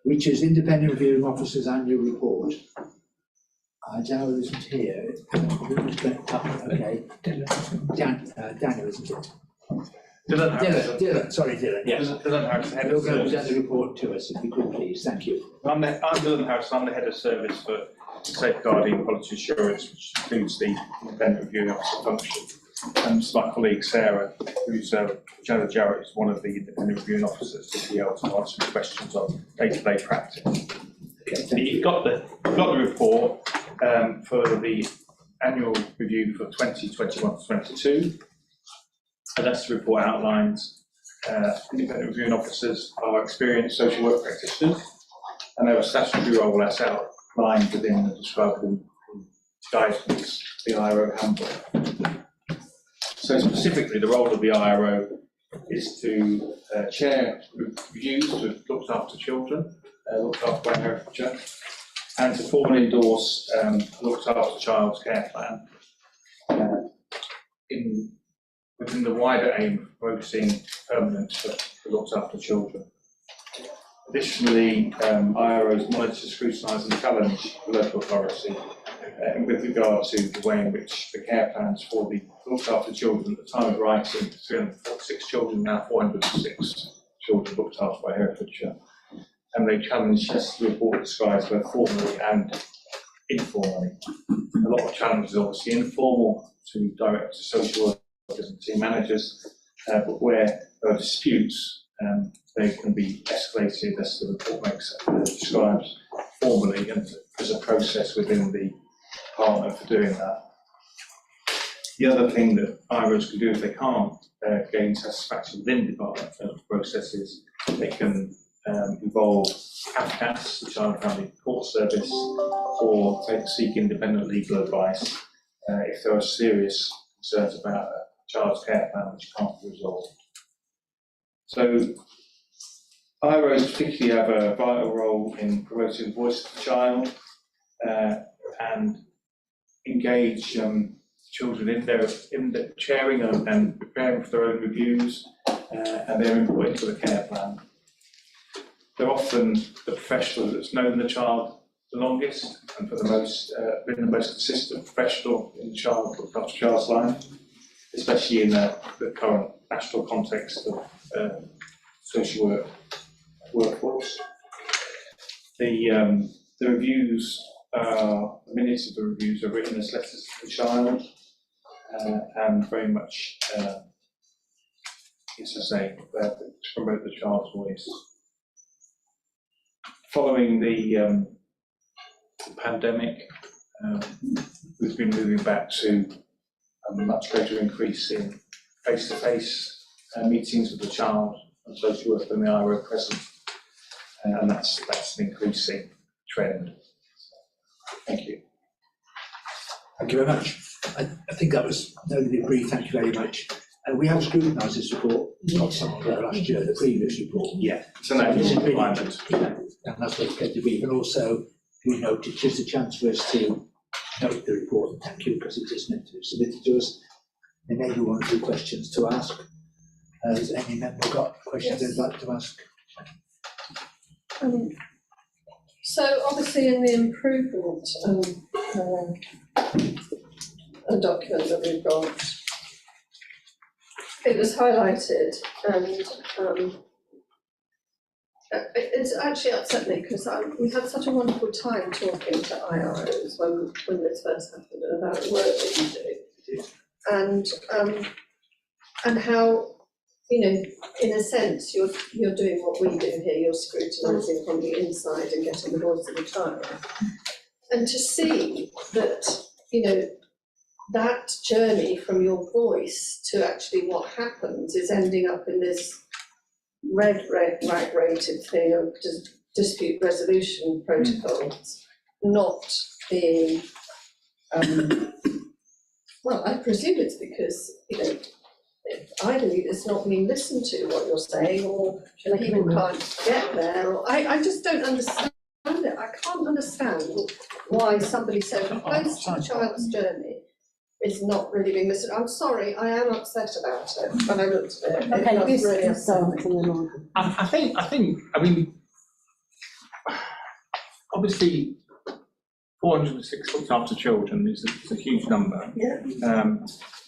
Which is Independent Reviewing Officer's Annual Report. Daniel isn't here. Okay. Daniel isn't it? Dylan, sorry, Dylan, yes. Dylan Harrison, head You're of going to service. present the report to us, if you could please, thank you. I'm Dylan Harrison, I'm the head of service for safeguarding quality assurance, which includes the independent reviewing officer function. And my colleague Sarah, who's Jenna Jarrett, is one of the independent reviewing officers, to be able to answer questions on day-to-day practice. Okay, You've got the report for the annual review for 2021 to 22. As that's the report outlines, independent reviewing officers are experienced social work practitioners, and their statutory role that's outlined within the described guidance, the IRO handbook. So specifically, the role of the IRO is to chair reviews to looked after children, looked after by Herefordshire, and to formally endorse looked after child's care plan within the wider aim of promoting permanence for looked after children. Additionally, IROs monitor, scrutinise and challenge the local authority with regard to the way in which the care plans for the looked after children at the time of writing, 346 children, now 406 children looked after by Herefordshire. And they challenge, as the report describes, both formally and informally. A lot of challenges are obviously informal to directors, social workers and team managers, but where there are disputes, they can be escalated, as the report describes, formally, and there's a process within the department for doing that. The other thing that IROs can do if they can't gain satisfaction within the department processes, they can involve CAFCAS, the Child and Family Court Service, or seek independent legal advice if there are serious concerns about a child's care plan which can't be resolved. So IROs particularly have a vital role in promoting the voice of the child and engage children in the chairing and preparing for their own reviews and their input into the care plan. They're often the professional that's known the child the longest and for the most been the most consistent professional in the child's life, especially in the current national context of social work workforce. The reviews, the minutes of the reviews are written as letters to the child and very much, as I say, to promote the child's voice. Following the pandemic, we've been moving back to a much greater increase in face-to-face meetings with the child and social worker and the IRO present, and that's an increasing trend. Thank you. Thank you very much. I think that was notably brief. Thank you very much. We have scrutinised this report, not some last year, the previous report. Yeah, it's an annual requirement. Yeah, and that's what's kept it brief. And also, we noted just a chance for us to note the report. And thank you, because it is meant to be submitted to us. There may be one or two questions to ask. Has any member got questions they'd like to ask? So obviously in the improvement document that we've got, it was highlighted, and it's actually upset me because we had such a wonderful time talking to IROs when this first happened about the work that you do, and how, you know, in a sense, you're doing what we do here. You're scrutinising from the inside and getting the voice of the child, and to see that, you know, that journey from your voice to actually what happens is ending up in this rag-rated thing of dispute resolution protocols, not being, well, I presume it's because, you know, either it's not being listened to what you're saying, or people can't get there, or I just don't understand it. I can't understand why somebody so close to a child's journey is not really being listened. I'm sorry, I am upset about it when I looked at it. Okay, It this really is upset me. I mean, obviously, 406 looked after children is a huge number. Yeah.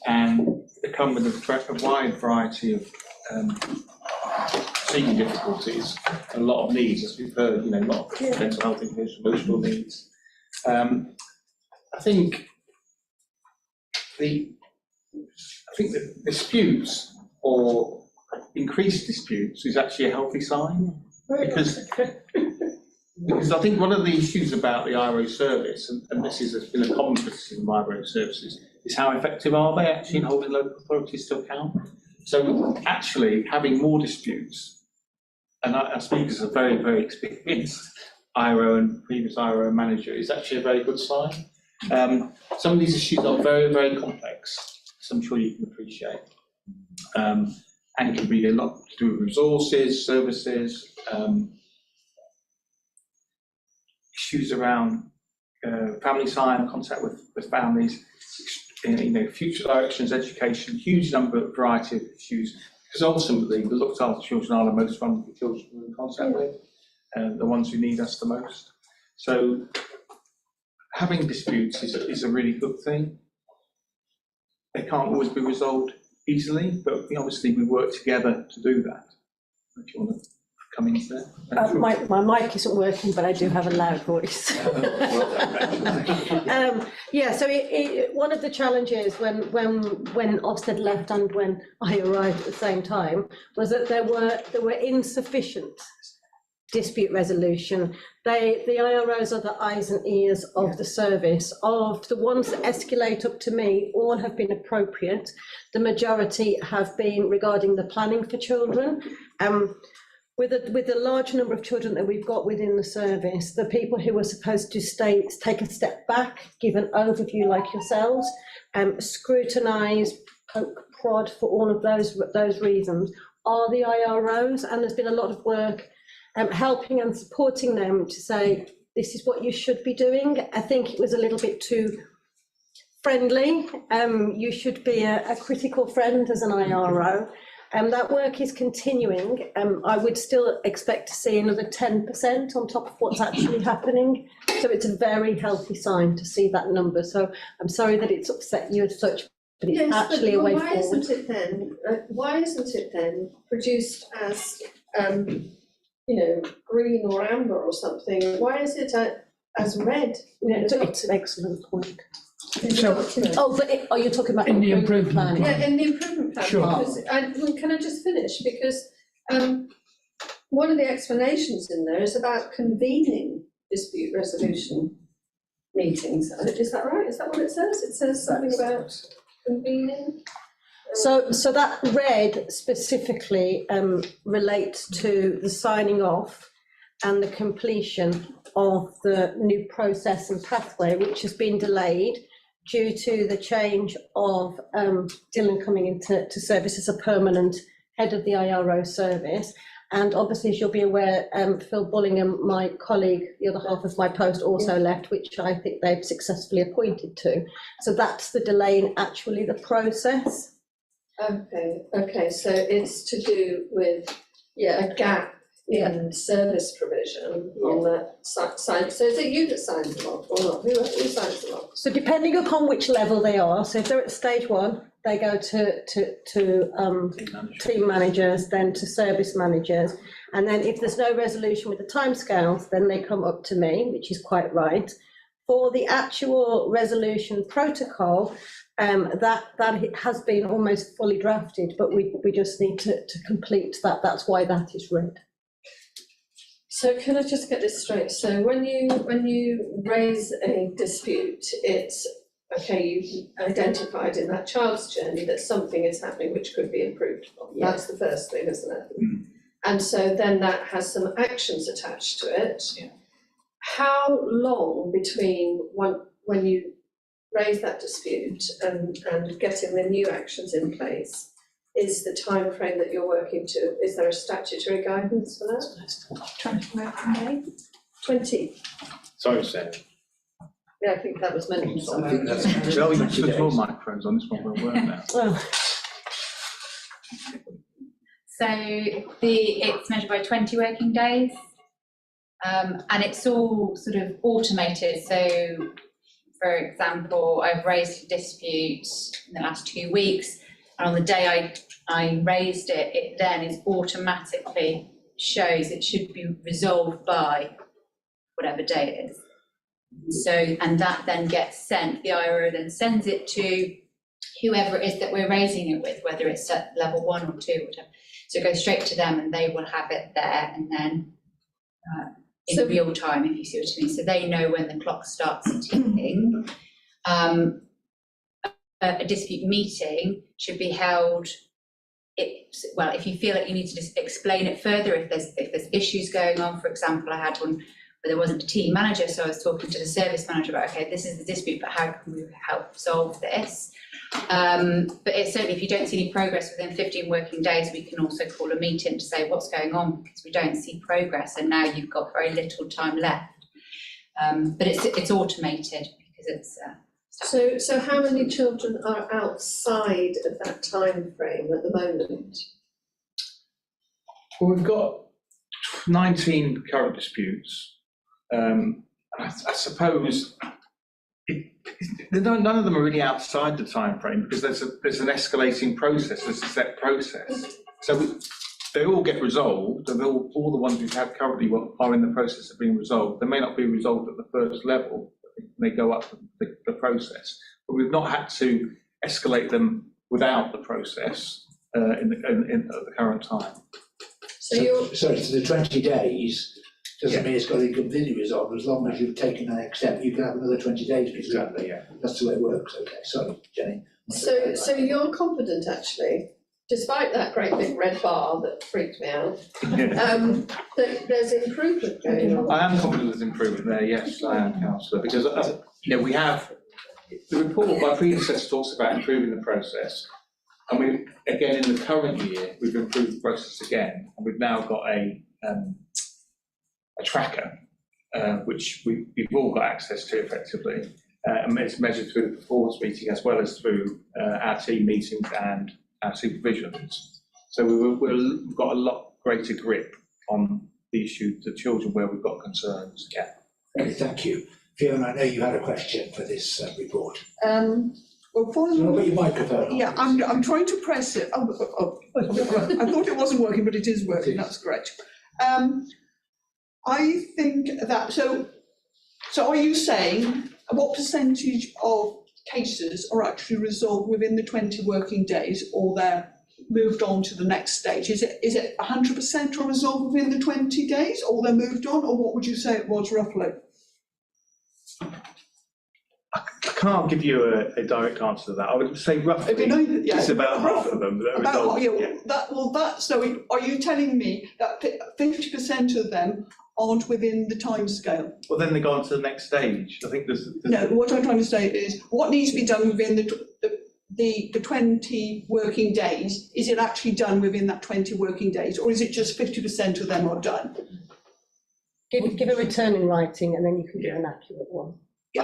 And they come with a wide variety of seeking difficulties, a lot of needs, as we've heard, you know, a lot of mental health issues, emotional needs. I think the disputes or increased disputes is actually a healthy sign, because I think one of the issues about the IRO service, and this has been a common criticism of IRO services, is how effective are they actually in holding local authorities to account? So actually, having more disputes, and I speak as a very, very experienced IRO and previous IRO manager, is actually a very good sign. Some of these issues are very, very complex, as I'm sure you can appreciate. And it can be a lot to do with resources, services, issues around family time, contact with families, future directions, education, huge variety of issues, because ultimately the looked after children are the most vulnerable children we're in contact with, the ones who need us the most. So having disputes is a really good thing. They can't always be resolved easily, but obviously we work together to do that. If you want to come into that. My mic isn't working, but I do have a loud voice. Yeah, so one of the challenges when Ofsted left and when I arrived at the same time was that there were insufficient dispute resolution. The IROs are the eyes and ears of the service. Of the ones that escalate up to me, all have been appropriate. The majority have been regarding the planning for children. With the large number of children that we've got within the service, the people who are supposed to take a step back, give an overview like yourselves, scrutinise, poke, prod for all of those reasons are the IROs, and there's been a lot of work helping and supporting them to say, this is what you should be doing. I think it was a little bit too friendly. You should be a critical friend as an IRO. That work is continuing. I would still expect to see another 10% on top of what's actually happening. So it's a very healthy sign to see that number. So I'm sorry that it's upset you as such, but it's actually a way forward. Why isn't it then produced as green or amber or something? Why is it as red? It's an excellent point. Are you talking about in the improvement plan? Yeah, in the improvement plan. Sure. Because can I just finish? Because one of the explanations in there is about convening dispute resolution meetings. Is that right? Is that what it says? It says something about convening. So that red specifically relates to the signing off and the completion of the new process and pathway, which has been delayed due to the change of Dylan coming into service as a permanent head of the IRO service. And obviously, as you'll be aware, Phil Bullingham, my colleague, the other half of my post also left, which I think they've successfully appointed to. So that's the delay in actually the process. Okay, so it's to do with, a gap in service provision on that side. So is it you that signs them off or not? Who signs them off? So depending upon which level they are, so if they're at stage 1, they go to team managers, then to service managers. And then if there's no resolution with the timescales, then they come up to me, which is quite right. For the actual resolution protocol, that has been almost fully drafted, but we just need to complete that. That's why that is red. So can I just get this straight? So when you raise a dispute, it's okay, you've identified in that child's journey that something is happening which could be improved upon. Yeah. That's the first thing, isn't it? And so then that has some actions attached to it. Yeah. How long between when you raise that dispute and getting the new actions in place is the time frame that you're working to? Is there a statutory guidance for that? 20. Sorry, Sarah. Yeah, I think that was mentioned somewhere. I think that's Joe, you should put microphones on, this one won't work now. So it's measured by 20 working days, and it's all sort of automated. So, for example, I've raised a dispute in the last 2 weeks, and on the day I raised it, it then is automatically shows it should be resolved by whatever day it is. So, and that then gets sent, the IRO then sends it to whoever it is that we're raising it with, whether it's at level 1 or 2, whatever. So it goes straight to them and they will have it there and then in real time, if you see what I mean. So they know when the clock starts ticking. A dispute meeting should be held well, if you feel that you need to just explain it further, if there's issues going on. For example, I had one where there wasn't a team manager, so I was talking to the service manager about, okay, this is the dispute, but how can we help solve this? But it's certainly, if you don't see any progress within 15 working days, we can also call a meeting to say what's going on, because we don't see progress, and now you've got very little time left. But it's automated because it's. So how many children are outside of that time frame at the moment? Well, we've got 19 current disputes. I suppose none of them are really outside the time frame, because there's an escalating process, there's a set process. So they all get resolved, and all the ones we've had currently are in the process of being resolved. They may not be resolved at the first level, they go up the process, but we've not had to escalate them without the process at the current time. So the 20 days doesn't mean it's got to be completely resolved. As long as you've taken the next step, you can have another 20 days. Exactly, yeah. That's the way it works. Okay, sorry, Jenny. So you're confident, actually, despite that great big red bar that freaked me out, that there's improvement going on? I am confident there's improvement there, yes, I am, Councillor, because we have, the report my predecessor talks about improving the process, and we, again, in the current year, we've improved the process again, and we've now got a tracker, which we've all got access to effectively, and it's measured through the performance meeting as well as through our team meetings and our supervisions. So we've got a lot greater grip on the issue, the children where we've got concerns. Yeah. Okay, thank you. Fiona, I know you had a question for this report. Well, following Put your microphone on. Yeah, I'm trying to press it. I thought it wasn't working, but it is working. That's great. I think that so are you saying what percentage of cases are actually resolved within the 20 working days, or they're moved on to the next stage? Is it 100% are resolved within the 20 days, or they're moved on, or what would you say it was roughly? I can't give you a direct answer to that. I would say roughly it's about half of them that are resolved. So are you telling me that 50% of them aren't within the timescale? Well, then they go on to the next stage. I think No, what I'm trying to say is what needs to be done within the 20 working days. Is it actually done within that 20 working days, or is it just 50% of them are done? Give a return in writing, and then you can give an accurate one. Yeah,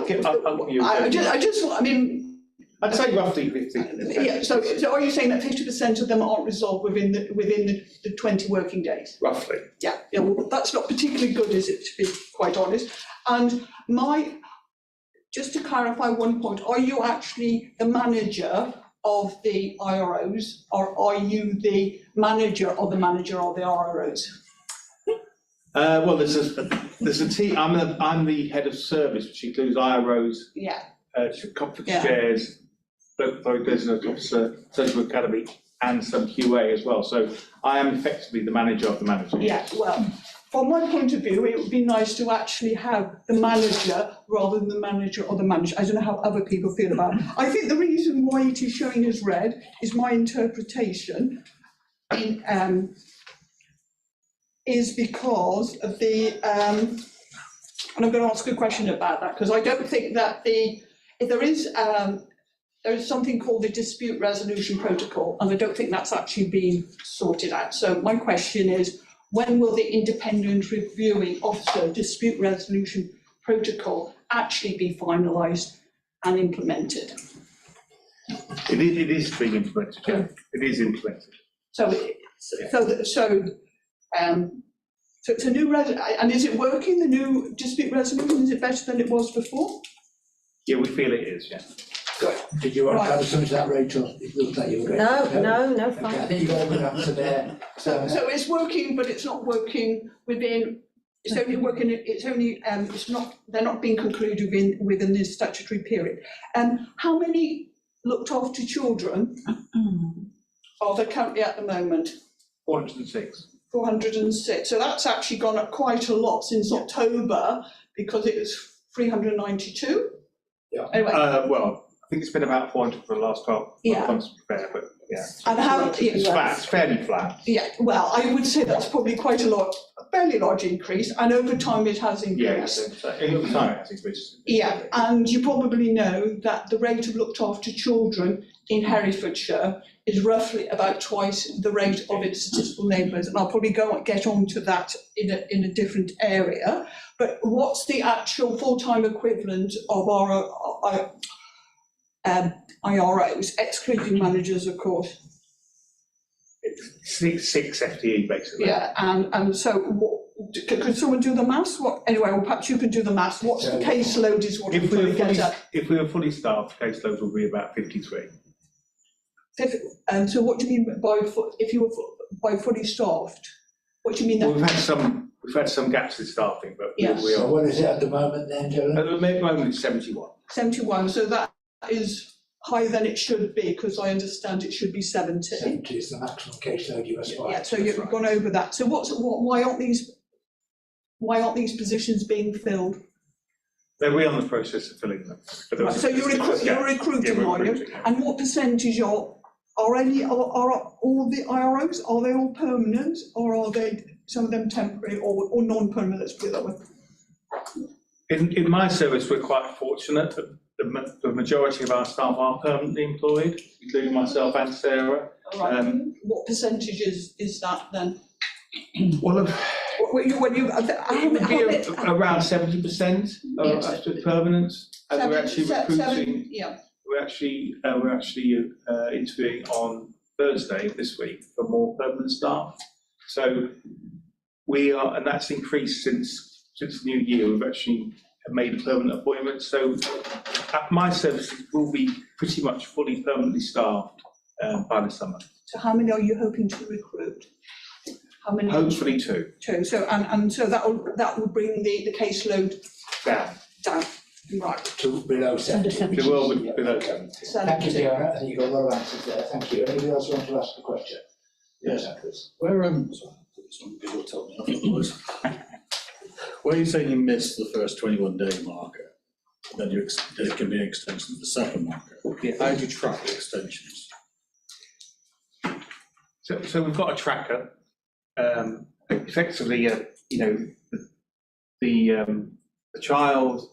I'd say roughly 50. Yeah, so are you saying that 50% of them aren't resolved within the 20 working days? Roughly. Yeah, well, that's not particularly good, is it, to be quite honest? And just to clarify one point, are you actually the manager of the IROs, or are you the manager of the manager of the IROs? Well, there's a team. I'm the head of service, which includes IROs, conference chairs, local authority business officer, social academy, and some QA as well. So I am effectively the manager of the manager. Yeah, well, from my point of view, it would be nice to actually have the manager rather than the manager of the manager. I don't know how other people feel about it. I think the reason why it is showing as red is my interpretation is because of the, and I'm going to ask a question about that, because I don't think that there is something called the dispute resolution protocol, and I don't think that's actually been sorted out. So my question is, when will the independent reviewing officer dispute resolution protocol actually be finalised and implemented? It is being implemented, yeah. It is implemented. So it's a new and is it working, the new dispute resolution? Is it better than it was before? Yeah, we feel it is, yeah. Good. Did you want to add something to that, Rachel? It looked like you were going. No, fine. Okay, I think you've got a good answer there. So it's working, but it's not working within. It's only working. It's only. It's not. They're not being concluded within this statutory period. How many looked after children are there currently at the moment? 406. 406. So that's actually gone up quite a lot since October, because it was 392. Yeah. Anyway. Well, I think it's been about 400 for the last 12 months, to be fair, but Yeah. And how, It's flat, it's fairly flat. yeah, well, I would say that's probably quite a fairly large increase, and over time it has increased. Over time it has increased. Yeah, and you probably know that the rate of looked after children in Herefordshire is roughly about twice the rate of its statistical neighbours, and I'll probably get on to that in a different area. But what's the actual full-time equivalent of our IROs, excluding managers, of course? It's six FTE basically. Yeah, and so could someone do the maths? Anyway, well, perhaps you can do the maths. What's the caseload is what I'm trying to get at. If we were fully staffed, caseload will be about 53. And so what do you mean by if you were by fully staffed? What do you mean that? We've had some gaps in staffing, but Yes. we are. So what is it at the moment then, Dylan? At the moment it's 71. 71, so that is higher than it should be, because I understand it should be 70. 70 is the maximum caseload you aspire. Yeah, so you've gone over that. So why aren't these positions being filled? We're on the process of filling them. Right, so you're recruiting, are you? Yeah. And what percentage are all the IROs, are they all permanent, or are they some of them temporary or non-permanent, let's put it that way? In my service, we're quite fortunate that the majority of our staff are permanently employed, including myself and Sarah. Right. What percentage is that then? Well, around 70% are permanent, and we're actually recruiting. Yeah. We're actually interviewing on Thursday this week for more permanent staff. So we are, and that's increased since the new year. We've actually made a permanent appointment. So my services will be pretty much fully permanently staffed by the summer. So how many are you hoping to recruit? How many? Hopefully two. Two. So and so that will bring the caseload down. Right. To below 70. It will be below 70. Thank you, Fiona. I think you've got a lot of answers there. Thank you. Anybody else want to ask a question? Yes. Where you saying you missed the first 21-day marker, then there can be an extension of the second marker. Yeah. How do you track the extensions? So we've got a tracker. Effectively, the child,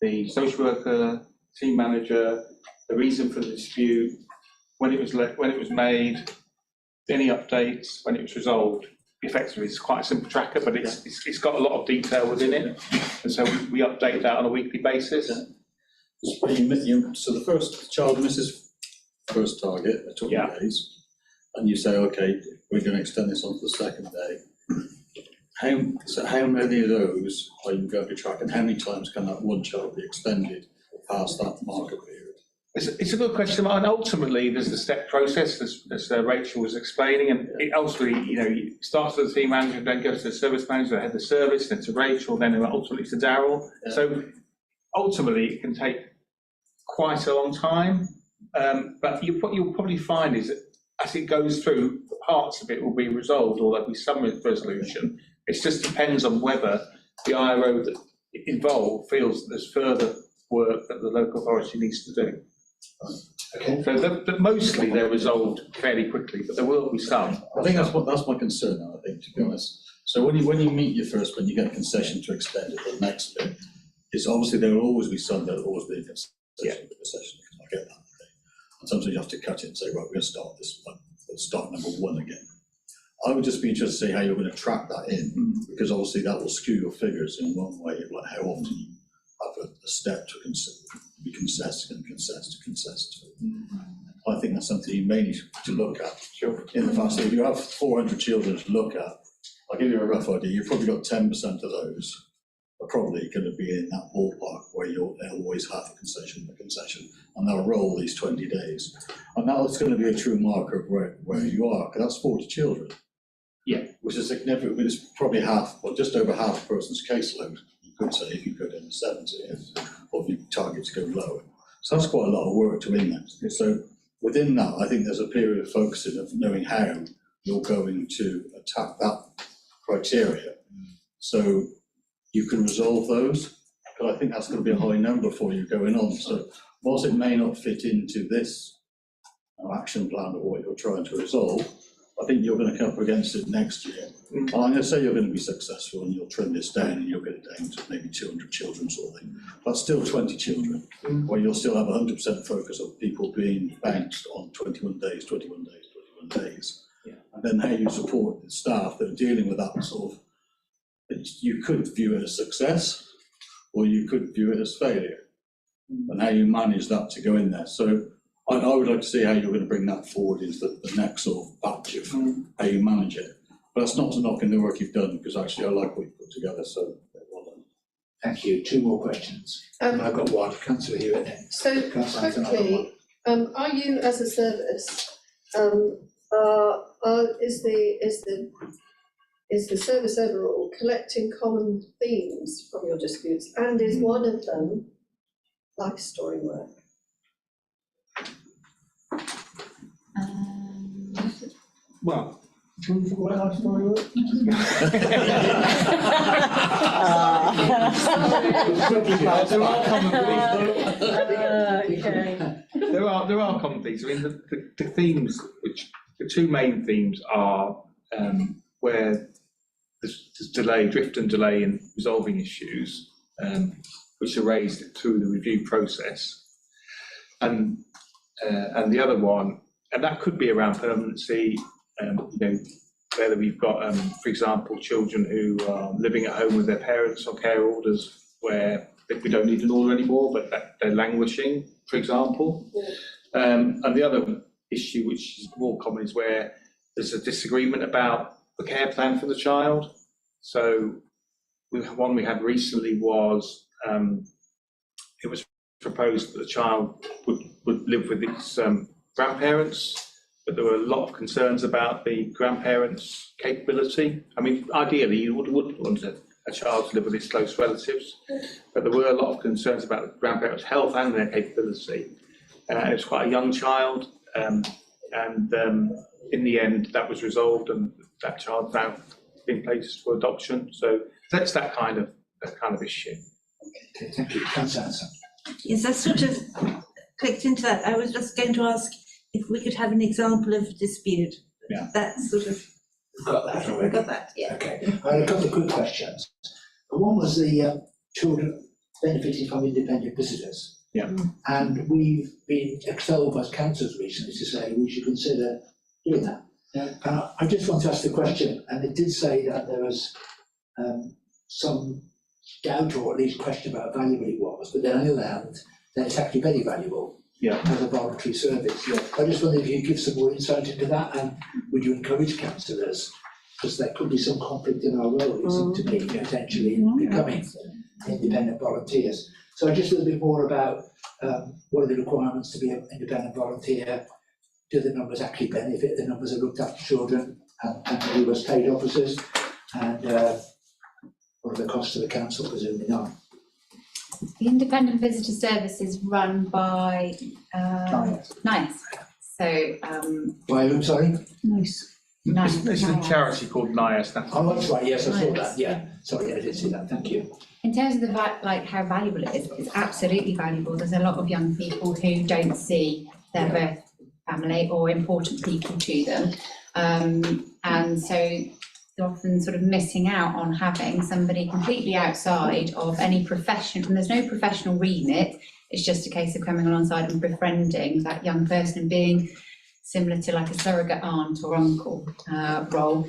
the social worker, team manager, the reason for the dispute, when it was made, any updates, when it was resolved. Effectively, it's quite a simple tracker, but it's got a lot of detail within it, and so we update that on a weekly basis. So the first child misses first target at 20 days, and you say, okay, we're going to extend this on to the second day. How many of those are you going to track, and how many times can that one child be extended past that marker period? It's a good question, and ultimately there's the step process, as Rachel was explaining, and it ultimately, it starts with the team manager, then goes to the service manager, head of the service, then to Rachel, then ultimately to Daryl. Yeah. So ultimately it can take quite a long time, but what you'll probably find is that as it goes through, parts of it will be resolved, or there'll be some resolution. It just depends on whether the IRO that involved feels that there's further work that the local authority needs to do. Okay. So but mostly they're resolved fairly quickly, but there will be some. I think that's my concern now, I think, to be honest. So when you meet your first, when you get a concession to extend it, the next bit is obviously there will always be some, there will always be a concession. Yeah. I get that. And sometimes you have to cut it and say, right, we're going to start this one. Let's start number one again. I would just be interested to see how you're going to track that in, because obviously that will skew your figures in one way, like how often you have a step to be concessed. I think that's something you may need to look at. Sure. In the fact that if you have 400 children to look at, I'll give you a rough idea, you've probably got 10% of those are probably going to be in that ballpark where they'll always have a concession, and they'll roll these 20 days. And that's going to be a true marker of where you are, because that's 40 children. Yeah. Which is significant, but it's probably half, or just over half a person's caseload, you could say, if you go down to 70, or if your targets go lower. So that's quite a lot of work to index. So within that, I think there's a period of focusing, of knowing how you're going to attack that criteria. So you can resolve those, but I think that's going to be a high number for you going on. So whilst it may not fit into this action plan of what you're trying to resolve, I think you're going to come up against it next year. I'm going to say you're going to be successful and you'll trim this down and you'll get it down to maybe 200 children sort of thing. That's still 20 children, where you'll still have 100% focus of people being bounced on 21 days, 21 days, 21 days. Yeah. And then how you support the staff that are dealing with that sort of, you could view it as success or you could view it as failure. And how you manage that to go in there. So I would like to see how you're going to bring that forward into the next sort of batch of how you manage it. But that's not to knock in the work you've done, because actually I like what you've put together, so well done. Thank you. 2 more questions. I've got one. Councillor Hewitt next. So quickly, are you as a service, is the service overall collecting common themes from your disputes, and is one of them life story work? Well, can you talk about life story work? There are common themes. I mean, the themes, which the 2 main themes are where there's delay, drift and delay in resolving issues, which are raised through the review process, and the other one, and that could be around permanency. Whether we've got, for example, children who are living at home with their parents on care orders where we don't need an order anymore, but they're languishing, for example. And the other issue, which is more common, is where there's a disagreement about the care plan for the child. So one we had recently was, it was proposed that the child would live with its grandparents, but there were a lot of concerns about the grandparents' capability. I mean, ideally, you would want a child to live with its close relatives, but there were a lot of concerns about the grandparents' health and their capability. It was quite a young child, and in the end, that was resolved, and that child's now been placed for adoption. So that's that kind of issue. Okay, thank you. Councillor Hanson. Yes, I sort of clicked into that. I was just going to ask if we could have an example of a dispute. Yeah. That sort of. We've got that already. We've got that, yeah. Okay. I had a couple of quick questions. One was the children benefiting from independent visitors. Yeah. And we've been told as councillors recently to say we should consider doing that. Yeah. I just want to ask the question, and it did say that there was some doubt or at least question about how valuable it was, but then on the other hand, then it's actually very valuable. Yeah. As a voluntary service. Yeah. I just wondered if you could give some more insight into that, and would you encourage councillors, because there could be some conflict in our role, it seemed to me, potentially becoming independent volunteers. So just a little bit more about what are the requirements to be an independent volunteer? Do the numbers actually benefit the numbers of looked after children and who was paid officers? And what are the costs to the council? Presumably not. The Independent Visitor Service is run by NICE. So by whom, sorry? Nice. It's a charity called NICE. Oh, that's right. Yes, I saw that. Yeah. Sorry, I did see that. Thank you. in terms of the how valuable it is, it's absolutely valuable. There's a lot of young people who don't see their birth family or important people to them, and so they're often sort of missing out on having somebody completely outside of any profession, and there's no professional remit. It's just a case of coming alongside and befriending that young person and being similar to like a surrogate aunt or uncle role.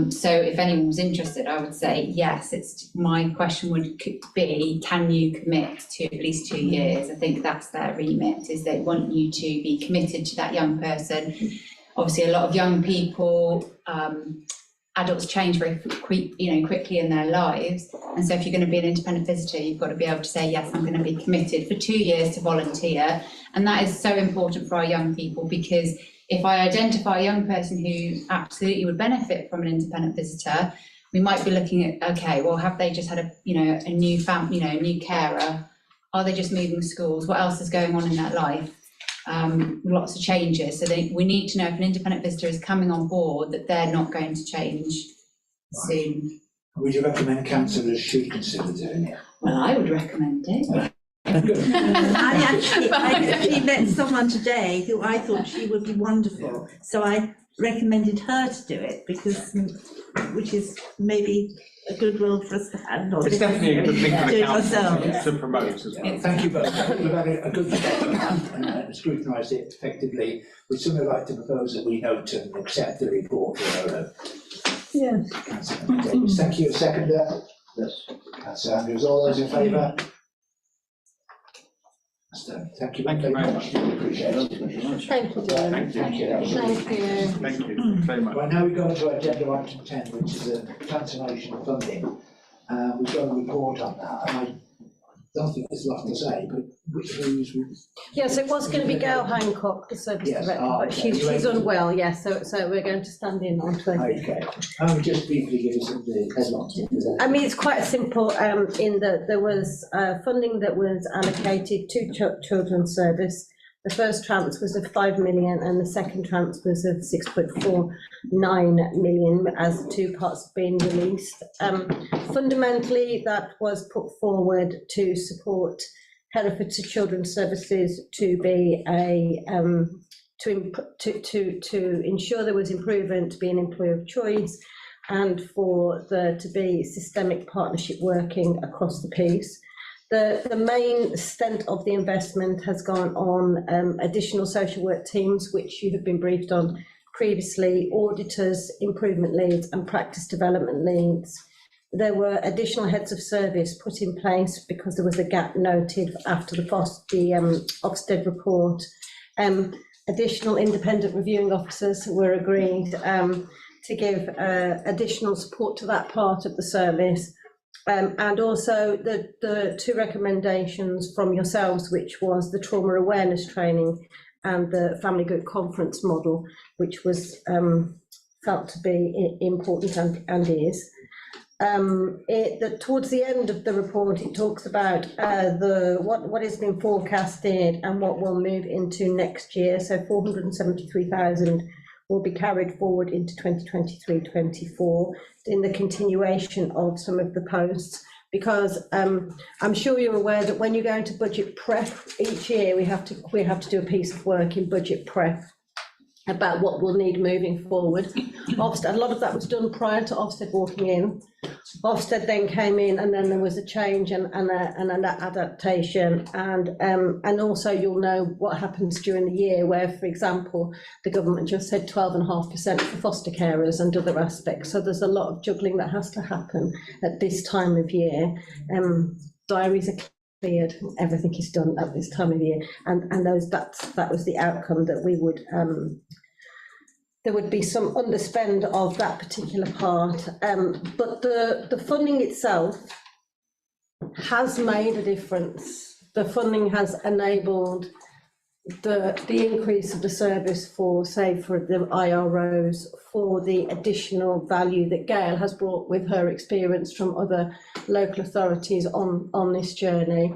So if anyone was interested, I would say yes. My question would be, can you commit to at least 2 years? I think that's their remit, is they want you to be committed to that young person. Obviously, a lot of young people, adults change very quickly in their lives, and so if you're going to be an independent visitor, you've got to be able to say, yes, I'm going to be committed for 2 years to volunteer. And that is so important for our young people, because if I identify a young person who absolutely would benefit from an independent visitor, we might be looking at, okay, well, have they just had a new family, a new carer? Are they just moving schools? What else is going on in their life? Lots of changes. So we need to know if an independent visitor is coming on board, that they're not going to change soon. Would you recommend councillors should consider doing it? Well, I would recommend it. I actually met someone today who I thought she would be wonderful, so I recommended her to do it because, which is maybe a good role for us to have. Not It's definitely a good thing for do the it council ourselves. to promote as well. Thank you both. We've had a good debate and scrutinised it effectively. We'd sort of like to propose that we note and accept the report for our Yes. councillor Davies. Thank you. Seconder? Yes. Councillor Andrews. All those in favour? Thank you very much. Appreciate it. Thank you, John. Thank you. Thank you. That was really- Thank you. Thank you very much. Right, now we go to agenda item 10, which is a transformation of funding. We've got a report on that, and I don't think there's a lot to say, but who's... Yes, it was going to be Gail Hancock, the service Yes, director, okay. but she's unwell, yes, so we're going to stand in on her. Okay. Just briefly give us the headlines. I mean, it's quite simple, in that there was funding that was allocated to children's service. The first tranche was of 5 million and the second tranche was of 6.49 million as the two parts have been released. Fundamentally, that was put forward to support Herefordshire Children's Services to be a to ensure there was improvement, to be an employer of choice, and for there to be systemic partnership working across the piece. The main extent of the investment has gone on additional social work teams, which you have been briefed on previously, auditors, improvement leads and practice development leads. There were additional heads of service put in place because there was a gap noted after the Ofsted report. Additional independent reviewing officers were agreed to give additional support to that part of the service. And also the two recommendations from yourselves, which was the trauma awareness training and the family group conference model, which was felt to be important and is. Towards the end of the report, it talks about what has been forecasted and what will move into next year. So 473,000 will be carried forward into 2023-24 in the continuation of some of the posts, because I'm sure you're aware that when you go into budget prep each year, we have to do a piece of work in budget prep about what we'll need moving forward. Ofsted, a lot of that was done prior to Ofsted walking in. Ofsted then came in, and then there was a change and an adaptation, and also you'll know what happens during the year, where, for example, the government just said 12.5% for foster carers and other aspects. So there's a lot of juggling that has to happen at this time of year. Diaries are cleared, everything is done at this time of year, and that was the outcome, that we would there would be some underspend of that particular part, but the funding itself has made a difference. The funding has enabled the increase of the service for, say, for the IROs, for the additional value that Gail has brought with her experience from other local authorities on this journey.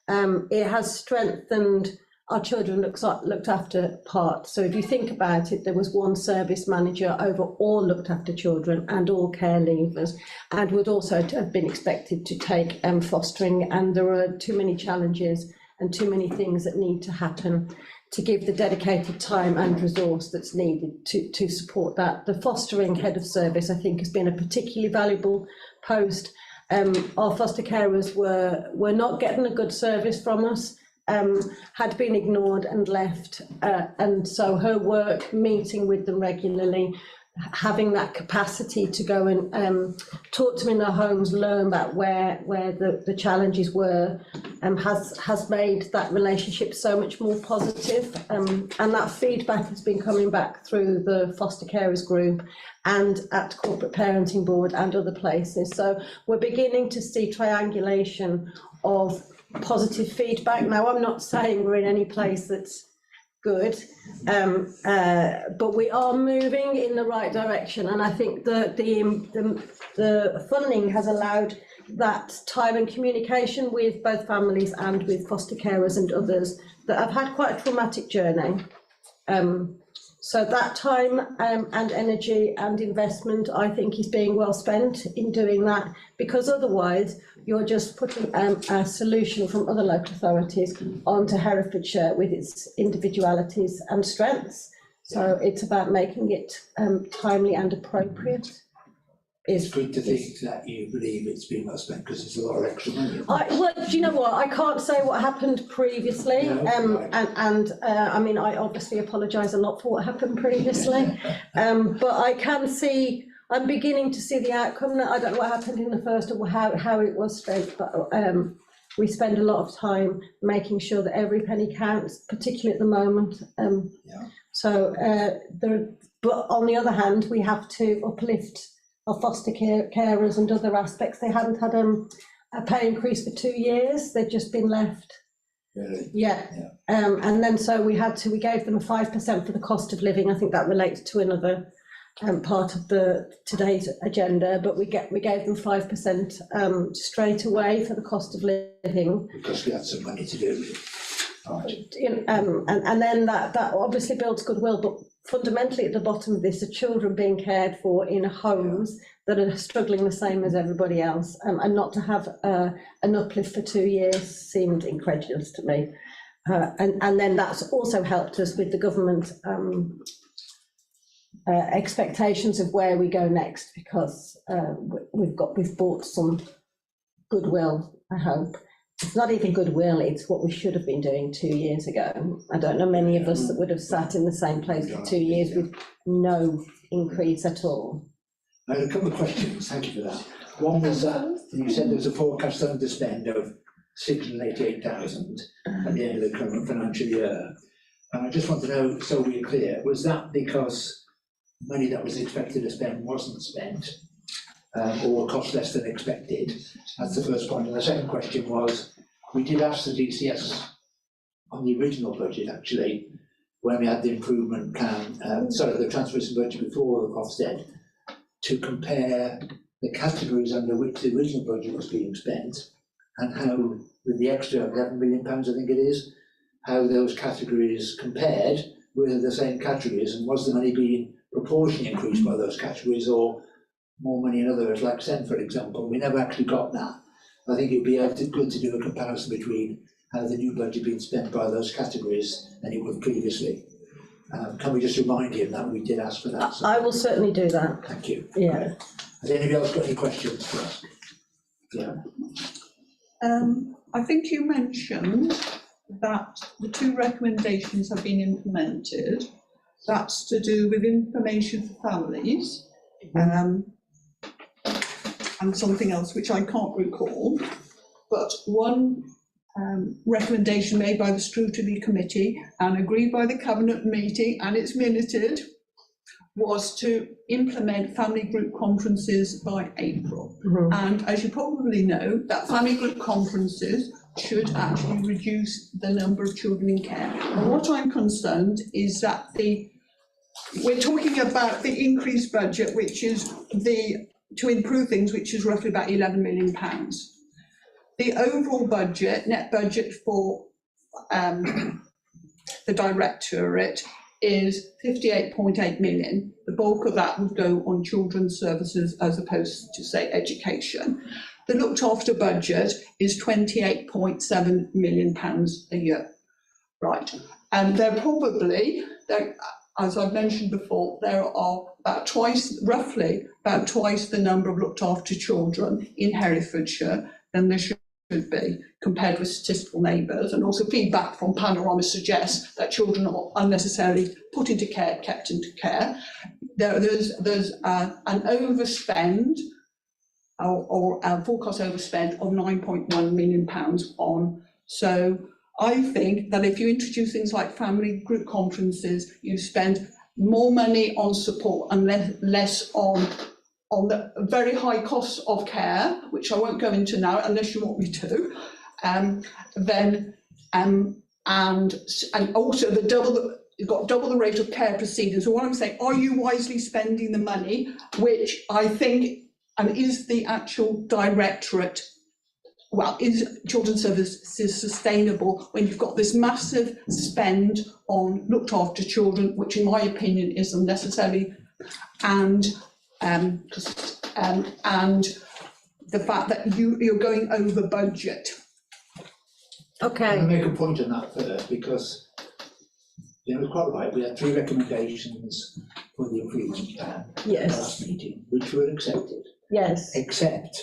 It has strengthened our children looked after part. So if you think about it, there was one service manager over all looked after children and all care leavers, and would also have been expected to take fostering, and there are too many challenges and too many things that need to happen to give the dedicated time and resource that's needed to support that. The fostering head of service, I think, has been a particularly valuable post. Our foster carers were not getting a good service from us, had been ignored and left, and so her work, meeting with them regularly, having that capacity to go and talk to them in their homes, learn about where the challenges were, has made that relationship so much more positive, and that feedback has been coming back through the foster carers group and at corporate parenting board and other places. So we're beginning to see triangulation of positive feedback. Now, I'm not saying we're in any place that's good, but we are moving in the right direction, and I think the funding has allowed that time and communication with both families and with foster carers and others that have had quite a traumatic journey. So that time and energy and investment, I think, is being well spent in doing that, because otherwise you're just putting a solution from other local authorities onto Herefordshire with its individualities and strengths. So it's about making it timely and appropriate. It's good to think that you believe it's been well spent, because it's a lot of extra money. Well, do you know what? I can't say what happened previously, I mean, I obviously apologise a lot for what happened previously, but I can see, I'm beginning to see the outcome. I don't know what happened in the first or how it was spent, but we spend a lot of time making sure that every penny counts, particularly at the moment. So, but on the other hand, we have to uplift our foster carers and other aspects. They hadn't had a pay increase for 2 years. They've just been left. Really? Yeah. And then so we gave them a 5% for the cost of living. I think that relates to another part of today's agenda, but we gave them 5% straight away for the cost of living. Because we had some money to do with it. Right. And then that obviously builds goodwill, but fundamentally at the bottom of this are children being cared for in homes that are struggling the same as everybody else, and not to have an uplift for 2 years seemed incredulous to me. And then that's also helped us with the government expectations of where we go next, because we've bought some goodwill, I hope. It's not even goodwill, it's what we should have been doing 2 years ago. I don't know many of us that would have sat in the same place for 2 years with no increase at all. I had a couple of questions, thank you for that. One was that you said there was a forecast underspend of 688,000 at the end of the current financial year. And I just want to know, so we're clear, was that because money that was expected to spend wasn't spent? Or cost less than expected? That's the first point. And the second question was, we did ask the DCS on the original budget, actually, when we had the improvement plan, the transmission budget before Ofsted, to compare the categories under which the original budget was being spent, and how, with the extra £11 million, I think it is, how those categories compared with the same categories, and was the money being proportionally increased by those categories, or more money in others, like SEND, for example. We never actually got that. I think it would be good to do a comparison between how the new budget being spent by those categories than it was previously. Can we just remind him that we did ask for that? So. I will certainly do that. Thank you. Yeah. Has anybody else got any questions for us? Yeah. I think you mentioned that the 2 recommendations have been implemented. That's to do with information for families. And something else which I can't recall, but one recommendation made by the Scrutiny Committee and agreed by the Cabinet meeting, and it's minuted, was to implement family group conferences by April. And as you probably know, that family group conferences should actually reduce the number of children in care. And what I'm concerned is that we're talking about the increased budget, which is to improve things, which is roughly about £11 million. The overall budget, net budget for the Directorate is 58.8 million. The bulk of that would go on children's services as opposed to, say, education. The looked after budget is £28.7 million a year. Right. And as I've mentioned before, there are roughly about twice the number of looked after children in Herefordshire than there should be, compared with statistical neighbours. And also feedback from Panorama suggests that children are unnecessarily put into care, kept into care. There's an overspend or a forecast overspend of £9.1 million on. So I think that if you introduce things like family group conferences, you spend more money on support and less on the very high costs of care, which I won't go into now unless you want me to, and also you've got double the rate of care proceedings. So what I'm saying, are you wisely spending the money, which I think, and is the actual Directorate well, is children's services sustainable when you've got this massive spend on looked after children, which in my opinion is unnecessary, and the fact that you're going over budget. Okay. I'm going to make a point on that first, because it's quite right. We had 3 recommendations for the improvement plan last meeting, which were accepted. Yes. Except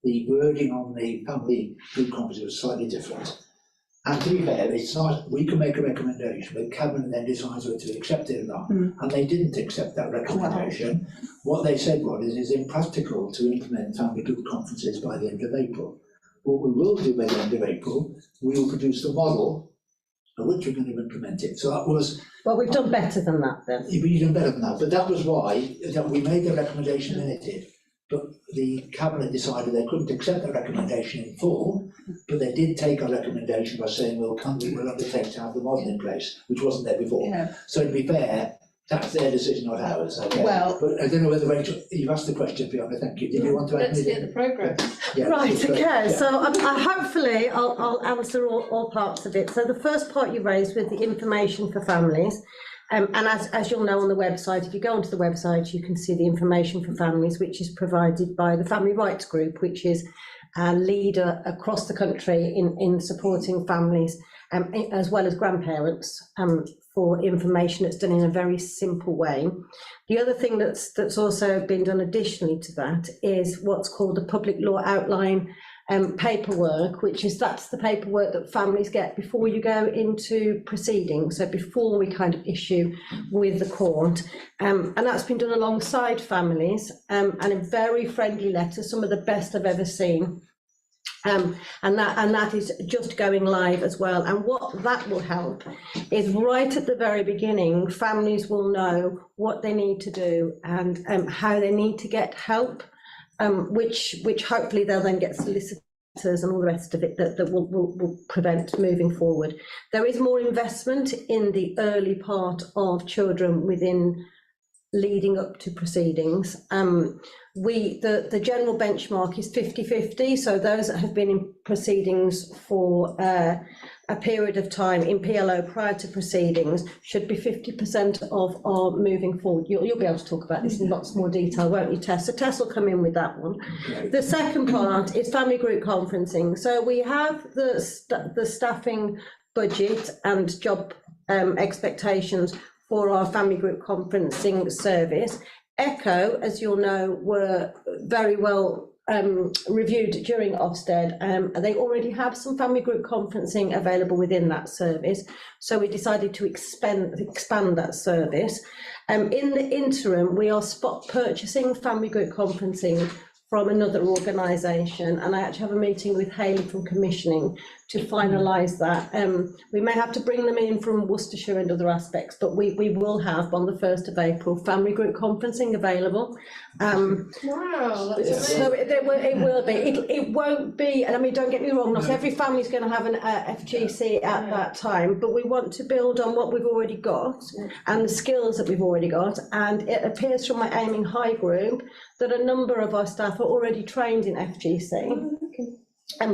the wording on the family group conference was slightly different. And to be fair, it's not, we can make a recommendation, but Cabinet then decides whether to accept it or not. And they didn't accept that recommendation. What they said was, it is impractical to implement family group conferences by the end of April. What we will do by the end of April, we will produce the model of which we're going to implement it. So that was... Well, we've done better than that then. You've done better than that, but that was why that we made the recommendation limited. But the Cabinet decided they couldn't accept the recommendation in full, but they did take our recommendation by saying we'll undertake to have the model in place, which wasn't there before. Yeah. So to be fair, that's their decision, not ours. Okay? Well, but I don't know whether Rachel, you've asked the question, Fiona. Thank you. Did you want to add Let's anything? hear the progress. Yeah, Right, that's okay, great. Yeah. so hopefully I'll answer all parts of it. So the first part you raised with the information for families, and as you'll know on the website, if you go onto the website, you can see the information for families, which is provided by the Family Rights Group, which is a leader across the country in supporting families, as well as grandparents, for information that's done in a very simple way. The other thing that's also been done additionally to that is what's called the Public Law Outline paperwork, that's the paperwork that families get before you go into proceedings, so before we kind of issue with the court, and that's been done alongside families, and a very friendly letter, some of the best I've ever seen. And that is just going live as well. And what that will help is right at the very beginning, families will know what they need to do and how they need to get help, which hopefully they'll then get solicitors and all the rest of it that will prevent moving forward. There is more investment in the early part of children within leading up to proceedings. The general benchmark is 50-50, so those that have been in proceedings for a period of time in PLO prior to proceedings should be 50% of our moving forward. You'll be able to talk about this in lots more detail, won't you, Tess? So Tess will come in with that one. The second part is family group conferencing. So we have the staffing budget and job expectations for our family group conferencing service. ECHO, as you'll know, were very well reviewed during Ofsted. They already have some family group conferencing available within that service, so we decided to expand that service. In the interim, we are spot purchasing family group conferencing from another organisation, and I actually have a meeting with Hayley from commissioning to finalise that. We may have to bring them in from Worcestershire and other aspects, but we will have on the 1st of April family group conferencing available. Wow, that's amazing. So it will be. It won't be, and I mean, don't get me wrong, not every family is going to have an FGC at that time, but we want to build on what we've already got and the skills that we've already got. And it appears from my Aiming High group that a number of our staff are already trained in FGC,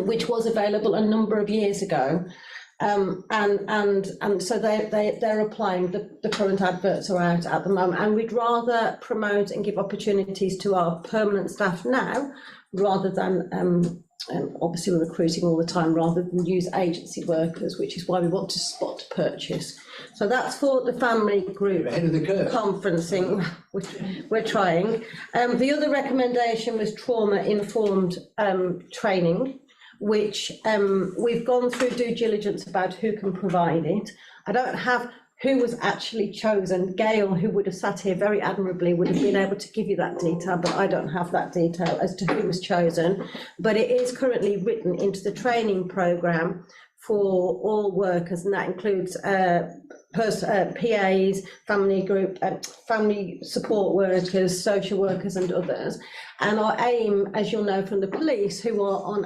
which was available a number of years ago. And so they're applying. The current adverts are out at the moment, and we'd rather promote and give opportunities to our permanent staff now, rather than obviously we're recruiting all the time, rather than use agency workers, which is why we want to spot purchase. So that's for the family group conferencing, which we're trying. The other recommendation was trauma-informed training, which we've gone through due diligence about who can provide it. I don't have who was actually chosen. Gail, who would have sat here very admirably, would have been able to give you that detail, but I don't have that detail as to who was chosen. But it is currently written into the training programme for all workers, and that includes PAs, family group, family support workers, social workers and others. And our aim, as you'll know from the police, who are on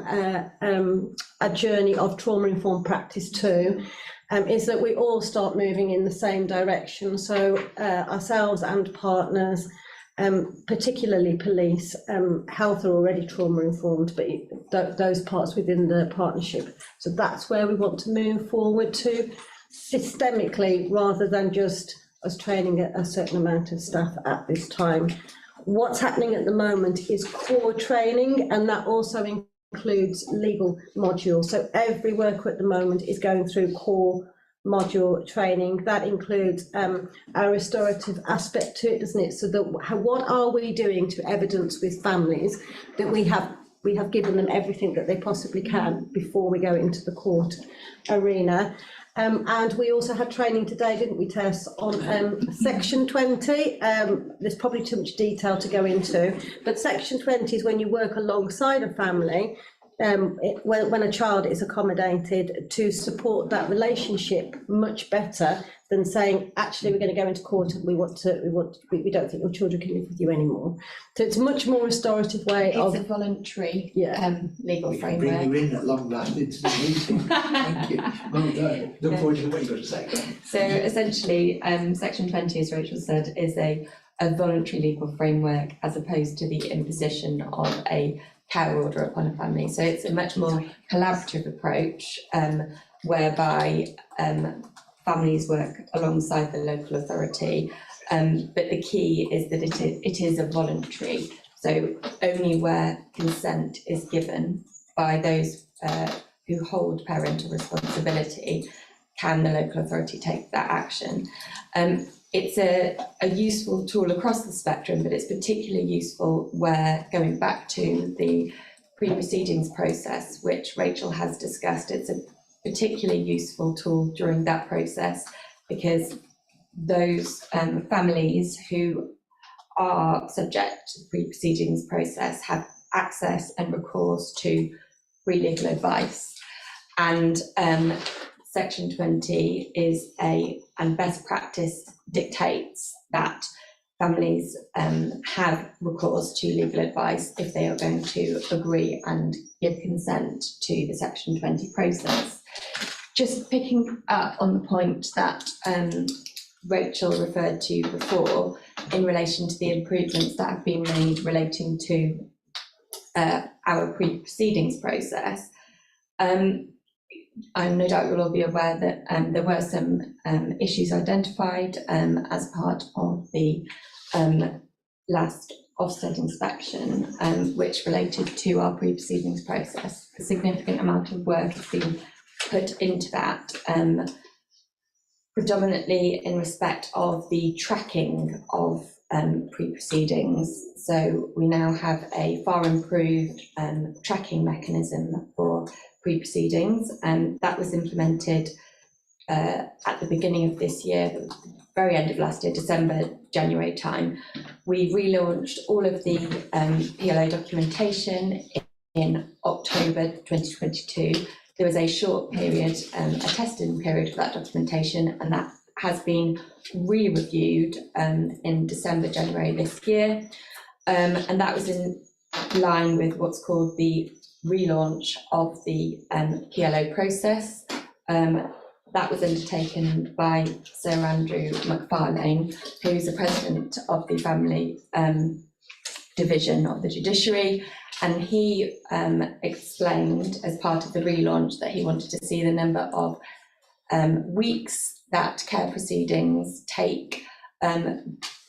a journey of trauma-informed practice too, is that we all start moving in the same direction. So ourselves and partners particularly police. Health are already trauma informed, but those parts within the partnership. So that's where we want to move forward to systemically, rather than just us training a certain amount of staff at this time. What's happening at the moment is core training, and that also includes legal modules. So every worker at the moment is going through core module training. That includes a restorative aspect to it, doesn't it? So that what are we doing to evidence with families that we have given them everything that they possibly can before we go into the court arena. And we also had training today, didn't we, Tess, on Section 20. There's probably too much detail to go into, but Section 20 is when you work alongside a family, when a child is accommodated, to support that relationship much better than saying, actually, we're going to go into court and we don't think your children can live with you anymore. So it's a much more restorative way it's a voluntary legal We can framework. bring you in at long last into the meeting. Thank you. Well done. Look forward to what you've got to say. So essentially, Section 20, as Rachel said, is a voluntary legal framework as opposed to the imposition of a care order upon a family. So it's a much more collaborative approach whereby families work alongside the local authority, but the key is that it is a voluntary. So only where consent is given by those who hold parental responsibility can the local authority take that action. It's a useful tool across the spectrum, but it's particularly useful where, going back to the pre-proceedings process, which Rachel has discussed, it's a particularly useful tool during that process, because those families who are subject to the pre-proceedings process have access and recourse to free legal advice. And Section 20 is and best practice dictates that families have recourse to legal advice if they are going to agree and give consent to the Section 20 process. Just picking up on the point that Rachel referred to before in relation to the improvements that have been made relating to our pre-proceedings process, I'm no doubt you'll all be aware that there were some issues identified as part of the last Ofsted inspection, which related to our pre-proceedings process. A significant amount of work has been put into that, predominantly in respect of the tracking of pre-proceedings. So we now have a far improved tracking mechanism for pre-proceedings, and that was implemented at the beginning of this year, the very end of last year, December, January time. We relaunched all of the PLO documentation in October 2022. There was a short period, a testing period for that documentation, and that has been re-reviewed in December, January this year. And that was in line with what's called the relaunch of the PLO process. That was undertaken by Sir Andrew McFarlane, who's the president of the family division of the judiciary, and he explained as part of the relaunch that he wanted to see the number of weeks that care proceedings take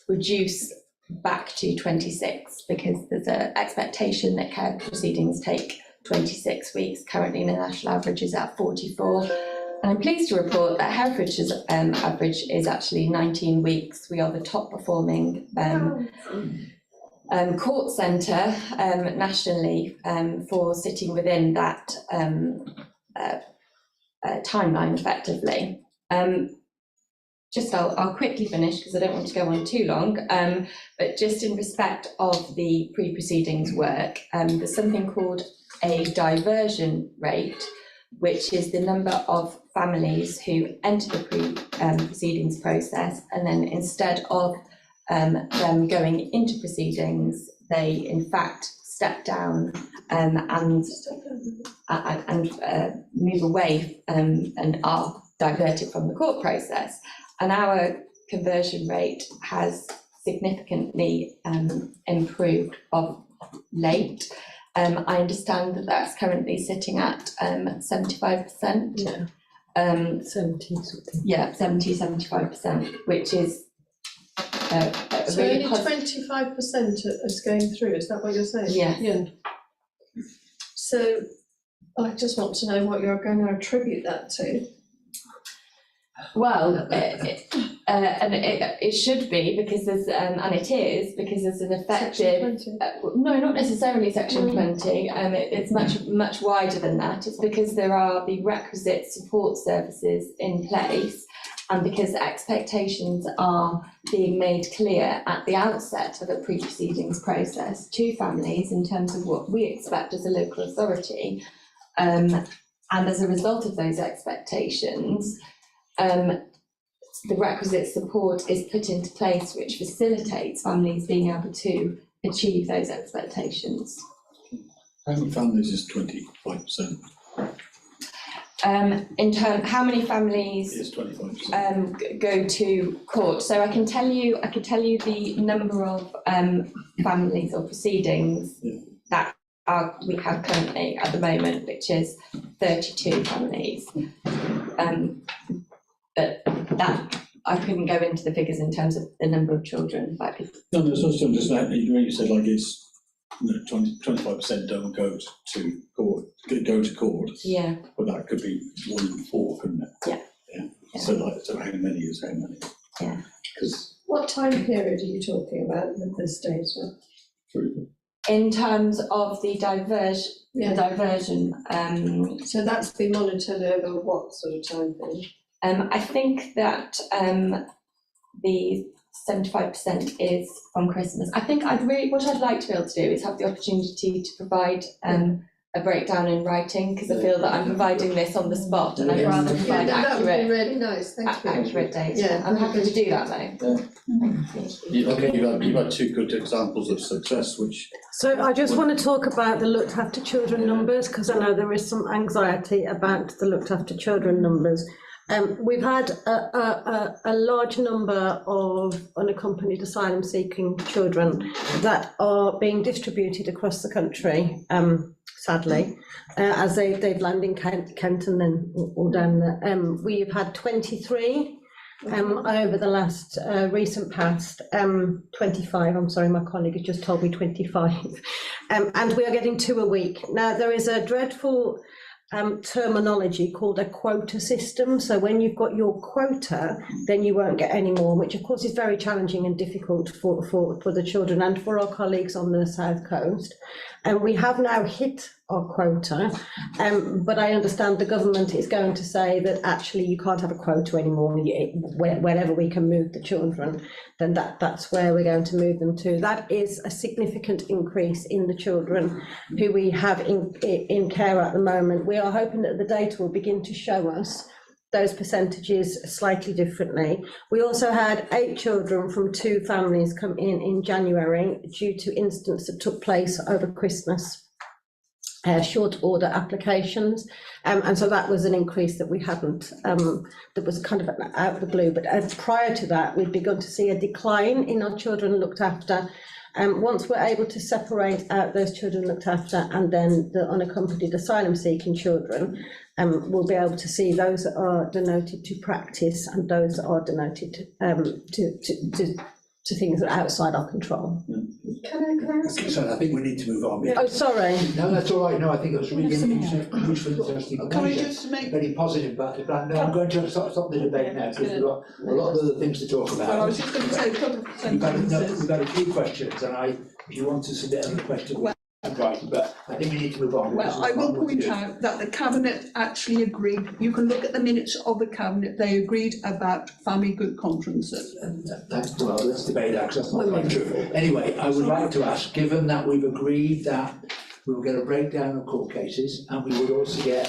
reduce back to 26, because there's an expectation that care proceedings take 26 weeks. Currently the national average is at 44. And I'm pleased to report that Herefordshires average is actually 19 weeks. We are the top performing court centre nationally for sitting within that timeline effectively. I'll quickly finish because I don't want to go on too long, but just in respect of the pre-proceedings work, there's something called a diversion rate, which is the number of families who enter the pre-proceedings process, and then instead of them going into proceedings, they in fact step down and move away and are diverted from the court process. And our conversion rate has significantly improved of late. I understand that that's currently sitting at 75%. Yeah. 70 something. Yeah, 75%, which is a So really only 25% is going through, is that what you're saying? Yes. Yeah. So I just want to know what you're going to attribute that to. Well, and it should be because there's, and it is because there's an effective. No, not necessarily Section 20. It's much wider than that. It's because there are the requisite support services in place, and because expectations are being made clear at the outset of a pre-proceedings process to families in terms of what we expect as a local authority, and as a result of those expectations. The requisite support is put into place which facilitates families being able to achieve those expectations. How many families is 25%? How many families Is 25%? Go to court? So I can tell you the number of families or proceedings that we have currently at the moment, which is 32 families. But that, I couldn't go into the figures in terms of the number of children. No, so I'm just like, you said like it's, 25% don't go to court. Yeah. But that could be 1 in 4, couldn't it? Yeah. So how many is how many? Yeah. Because What time period are you talking about with this data? In terms of the diversion. So that's been monitored over what sort of time period? I think that the 75% is from Christmas. I think what I'd like to be able to do is have the opportunity to provide a breakdown in writing, because I feel that I'm providing this on the spot, and I'd rather provide that would be accurate really nice, thank you. accurate data. Yeah. I'm happy to do that though. You've had 2 good examples of success, which. So I just want to talk about the looked after children numbers, because I know there is some anxiety about the looked after children numbers. We've had a large number of unaccompanied asylum seeking children that are being distributed across the country, sadly, as they've landed in Kent and then all down there. We've had 23 over the last recent past, 25, I'm sorry, my colleague has just told me 25, and we are getting 2 a week. Now, there is a dreadful terminology called a quota system. So when you've got your quota, then you won't get any more, which of course is very challenging and difficult for the children and for our colleagues on the South Coast. And we have now hit our quota, but I understand the government is going to say that actually you can't have a quota anymore. Wherever we can move the children, then that's where we're going to move them to. That is a significant increase in the children who we have in care at the moment. We are hoping that the data will begin to show us those percentages slightly differently. We also had 8 children from 2 families come in January due to incidents that took place over Christmas. Short order applications, and so that was an increase that we hadn't, that was kind of out of the blue, but prior to that we'd begun to see a decline in our children looked after. Once we're able to separate out those children looked after and then the unaccompanied asylum seeking children, we'll be able to see those that are denoted to practice and those that are denoted to things that are outside our control. Can I ask you? So I think we need to move on. Oh, sorry. No, that's all right. No, I think it was really useful, interesting. Can I just make? Very positive about the plan. No, I'm going to stop the debate now because we've got a lot of other things to talk about. Well, I was just going to say a couple of sentences. We've got a few questions, and if you want to submit other questions, right, but I think we need to move on. Well, I will point out that the Cabinet actually agreed, you can look at the minutes of the Cabinet, they agreed about family good conferences. Well, let's debate that because that's not quite true. Anyway, I would like to ask, given that we've agreed that we will get a breakdown of court cases, and we would also get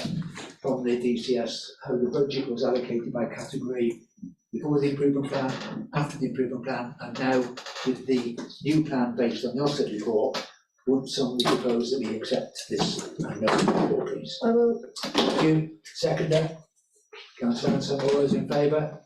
from the DCS how the budget was allocated by category before the improvement plan, after the improvement plan, and now with the new plan based on the Ofsted report, would somebody propose that we accept this? I know report, please. I will. Thank you. Seconder? Councillor Hanson, all those in favour?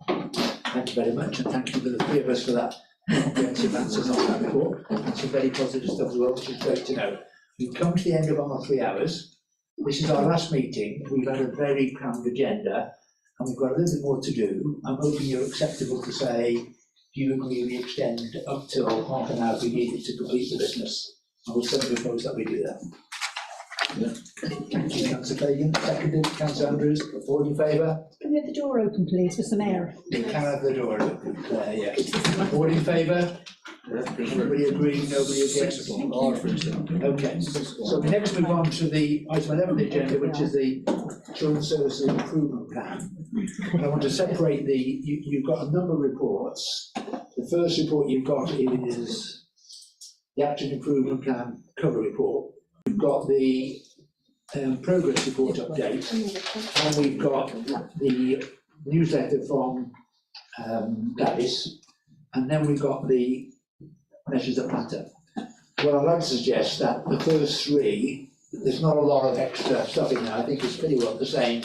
Thank you very much, and thank you to the 3 of us for that comprehensive answers on that report, and some very positive stuff as well, which is great to know. We've come to the end of our 3 hours. This is our last meeting. We've had a very crammed agenda, and we've got a little bit more to do. I'm hoping you're acceptable to say, do you agree we extend up till half an hour if we need it to complete the business? I would certainly propose that we do that. Yeah. Thank you, Councillor Fagan. Seconded, Councillor Andrews. All in favour? Can we have the door open, please, for some air? You can have the door open, Claire, yes. All in favour? Everybody agree, nobody against? Okay, so we next move on to the item 11 of the agenda, which is the Children's Services Improvement Plan. And I want to separate you've got a number of reports. The first report you've got is the Action Improvement Plan cover report. We've got the progress report update, and we've got the newsletter from Gladys, and then we've got the measures that matter. Well, I'd like to suggest that the first 3, there's not a lot of extra stuff in there. I think it's pretty well the same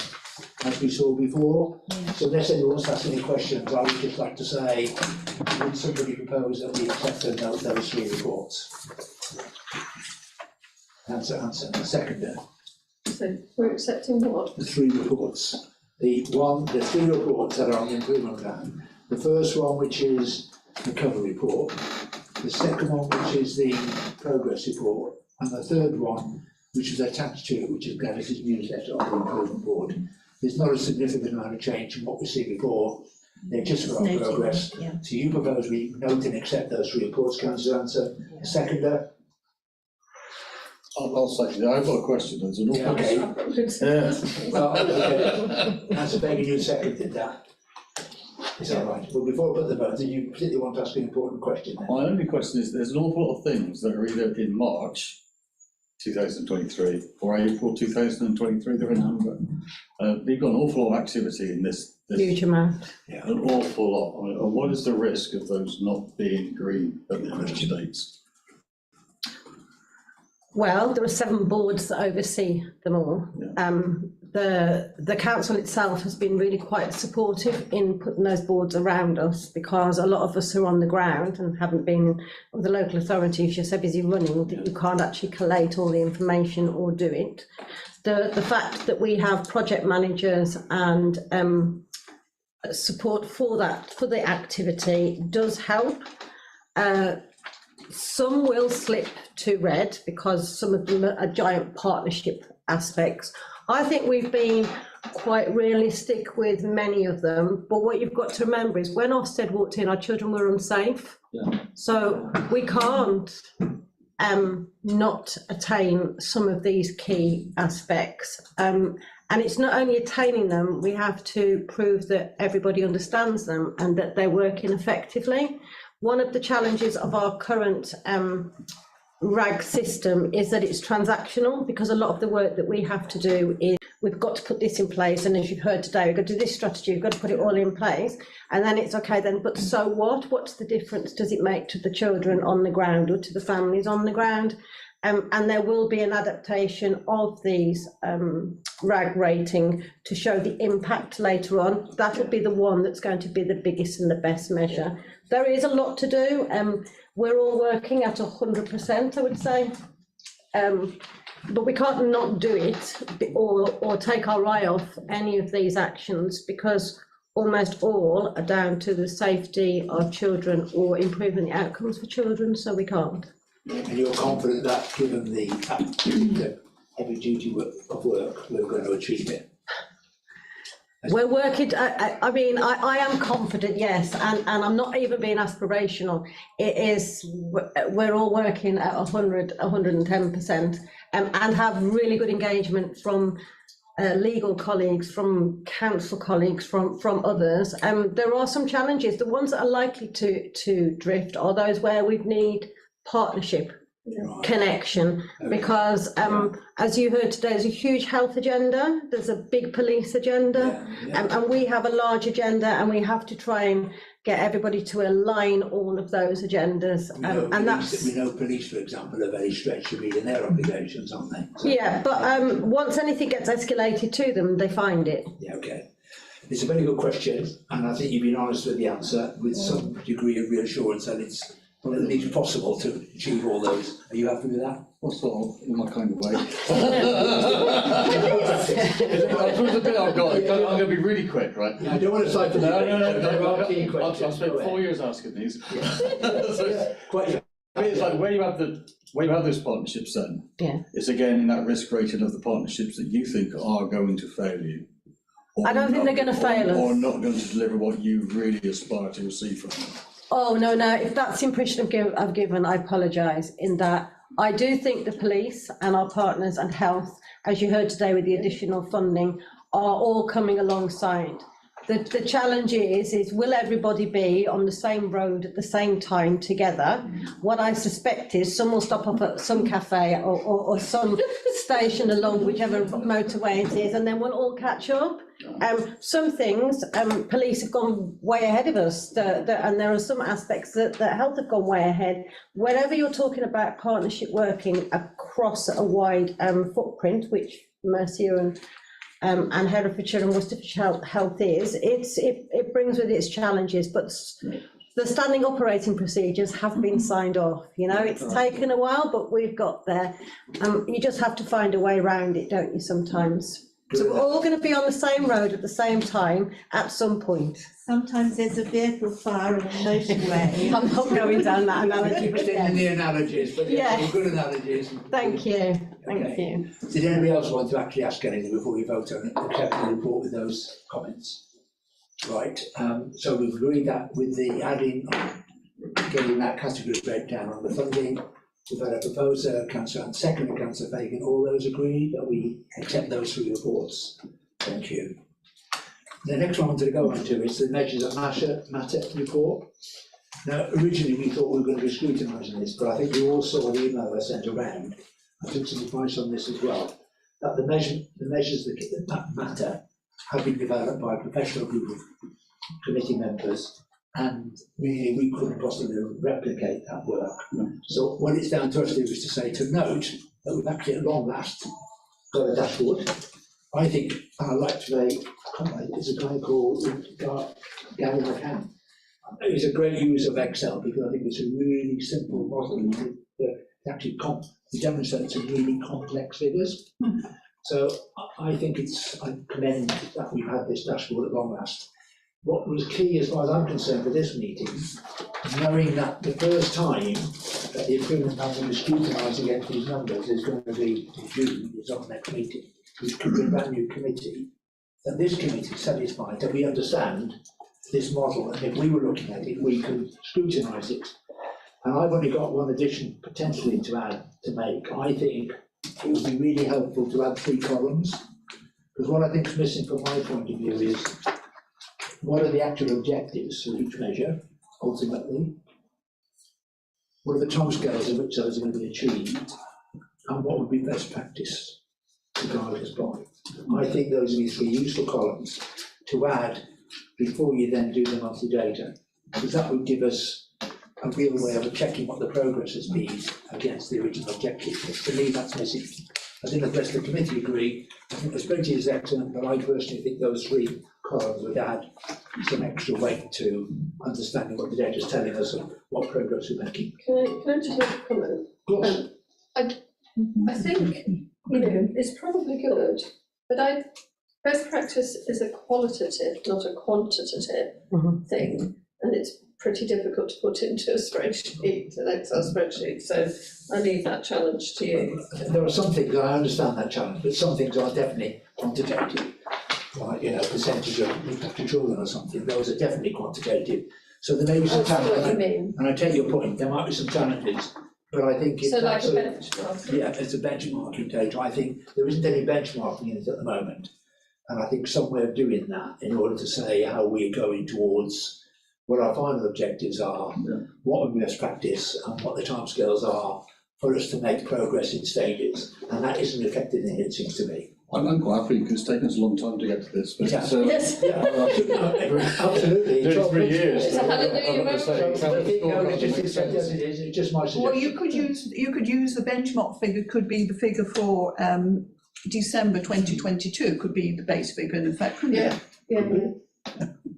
as we saw before. So unless anyone wants to ask any questions, I would just like to say, would somebody propose that we accept those 3 reports? Answer, seconder. So we're accepting what? The 3 reports. The 3 reports that are on the improvement plan. The first one, which is the cover report. The second one, which is the progress report. And the third one, which is attached to it, which is Gladys's newsletter on the improvement board. There's not a significant amount of change from what we've seen before. They're just for our progress. Yeah. So you propose we note and accept those 3 reports. Councillor Answer. Yeah. Seconder. I'll second it. I've got a question. There's an awful okay. Well, Councillor Fagan, you seconded that. Is that right? Well, before I put the vote, do you particularly want to ask an important question then? My only question is, there's an awful lot of things that are either in March 2023 or April 2023, they're in amber. We've got an awful lot of activity in this. Huge amount. Yeah. An awful lot. I mean, what is the risk of those not being green at the British dates? Well, there are 7 boards that oversee them all. Yeah. The council itself has been really quite supportive in putting those boards around us, because a lot of us are on the ground and haven't been with the local authority. If you're so busy running that you can't actually collate all the information or do it. The fact that we have project managers and support for that, for the activity, does help. Some will slip to red because some of them are giant partnership aspects. I think we've been quite realistic with many of them, but what you've got to remember is when Ofsted walked in, our children were unsafe. Yeah. So we can't not attain some of these key aspects. And it's not only attaining them, we have to prove that everybody understands them and that they're working effectively. One of the challenges of our current RAG system is that it's transactional, because a lot of the work that we have to do is we've got to put this in place, and as you've heard today, we've got to do this strategy, we've got to put it all in place, and then it's okay then, but so what? What's the difference does it make to the children on the ground or to the families on the ground? And there will be an adaptation of these RAG rating to show the impact later on. That will be the one that's going to be the biggest and the best measure. There is a lot to do. We're all working at 100%, I would say. But we can't not do it or take our eye off any of these actions, because almost all are down to the safety of children or improving the outcomes for children, so we can't. And you're confident that, given the heavy duty of work, we're going to achieve it? We're working, I mean, I am confident, yes, and I'm not even being aspirational. It is, we're all working at 110%, and have really good engagement from legal colleagues, from council colleagues, from others. There are some challenges. The ones that are likely to drift are those where we need partnership, connection, because as you heard today, there's a huge health agenda, there's a big police agenda, and we have a large agenda, and we have to try and get everybody to align all of those agendas. We know police, for example, are very stretched to meeting their obligations, aren't they? Yeah, but once anything gets escalated to them, they find it. Yeah, okay. It's a very good question, and I think you've been honest with the answer with some degree of reassurance that it's well, at least possible to achieve all those. Are you happy with that? Well, sort of, in my kind of way. That's the bit I've got. I'm going to be really quick, right? Yeah, I don't want to cipher I've spent 4 years asking these. So, quite. It's like where you have this partnerships then. Yeah. It's again in that risk rating of the partnerships that you think are going to fail you. I don't think they're going to fail us. Or not going to deliver what you really aspire to receive from them. Oh, no, if that's the impression I've given, I apologise, in that I do think the police and our partners and health, as you heard today with the additional funding, are all coming alongside. The challenge is will everybody be on the same road at the same time together? What I suspect is some will stop up at some cafe or some station along whichever motorway it is, and then we'll all catch up. Some things, police have gone way ahead of us, and there are some aspects that health have gone way ahead. Whenever you're talking about partnership working across a wide footprint, which Mercia and Herefordshire and Worcestershire Health is, it brings with its challenges, but the standing operating procedures have been signed off. You know, it's taken a while, but we've got there. You just have to find a way around it, don't you, sometimes? So we're all going to be on the same road at the same time at some point. Sometimes there's a vehicle fire on a motorway. I'm not going down that analogy. But in the analogies, but yeah, good analogies. Thank you. Thank you. Did anybody else want to actually ask anything before we vote on it? Accept the report with those comments. Right. So we've agreed that with the adding of getting that category breakdown on the funding. We've had a proposer, Councillor and second, Councillor Fagan. All those agree that we accept those three reports. Thank you. The next one I wanted to go on to is the measures that matter report. Now, originally we thought we were going to be scrutinising this, but I think you all saw the email I sent around. I took some advice on this as well, that the measures that matter have been developed by a professional group of committee members, and we couldn't possibly replicate that work. So what it's down to us to do is to say, to note that we've actually at long last got a dashboard. I think, and I like to comment, there's a guy called Gary McCann. He's a great user of Excel because I think it's a really simple model that actually demonstrates some really complex figures. So I think I commend that we've had this dashboard at long last. What was key, as far as I'm concerned, for this meeting, knowing that the first time that the improvement plan will be scrutinised against these numbers is going to be in June, is on the next meeting, which could be a brand new committee, that this committee is satisfied that we understand this model, and if we were looking at it, we could scrutinise it. And I've only got one addition potentially to make. I think it would be really helpful to add 3 columns, because what I think is missing from my point of view is what are the actual objectives for each measure, ultimately? What are the timescales in which those are going to be achieved? And what would be best practice to guide us by? I think those would be 3 useful columns to add before you then do the monthly data, because that would give us a real way of checking what the progress has been against the original objective. For me, that's missing. I think the rest of the committee agree. I think the spreadsheet is excellent, but I personally think those 3 columns would add some extra weight to understanding what the data is telling us and what progress we're making. Can I just make a comment? Of course. I think, it's probably good, but best practice is a qualitative, not a quantitative thing, and it's pretty difficult to put into a spreadsheet, an Excel spreadsheet, so I leave that challenge to you. There are some things, I understand that challenge, but some things are definitely quantitative, like, percentage of looked after children or something, those are definitely quantitative. So there may be some challenges, and I take your point, there might be some challenges, but I think it's so like a benchmark. Yeah, it's a benchmarking data. I think there isn't any benchmarking in it at the moment, and I think some way of doing that in order to say how we're going towards what our final objectives are, what would be best practice, and what the timescales are for us to make progress in stages. And that isn't reflected in here, it seems to me. I'm quite happy because it's taken us a long time to get to this. But Yeah. so, Yes. Absolutely. 3 years. It's a hallelujah moment. It's just my suggestion. Well, you could use the benchmark figure, could be the figure for December 2022, could be the base figure in effect, couldn't it? Yeah.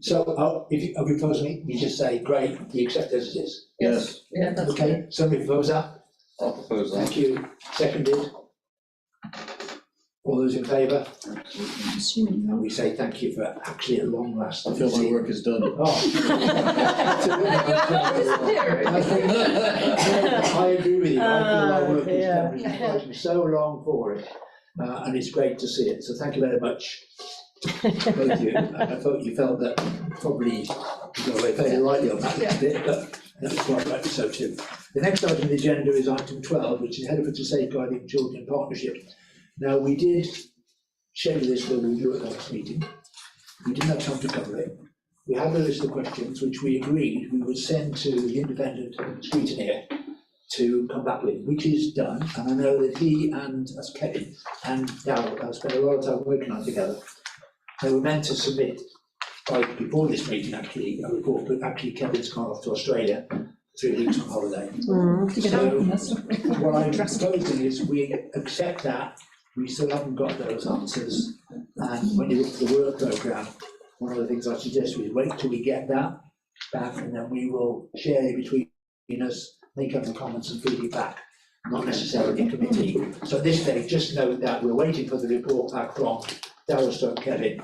So, if you propose me, you just say, great, you accept as it is. Yes. Yeah, that's Okay, somebody propose that? I'll propose that. Thank you. Seconded. All those in favour? And we say thank you for actually at long last. I feel my work is done. I agree with you. I feel our work is done. We've been fighting so long for it, and it's great to see it. So thank you very much, both of you. I thought you felt that probably you got away fairly rightly on that bit, but that was quite rightly so too. The next item on the agenda is item 12, which is Hereford to Safeguarding Children Partnership. Now, we did schedule this for review at the last meeting. We didn't have time to cover it. We had a list of questions which we agreed we would send to the independent scrutineer to come back with, which is done. And I know that he and Kevin and Darryl spent a lot of time working on it together. They were meant to submit before this meeting actually a report, but actually Kevin's gone off to Australia 3 weeks on holiday. So what I'm proposing is we accept that. We still haven't got those answers, and when you look at the work programme, one of the things I suggest is wait till we get that back, and then we will share it between us, make up the comments and feed it back, not necessarily in committee. So at this stage, just note that we're waiting for the report back from Darryl Stone Kevin,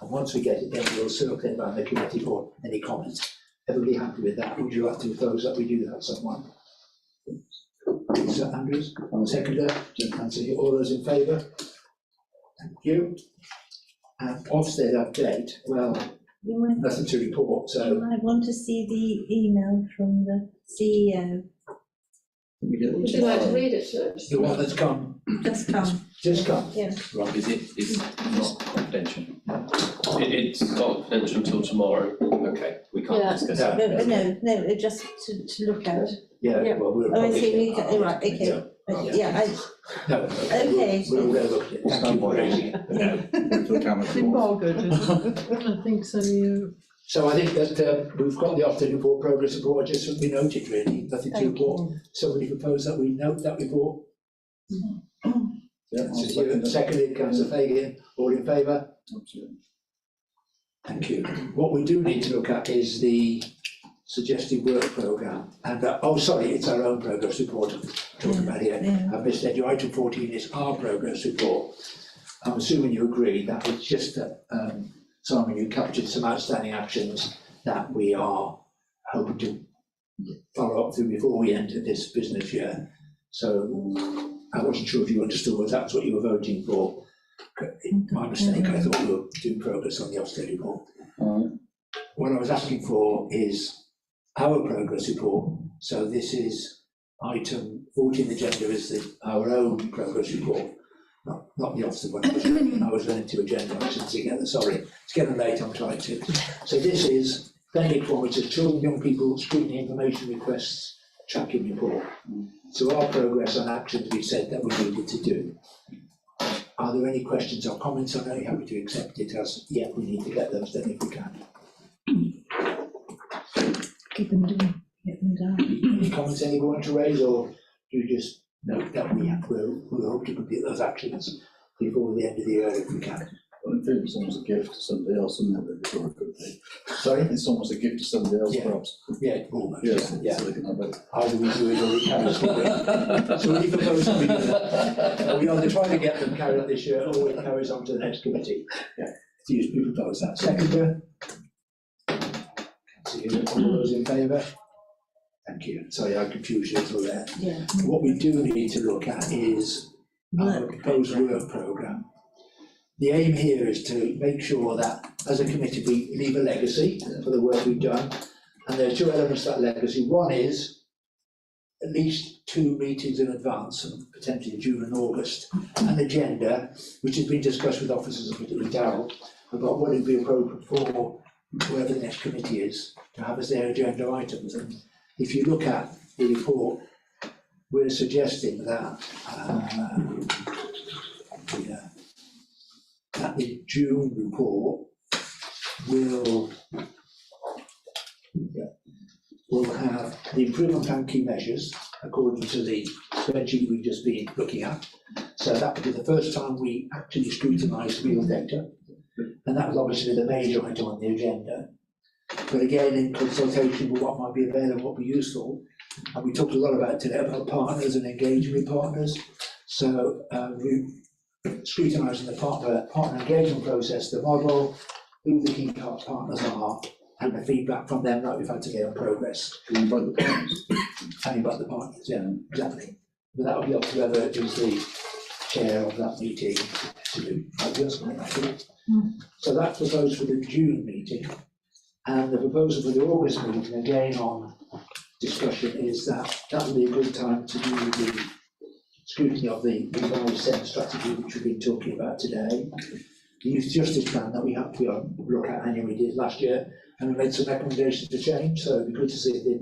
and once we get it, then we'll circle it around the committee for any comments. Everybody happy with that? Would you like to propose that we do that, someone? Sir Andrews, seconder, Nancy, all those in favour? Thank you. And Ofsted update, well, nothing to report, so. I want to see the email from the CEO. Would you like to read it to us? The one that's come. Just come. Just come. Yeah. Right, it's not confidential. It's not confidential until tomorrow. Okay, we can't discuss it. No, just to look at. Yeah, well, we'll. Oh, I see, right, okay. No. Okay. We'll look at it. Thank you for raising it. Embargoed, I think so, yeah. So I think that we've got the Ofsted report, progress report, just to be noted really, nothing to report. Somebody proposed that we note that report. Yeah, Seconded, Councillor Fagan, all in favour? Absolutely. Thank you. What we do need to look at is the suggested work programme. And, it's our own progress report I'm talking about here. I've misled you. Item 14 is our progress report. I'm assuming you agree that it's just that, Simon, you captured some outstanding actions that we are hoping to follow up through before we enter this business year. So I wasn't sure if you understood whether that's what you were voting for. My mistake, I thought we were doing progress on the Ofsted report. What I was asking for is our progress report. So this is item 14 on the agenda is our own progress report, not the Ofsted one. I was running two agenda items together, sorry. It's getting late, I'm trying to. So this is Benedict form, which is Children, Young People, Scrutiny Information Requests, Tracking Report. So our progress on actions we said that we needed to do. Are there any questions or comments on it? Are you happy to accept it as, yeah, we need to get those done if we can? Keep them down, get them down. Any comments anyone want to raise, or do you just note that we'll hope to complete those actions before the end of the year if we can? Well, I think it's almost a gift to somebody else, isn't it? Before it could be. Sorry? It's almost a gift to somebody else, perhaps. Yeah, almost. Yes, Yeah. so they can have it. Either we do it or we carry it. So we propose that we do that. We either try to get them carried out this year or it carries on to the next committee. Yeah, we propose that. Seconder? All those in favour? Thank you. Sorry, I confused you all there. Yeah. What we do need to look at is our proposed work programme. The aim here is to make sure that as a committee we leave a legacy for the work we've done. And there are two elements to that legacy. One is at least 2 meetings in advance, and potentially June and August, an agenda which has been discussed with officers, and particularly Darryl, about what would be appropriate for whoever the next committee is to have as their agenda items. And if you look at the report, we're suggesting that that the June report will have the improvement plan key measures according to the spreadsheet we've just been looking at. So that would be the first time we actually scrutinise real data. And that was obviously the major item on the agenda. But again, in consultation with what might be available, what would be useful, and we talked a lot about today about partners and engaging with partners. So we scrutinising the partner engagement process, the model, who the key partners are, and the feedback from them that we've had today on progress. Can you invite the partners? And invite the partners, yeah, exactly. But that will be up to whoever is the chair of that meeting to do. So that's proposed for the June meeting. And the proposal for the August meeting, again on discussion, is that will be a good time to do the scrutiny of the revised SEND strategy, which we've been talking about today. The Youth Justice Plan that we have to look at annually did last year, and we made some recommendations to change, so it'd be good to see if they're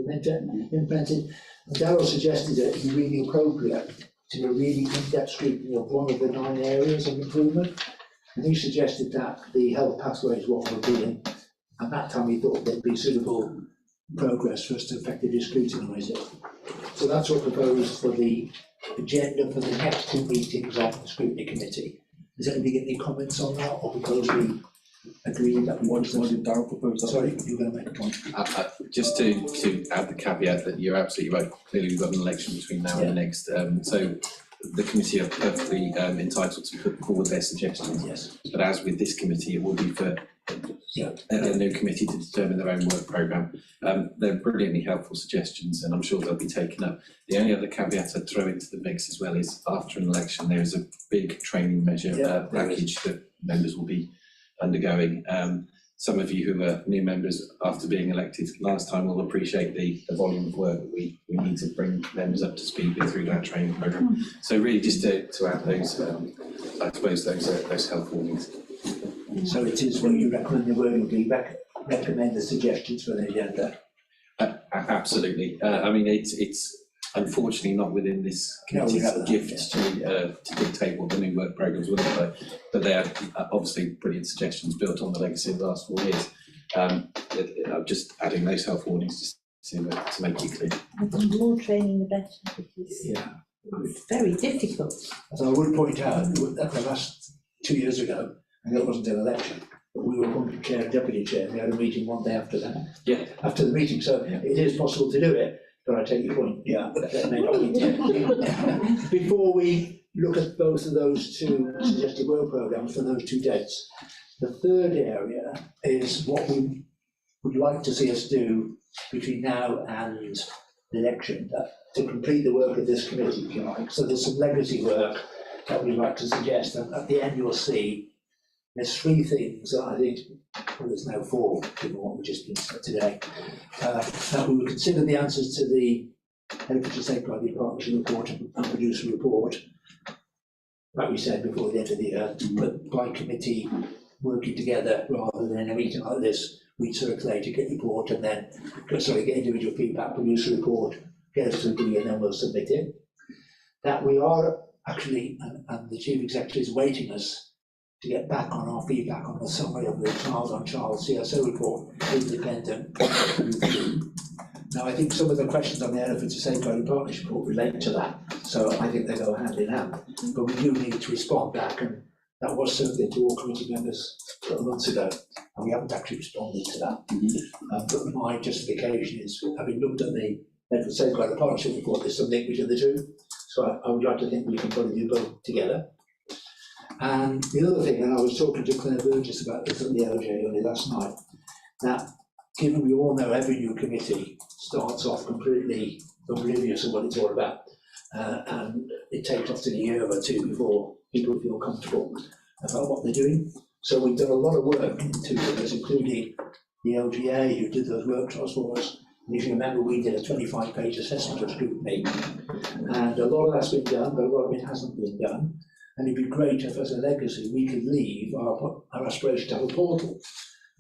implemented. And Darryl suggested that it would be really appropriate to do a really in-depth scrutiny of one of the 9 areas of improvement. And he suggested that the health pathway is what we're doing. At that time, we thought there'd be suitable progress for us to effectively scrutinise it. So that's what proposed for the agenda for the next 2 meetings of the Scrutiny Committee. Does anybody get any comments on that, or because we agree that we want to? Why did Darryl propose that? Sorry, you were going to make a point. Just to add the caveat that you're absolutely right. Clearly, we've got an election between now and the next. So the committee are perfectly entitled to put forward their suggestions. Yes. But as with this committee, it will be for a new committee to determine their own work programme. They're brilliantly helpful suggestions, and I'm sure they'll be taken up. The only other caveat I'd throw into the mix as well is after an election, there is a big training measure package that members will be undergoing. Some of you who are new members after being elected last time will appreciate the volume of work that we need to bring members up to speed with through that training programme. So really just to add those, I suppose those health warnings. So it is what you recommend the wording be, recommend the suggestions for the agenda? Absolutely. I mean, it's unfortunately not within this committee's gift to dictate what the new work programmes will look like, but they are obviously brilliant suggestions built on the legacy of the last 4 years. I'm just adding those health warnings just to make it clear. The more training, the better, because it's very difficult. So I would point out that the last 2 years ago, and it wasn't an election, but we were appointed chair and deputy chair. We had a meeting one day after that. Yeah. After the meeting, so it is possible to do it. But I take your point, that may not be. Before we look at both of those 2 suggested work programmes for those 2 dates, the third area is what we would like to see us do between now and the election, to complete the work of this committee, if you like. So there's some legacy work that we'd like to suggest, and at the end you'll see there's 3 things that I think, well, there's now 4, given what we've just been said today, that we would consider the answers to the Heritage and Safeguarding Partnership report and produce a report, like we said, before the end of the year, but by committee working together rather than in a meeting like this, we circulate a get report and then, get individual feedback, produce a report, get us to agree, and then we'll submit it. That we are actually, and the Chief Executive is waiting us to get back on our feedback on the summary of the Child on Child CSO report, independent review. Now, I think some of the questions on the Heritage and Safeguarding Partnership report relate to that, so I think they go hand in hand. But we do need to respond back, and that was certainly to all committee members a couple of months ago, and we haven't actually responded to that. But my justification is, having looked at the Heritage and Safeguarding Partnership report, there's some link between the 2, so I would like to think we can probably do both together. And the other thing, and I was talking to Claire Burgess about this at the LJ only last night, that given we all know every new committee starts off completely oblivious of what it's all about, and it takes often a year or 2 before people feel comfortable about what they're doing. So we've done a lot of work into this, including the LGA who did those workshops for us. And if you remember, we did a 25-page assessment of scrutiny, and a lot of that's been done, but a lot of it hasn't been done. And it'd be great if, as a legacy, we could leave our aspiration to have a portal,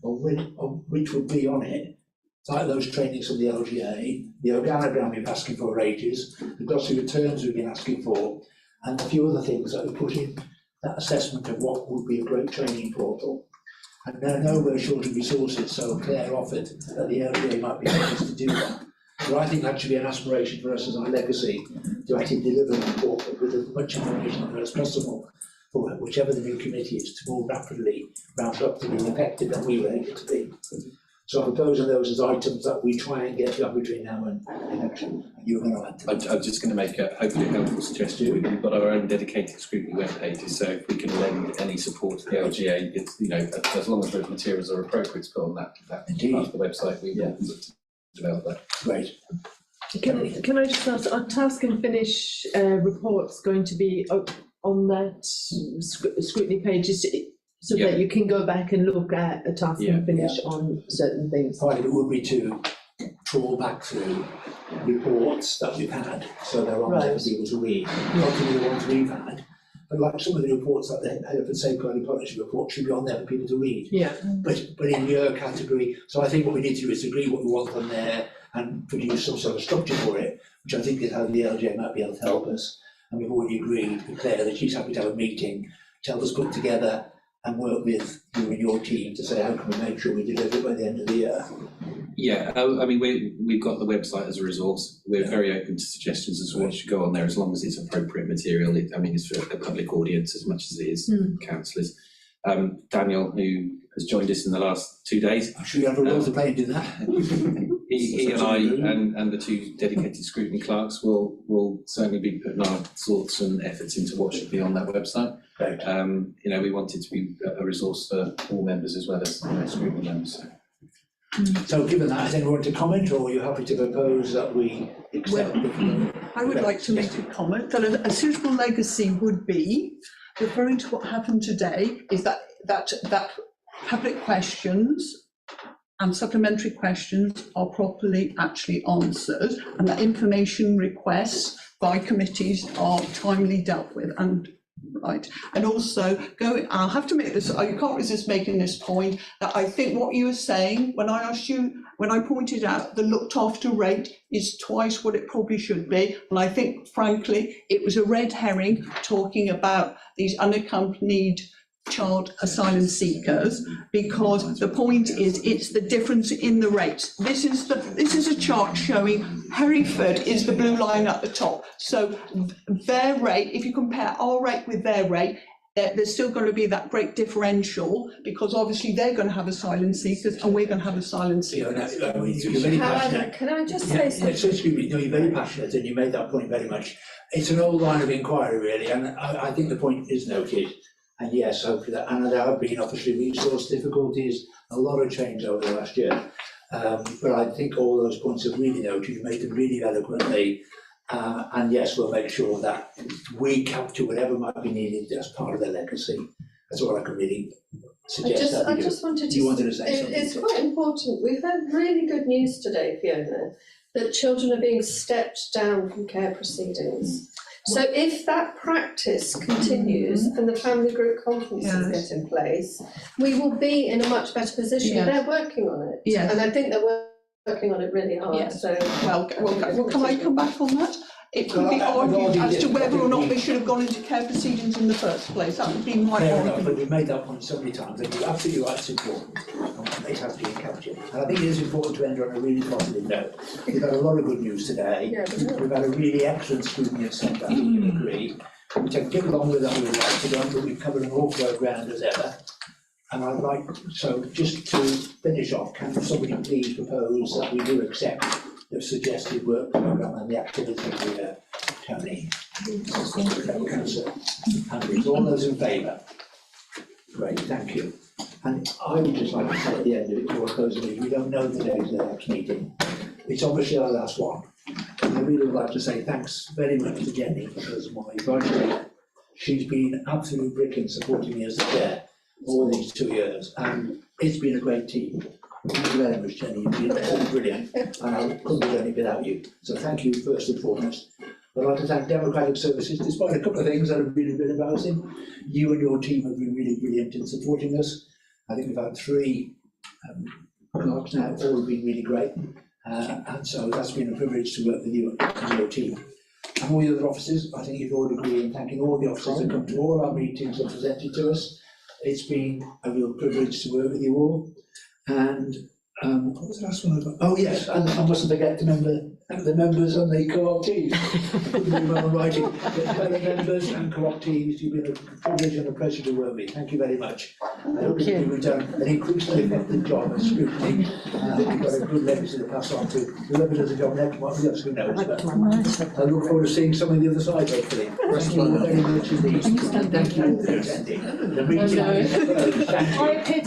which would be on it, like those trainings from the LGA, the organogram we've been asking for ages, the glossary returns we've been asking for, and a few other things that we put in that assessment of what would be a great training portal. And they're nowhere short of resources, so Claire offered that the LGA might be able to do that. But I think that should be an aspiration for us as our legacy, to actually deliver a portal with as much information on there as possible for whichever the new committee is, to more rapidly round up to being effective than we were able to be. So I propose on those as items that we try and get done between now and election. You were going to add to that. I'm just going to make a hopefully a helpful suggestion. We've got our own dedicated Scrutiny web pages, so if we can lend any support to the LGA, it's, you know, as long as those materials are appropriate to put on that part of the website, we will develop that. Great. Can I just ask, are task and finish reports going to be on that scrutiny pages so that you can go back and look at a task and finish on certain things? Part of it would be to trawl back through reports that we've had, so they're on there for people to read. Not only the ones we've had, but like some of the reports that the head of the safeguarding policy report should be on there for people to read. Yeah. But in your category, so I think what we need to do is agree what we want on there and produce some sort of structure for it, which I think is how the LGA might be able to help us. And we've already agreed with Claire that she's happy to have a meeting to help us put together and work with you and your team to say how can we make sure we deliver it by the end of the year. Yeah, I mean, we've got the website as a resource. We're very open to suggestions as to what should go on there, as long as it's appropriate material. I mean, it's for a public audience as much as it is councillors. Daniel, who has joined us in the last 2 days. I'm sure you have a role to play in doing that. He and I and the two dedicated scrutiny clerks will certainly be putting our thoughts and efforts into what should be on that website. Right. You know, we want it to be a resource for all members as well as scrutiny members. So given that, is anyone to comment, or are you happy to propose that we accept? I would like to make a comment that a suitable legacy would be, referring to what happened today, is that public questions and supplementary questions are properly actually answered, and that information requests by committees are timely dealt with. And right, and also I'll have to make this, I can't resist making this point, that I think what you were saying when I pointed out the looked after rate is twice what it probably should be, and I think frankly it was a red herring talking about these unaccompanied child asylum seekers, because the point is it's the difference in the rates. This is a chart showing Hereford is the blue line at the top. So their rate, if you compare our rate with their rate, there's still going to be that great differential, because obviously they're going to have asylum seekers and we're going to have asylum seekers. You're very passionate. Can I just say something? Excuse me, no, you're very passionate and you made that point very much. It's an old line of inquiry really, and I think the point is noted. And yes, hopefully that, and there have been obviously resource difficulties, a lot of change over the last year. But I think all those points are really noted, you made them really eloquently. And yes, we'll make sure that we capture whatever might be needed as part of their legacy. That's all I can really suggest. I just wanted to. You wanted to say something. It's quite important. We've had really good news today, Fiona, that children are being stepped down from care proceedings. So if that practice continues and the family group conferences get in place, we will be in a much better position. They're working on it. Yes. And I think they're working on it really hard. Yes. So well, can I come back on that? It could be argued as to whether or not they should have gone into care proceedings in the first place. That would be my Fair argument. enough, but you've made that point so many times, and you're absolutely right, it's important. It has to be captured. And I think it is important to end on a really positive note. We've had a lot of good news today. We've had a really excellent scrutiny of centre, I think you'll agree. We take a bit longer than we would like to do, but we've covered an awful lot of ground as ever. And I'd like, so just to finish off, can somebody please propose that we do accept the suggested work programme and the activities we are Tony, Councillor Andrews, all those in favour? Great, thank you. And I would just like to say at the end of it, before closing it, we don't know the date of the next meeting. It's obviously our last one. And I really would like to say thanks very much to Jenny as my advisor. She's been absolutely brick in supporting me as the chair all these 2 years, and it's been a great team. Thank you very much, Jenny. You've been absolutely brilliant, and I couldn't have done it without you. So thank you first and foremost. I'd like to thank Democratic Services, despite a couple of things that have really been embarrassing. You and your team have been really brilliant in supporting us. I think we've had 3 clerks now, all have been really great. And so that's been a privilege to work with you and your team. And all the other officers, I think you've all agreed in thanking all the officers that come to all our meetings and presented to us. It's been a real privilege to work with you all. And What was the last one I got? Oh, yes, and I mustn't forget to remember the members and the co-op teams. I'm writing, the members and co-op teams, you've been a privilege and a pleasure to work with. Thank you very much. I hope you've done an increasingly effective job at scrutiny. I think you've got a good legacy to pass on to whoever does the job next, what else who knows. But I look forward to seeing some of the other side, hopefully. Thank you very much indeed. Thank you for attending. The meeting is closed. Thank you.